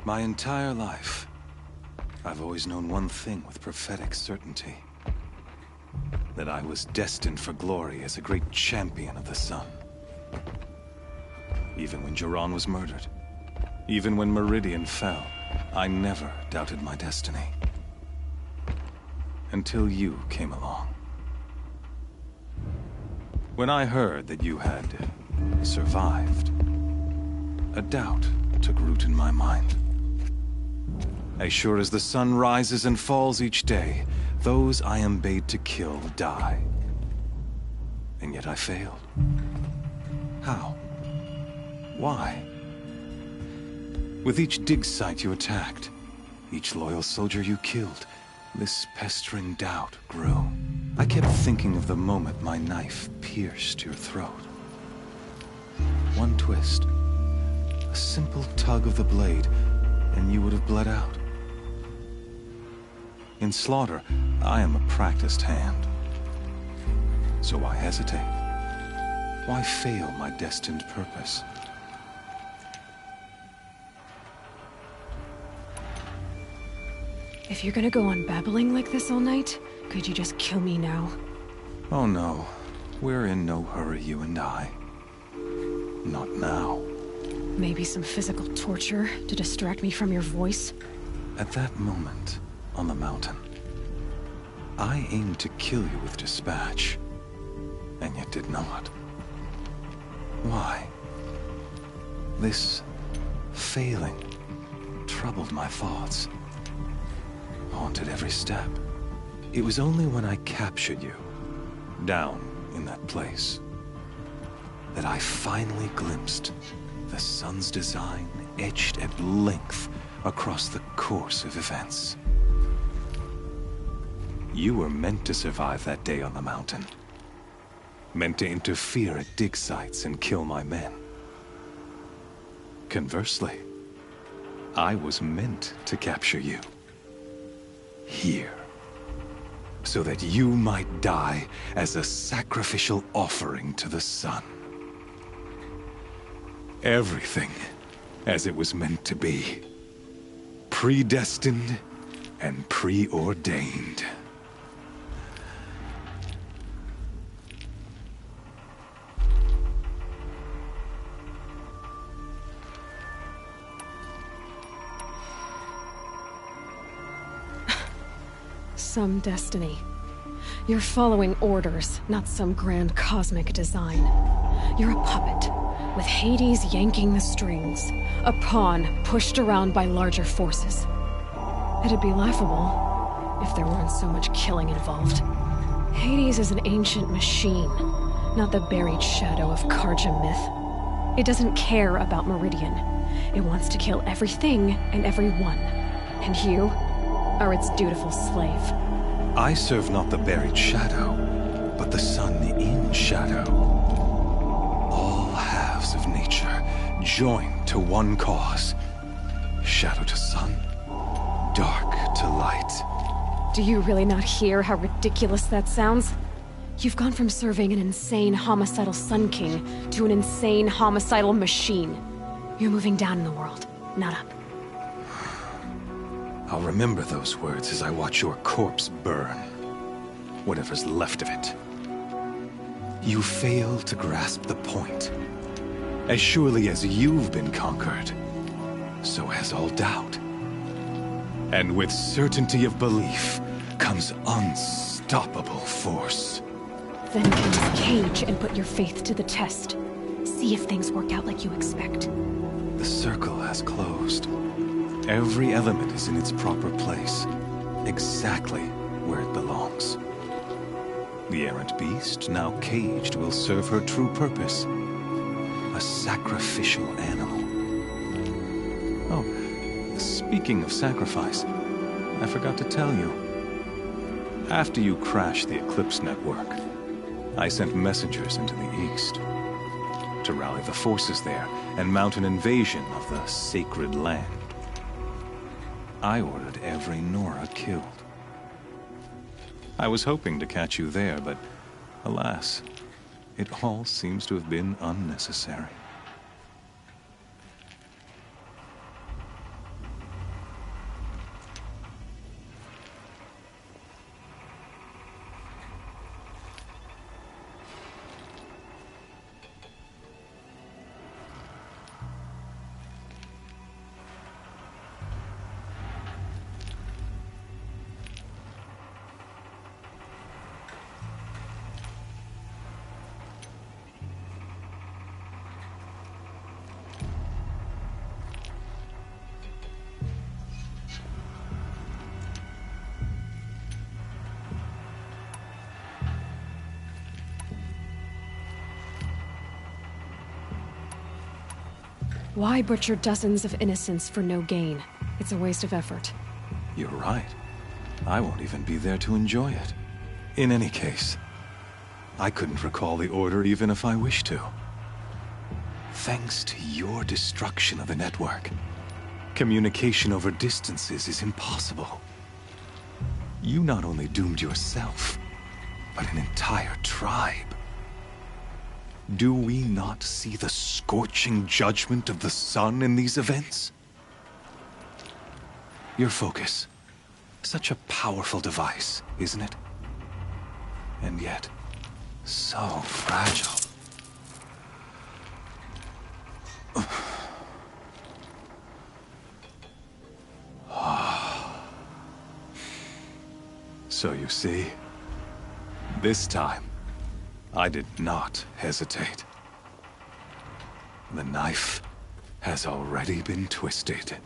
My entire life, I've always known one thing with prophetic certainty. That I was destined for glory as a great champion of the sun. Even when Jiran was murdered, even when Meridian fell, I never doubted my destiny. Until you came along. When I heard that you had survived, a doubt took root in my mind. As sure as the sun rises and falls each day, those I am bade to kill die. And yet I failed. How? Why? With each dig site you attacked, each loyal soldier you killed, this pestering doubt grew. I kept thinking of the moment my knife pierced your throat. One twist, a simple tug of the blade, and you would have bled out. In slaughter, I am a practiced hand. So why hesitate? Why fail my destined purpose? If you're gonna go on babbling like this all night, could you just kill me now? Oh no, we're in no hurry, you and I. Not now. Maybe some physical torture to distract me from your voice? At that moment, on the mountain, I aimed to kill you with dispatch, and yet did not. Why? This failing troubled my thoughts, haunted every step. It was only when I captured you, down in that place, that I finally glimpsed the sun's design etched at length across the course of events. You were meant to survive that day on the mountain. Meant to interfere at dig sites and kill my men. Conversely, I was meant to capture you. Here. So that you might die as a sacrificial offering to the sun. Everything as it was meant to be. Predestined and preordained. Some destiny. You're following orders, not some grand cosmic design. You're a puppet, with Hades yanking the strings. A pawn pushed around by larger forces. It'd be laughable if there weren't so much killing involved. Hades is an ancient machine, not the buried shadow of Karja myth. It doesn't care about Meridian. It wants to kill everything and everyone. And you are its dutiful slave. I serve not the buried shadow, but the sun in shadow. All halves of nature joined to one cause. Shadow to sun, dark to light. Do you really not hear how ridiculous that sounds? You've gone from serving an insane homicidal Sun King to an insane homicidal machine. You're moving down in the world, not up. I'll remember those words as I watch your corpse burn. Whatever's left of it. You fail to grasp the point. As surely as you've been conquered, so has all doubt. And with certainty of belief comes unstoppable force. Then cleanse Cage and put your faith to the test. See if things work out like you expect. The circle has closed. Every element is in its proper place, exactly where it belongs. The errant beast, now caged, will serve her true purpose. A sacrificial animal. Oh, speaking of sacrifice, I forgot to tell you. After you crashed the Eclipse network, I sent messengers into the east to rally the forces there and mount an invasion of the sacred land. I ordered every Nora killed. I was hoping to catch you there, but alas, it all seems to have been unnecessary. Why butcher dozens of innocents for no gain? It's a waste of effort. You're right. I won't even be there to enjoy it. In any case, I couldn't recall the order even if I wished to. Thanks to your destruction of the network, communication over distances is impossible. You not only doomed yourself, but an entire tribe. Do we not see the scorching judgment of the sun in these events? Your focus. Such a powerful device, isn't it? And yet, so fragile. So you see, this time, I did not hesitate. The knife has already been twisted.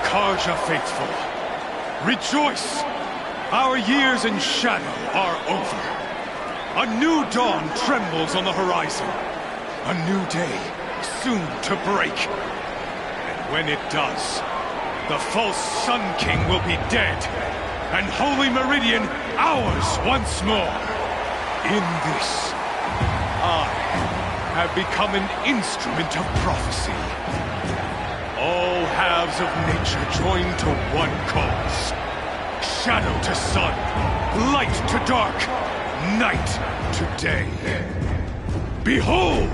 Karja faithful, rejoice! Our years in shadow are over. A new dawn trembles on the horizon. A new day soon to break. And when it does, the false Sun King will be dead, and Holy Meridian ours once more. In this, I have become an instrument of prophecy. All halves of nature join to one cause. Shadow to sun, light to dark, night to day. Behold!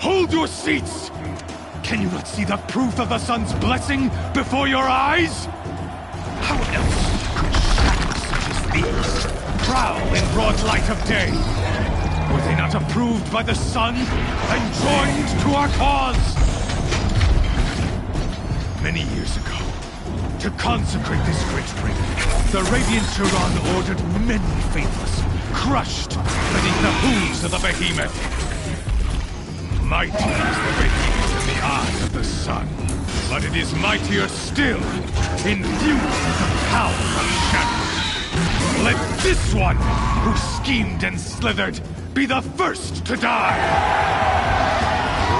Hold your seats! Can you not see the proof of the sun's blessing before your eyes? How else could shadows such as these prowl in broad light of day? Were they not approved by the sun and joined to our cause? Many years ago, to consecrate this great ring, the Radiant Turan ordered many faithless, crushed beneath the hooves of the behemoth. Mighty is the behemoth in the eyes of the sun, but it is mightier still, infused with the power of shadow. Let this one, who schemed and slithered, be the first to die!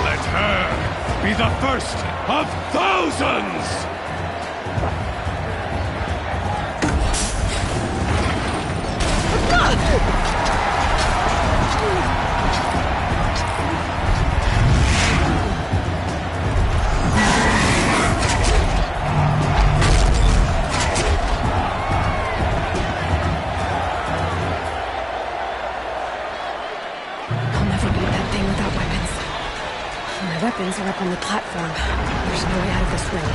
Let her be the first of thousands! Weapons are up on the platform. There's no way out of this ring.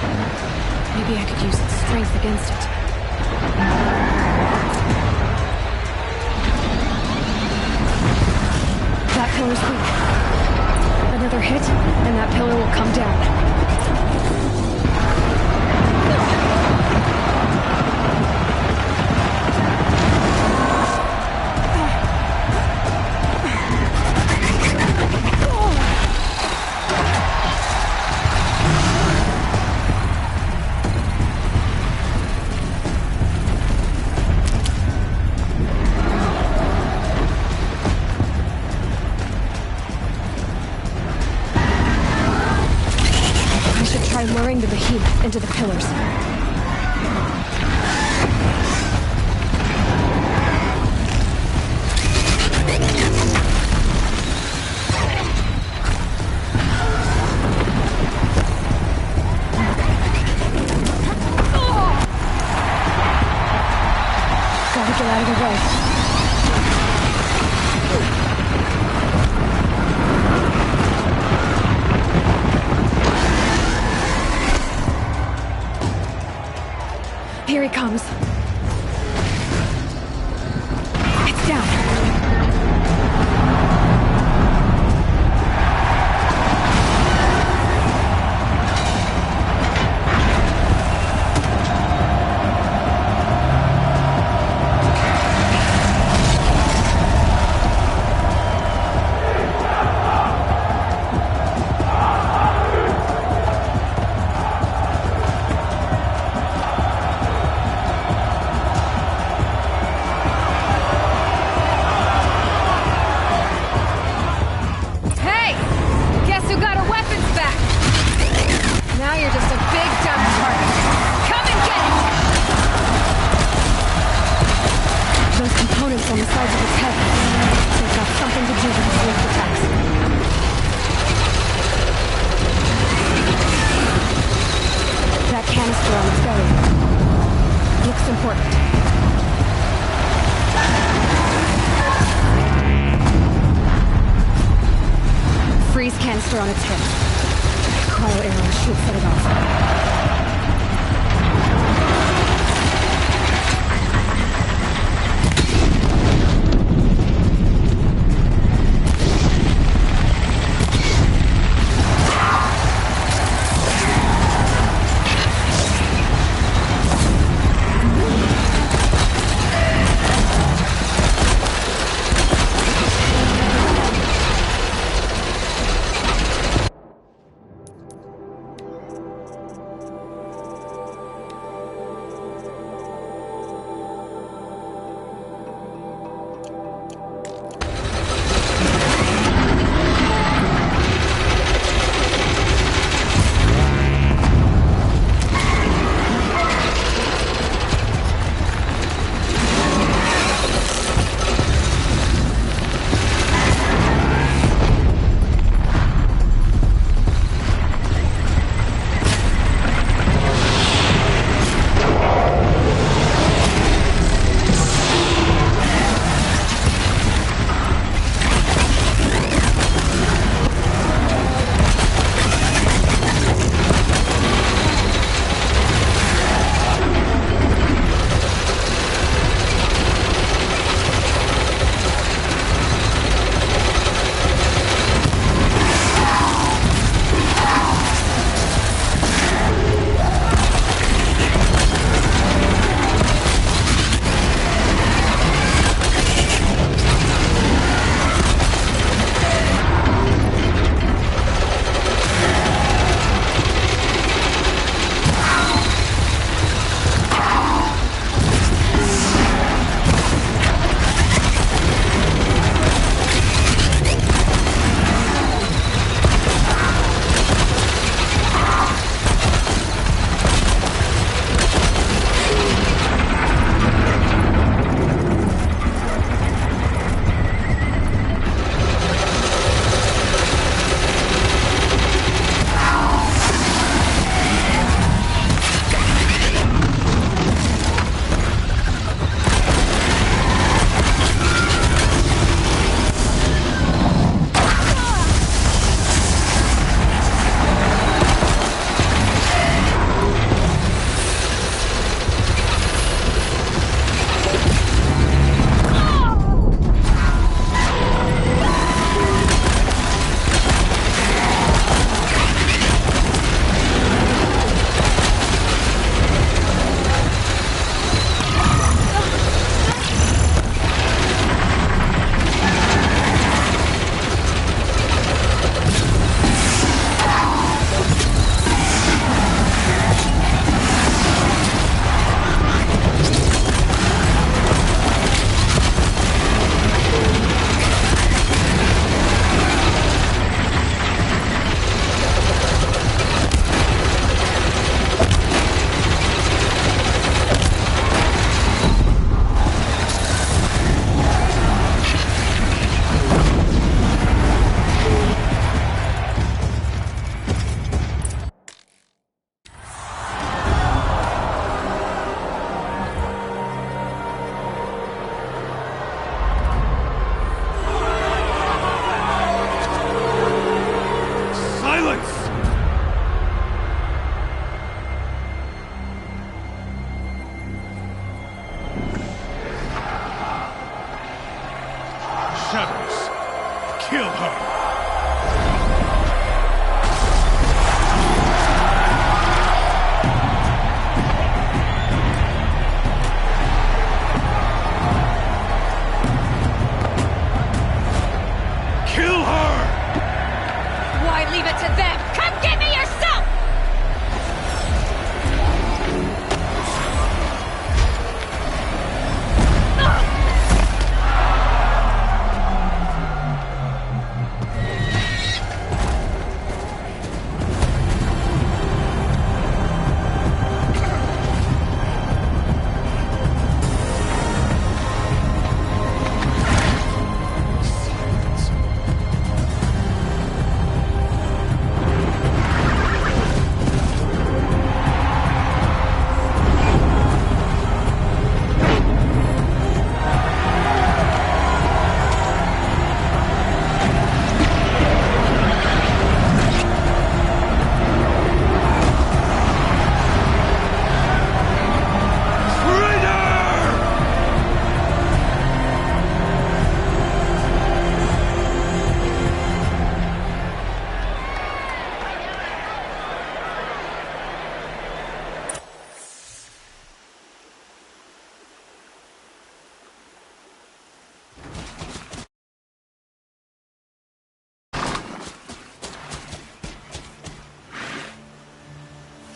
Maybe I could use its strength against it. That pillar's weak. Another hit, and that pillar will come down. Luring the behemoth into the pillars. Gotta get out of the way. Here he comes. It's down. on the sides of its head. They've got something to do with its lift attacks. That canister on its belly. Looks important. Freeze canister on its head. Cryo arrow should set it off.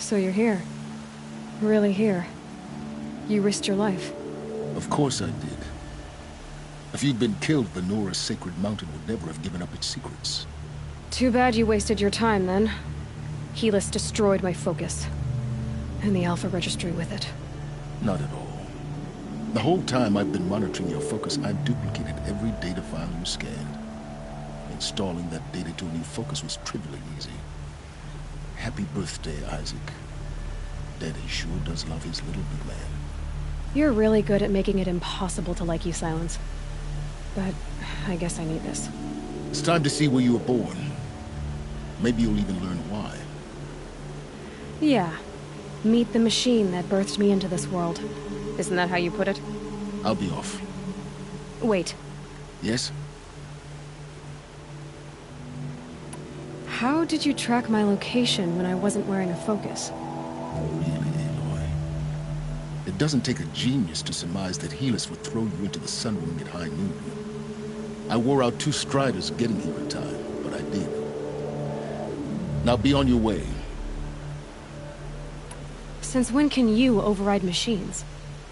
So you're here. Really here. You risked your life. Of course I did. If you'd been killed, the Nora's sacred mountain would never have given up its secrets. Too bad you wasted your time, then. Helis destroyed my focus. And the Alpha Registry with it. Not at all. The whole time I've been monitoring your focus, I've duplicated every data file you scanned. Installing that data to a new focus was trivially easy. Happy birthday, Isaac. Daddy sure does love his little big man. You're really good at making it impossible to like you, Silence. But I guess I need this. It's time to see where you were born. Maybe you'll even learn why. Yeah. Meet the machine that birthed me into this world. Isn't that how you put it? I'll be off. Wait. Yes? How did you track my location when I wasn't wearing a focus? Really, Aloy? It doesn't take a genius to surmise that Helis would throw you into the sun ring at high noon. I wore out 2 striders getting here in time, but I did. Now be on your way. Since when can you override machines?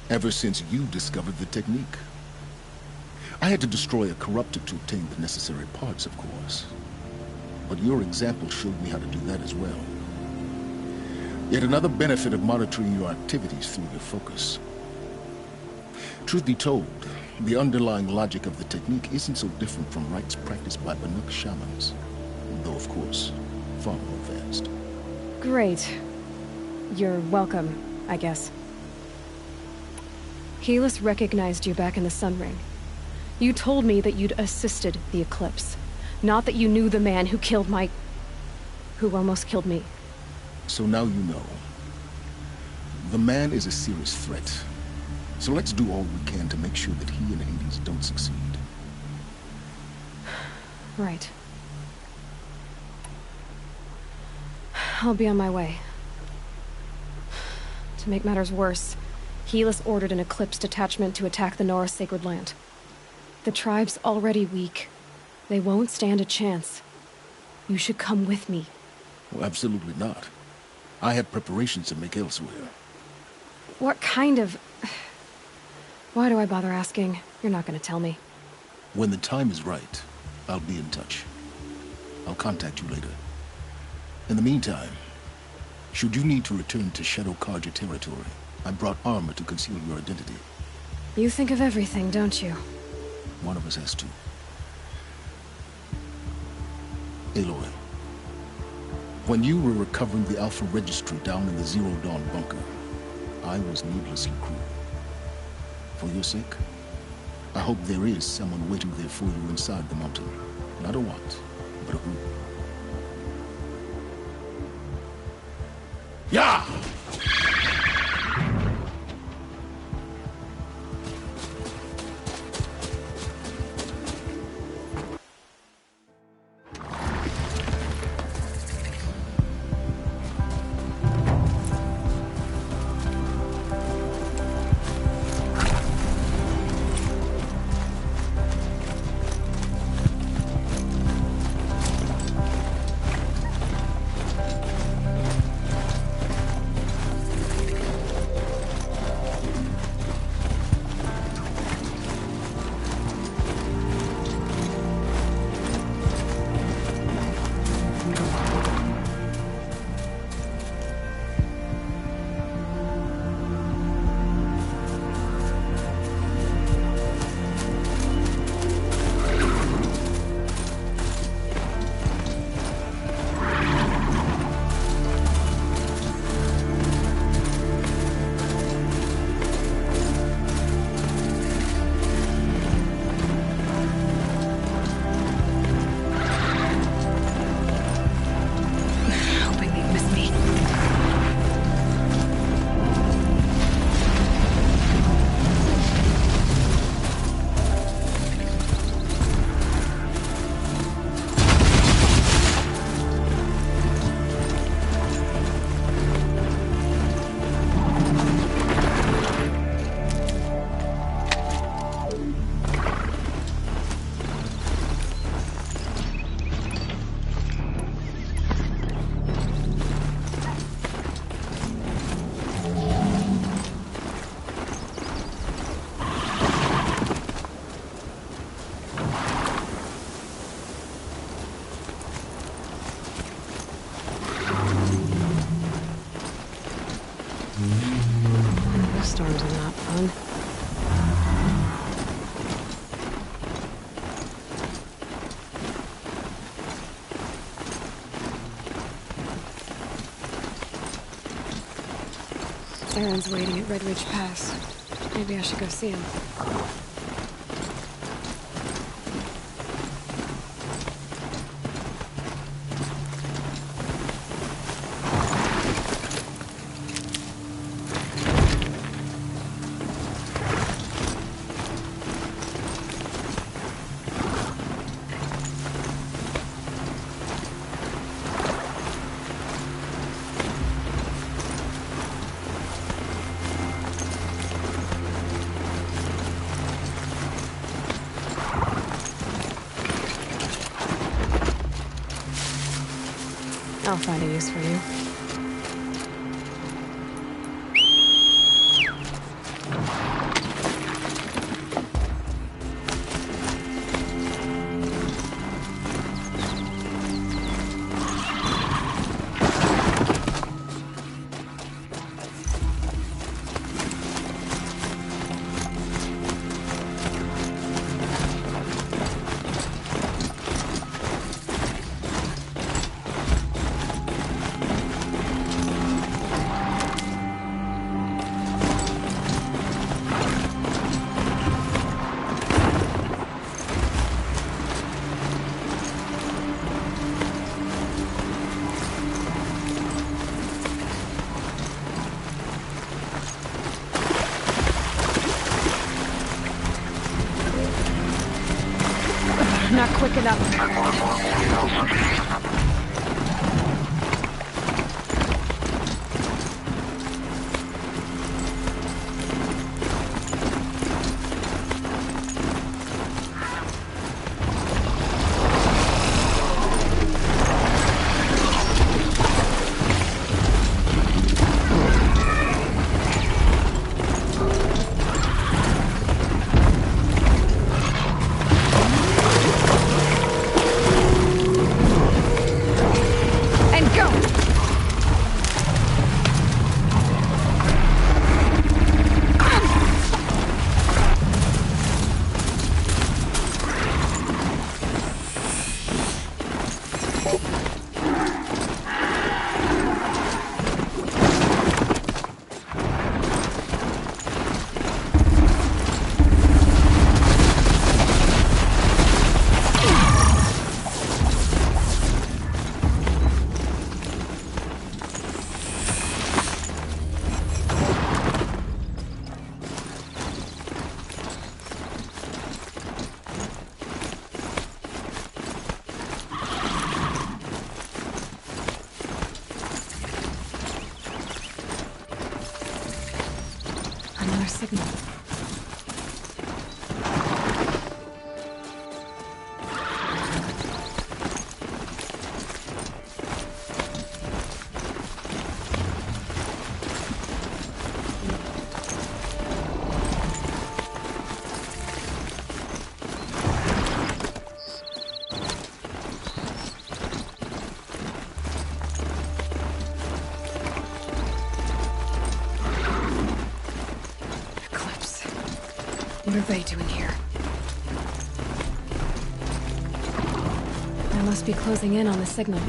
Ever since you discovered the technique. I had to destroy a corruptor to obtain the necessary parts, of course. But your example showed me how to do that as well. Yet another benefit of monitoring your activities through your focus. Truth be told, the underlying logic of the technique isn't so different from rites practiced by Banuk shamans. Though, of course, far more advanced. Great. You're welcome, I guess. Helis recognized you back in the Sun Ring. You told me that you'd assisted the Eclipse. Not that you knew the man who killed who almost killed me. So now you know. The man is a serious threat. So let's do all we can to make sure that he and Hades don't succeed. Right. I'll be on my way. To make matters worse, Helis ordered an Eclipse detachment to attack the Nora Sacred Land. The tribe's already weak. They won't stand a chance. You should come with me. Well, absolutely not. I have preparations to make elsewhere. What kind of... Why do I bother asking? You're not gonna tell me. When the time is right, I'll be in touch. I'll contact you later. In the meantime, should you need to return to Shadow Karja territory, I brought armor to conceal your identity. You think of everything, don't you? One of us has to. Aloy, when you were recovering the Alpha Registry down in the Zero Dawn bunker, I was needlessly cruel. For your sake, I hope there is someone waiting there for you inside the mountain. Not a what, but a who. Yeah! Saren's waiting at Red Ridge Pass. Maybe I should go see him. I'll find a use for you. Not quick enough. Another signal. What are they doing here? I must be closing in on the signal.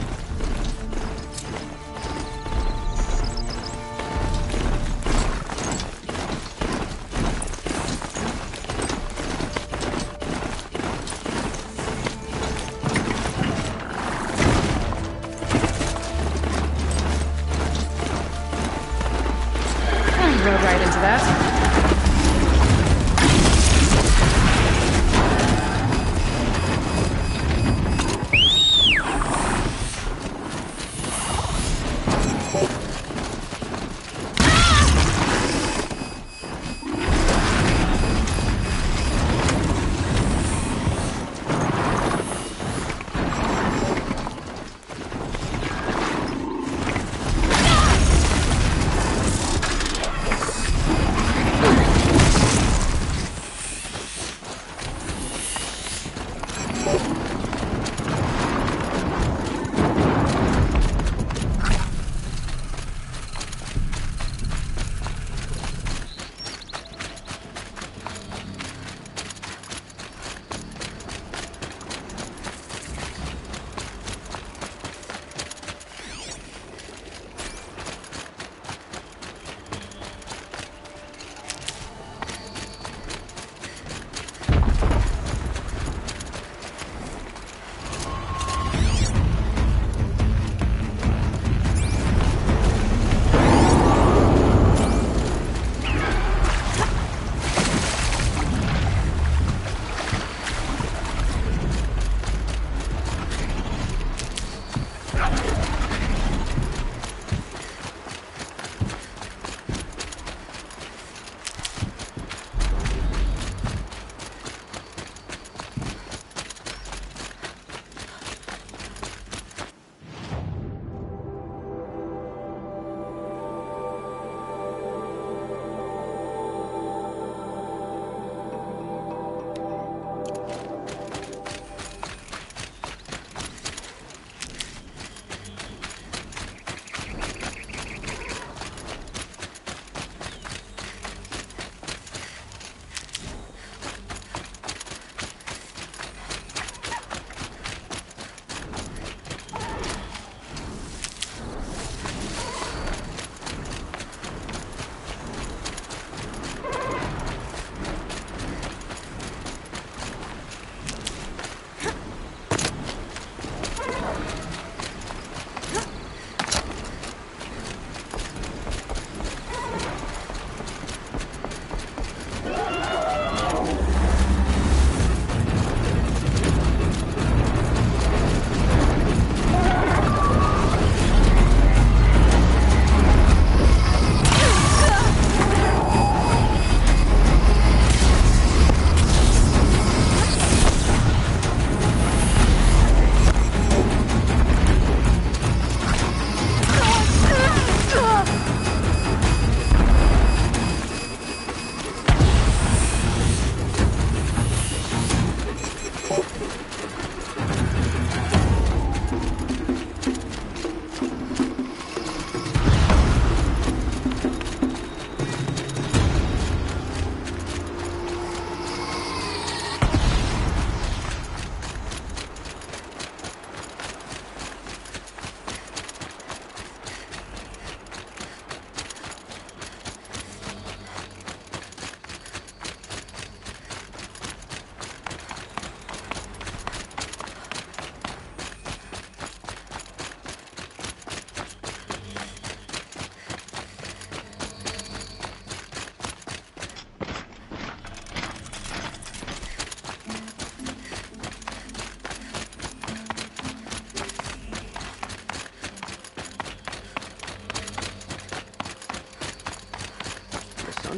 Rode right into that.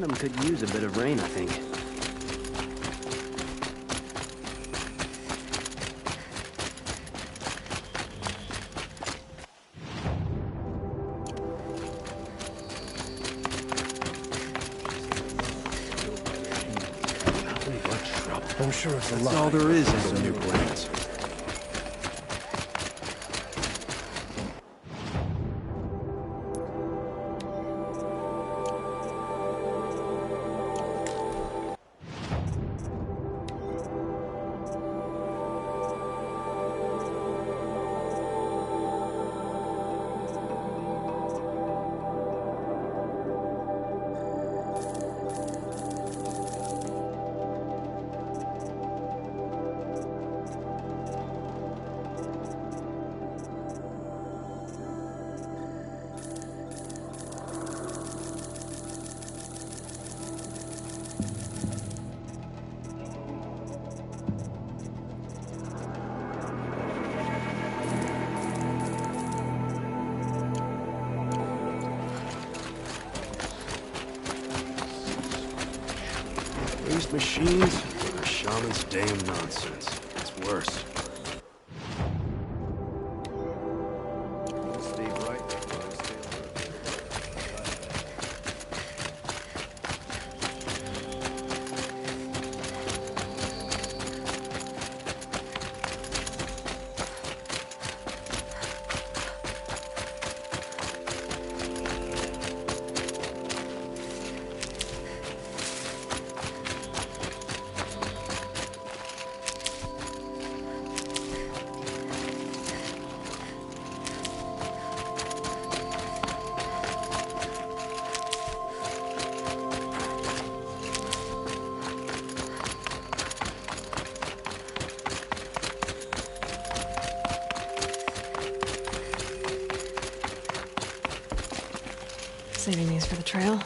Gundam could use a bit of rain, I think. I'm sure it's a That's lot. all there is in some new plans. These machines are shaman's damn nonsense. It's worse. Stay bright. Saving these for the trail.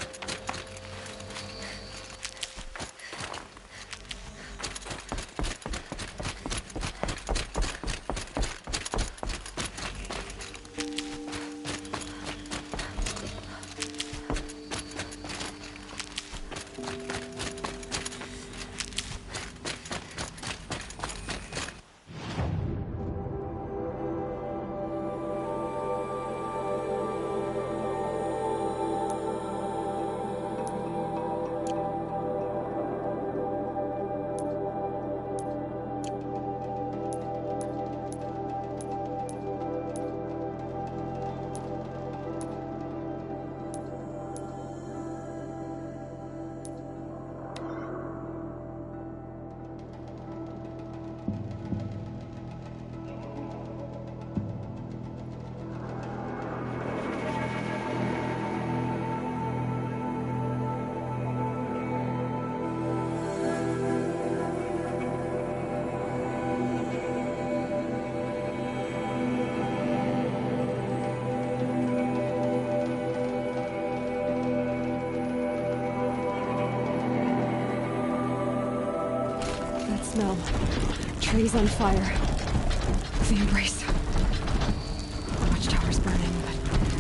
Smell. Trees on fire. The embrace. Watchtower's burning, but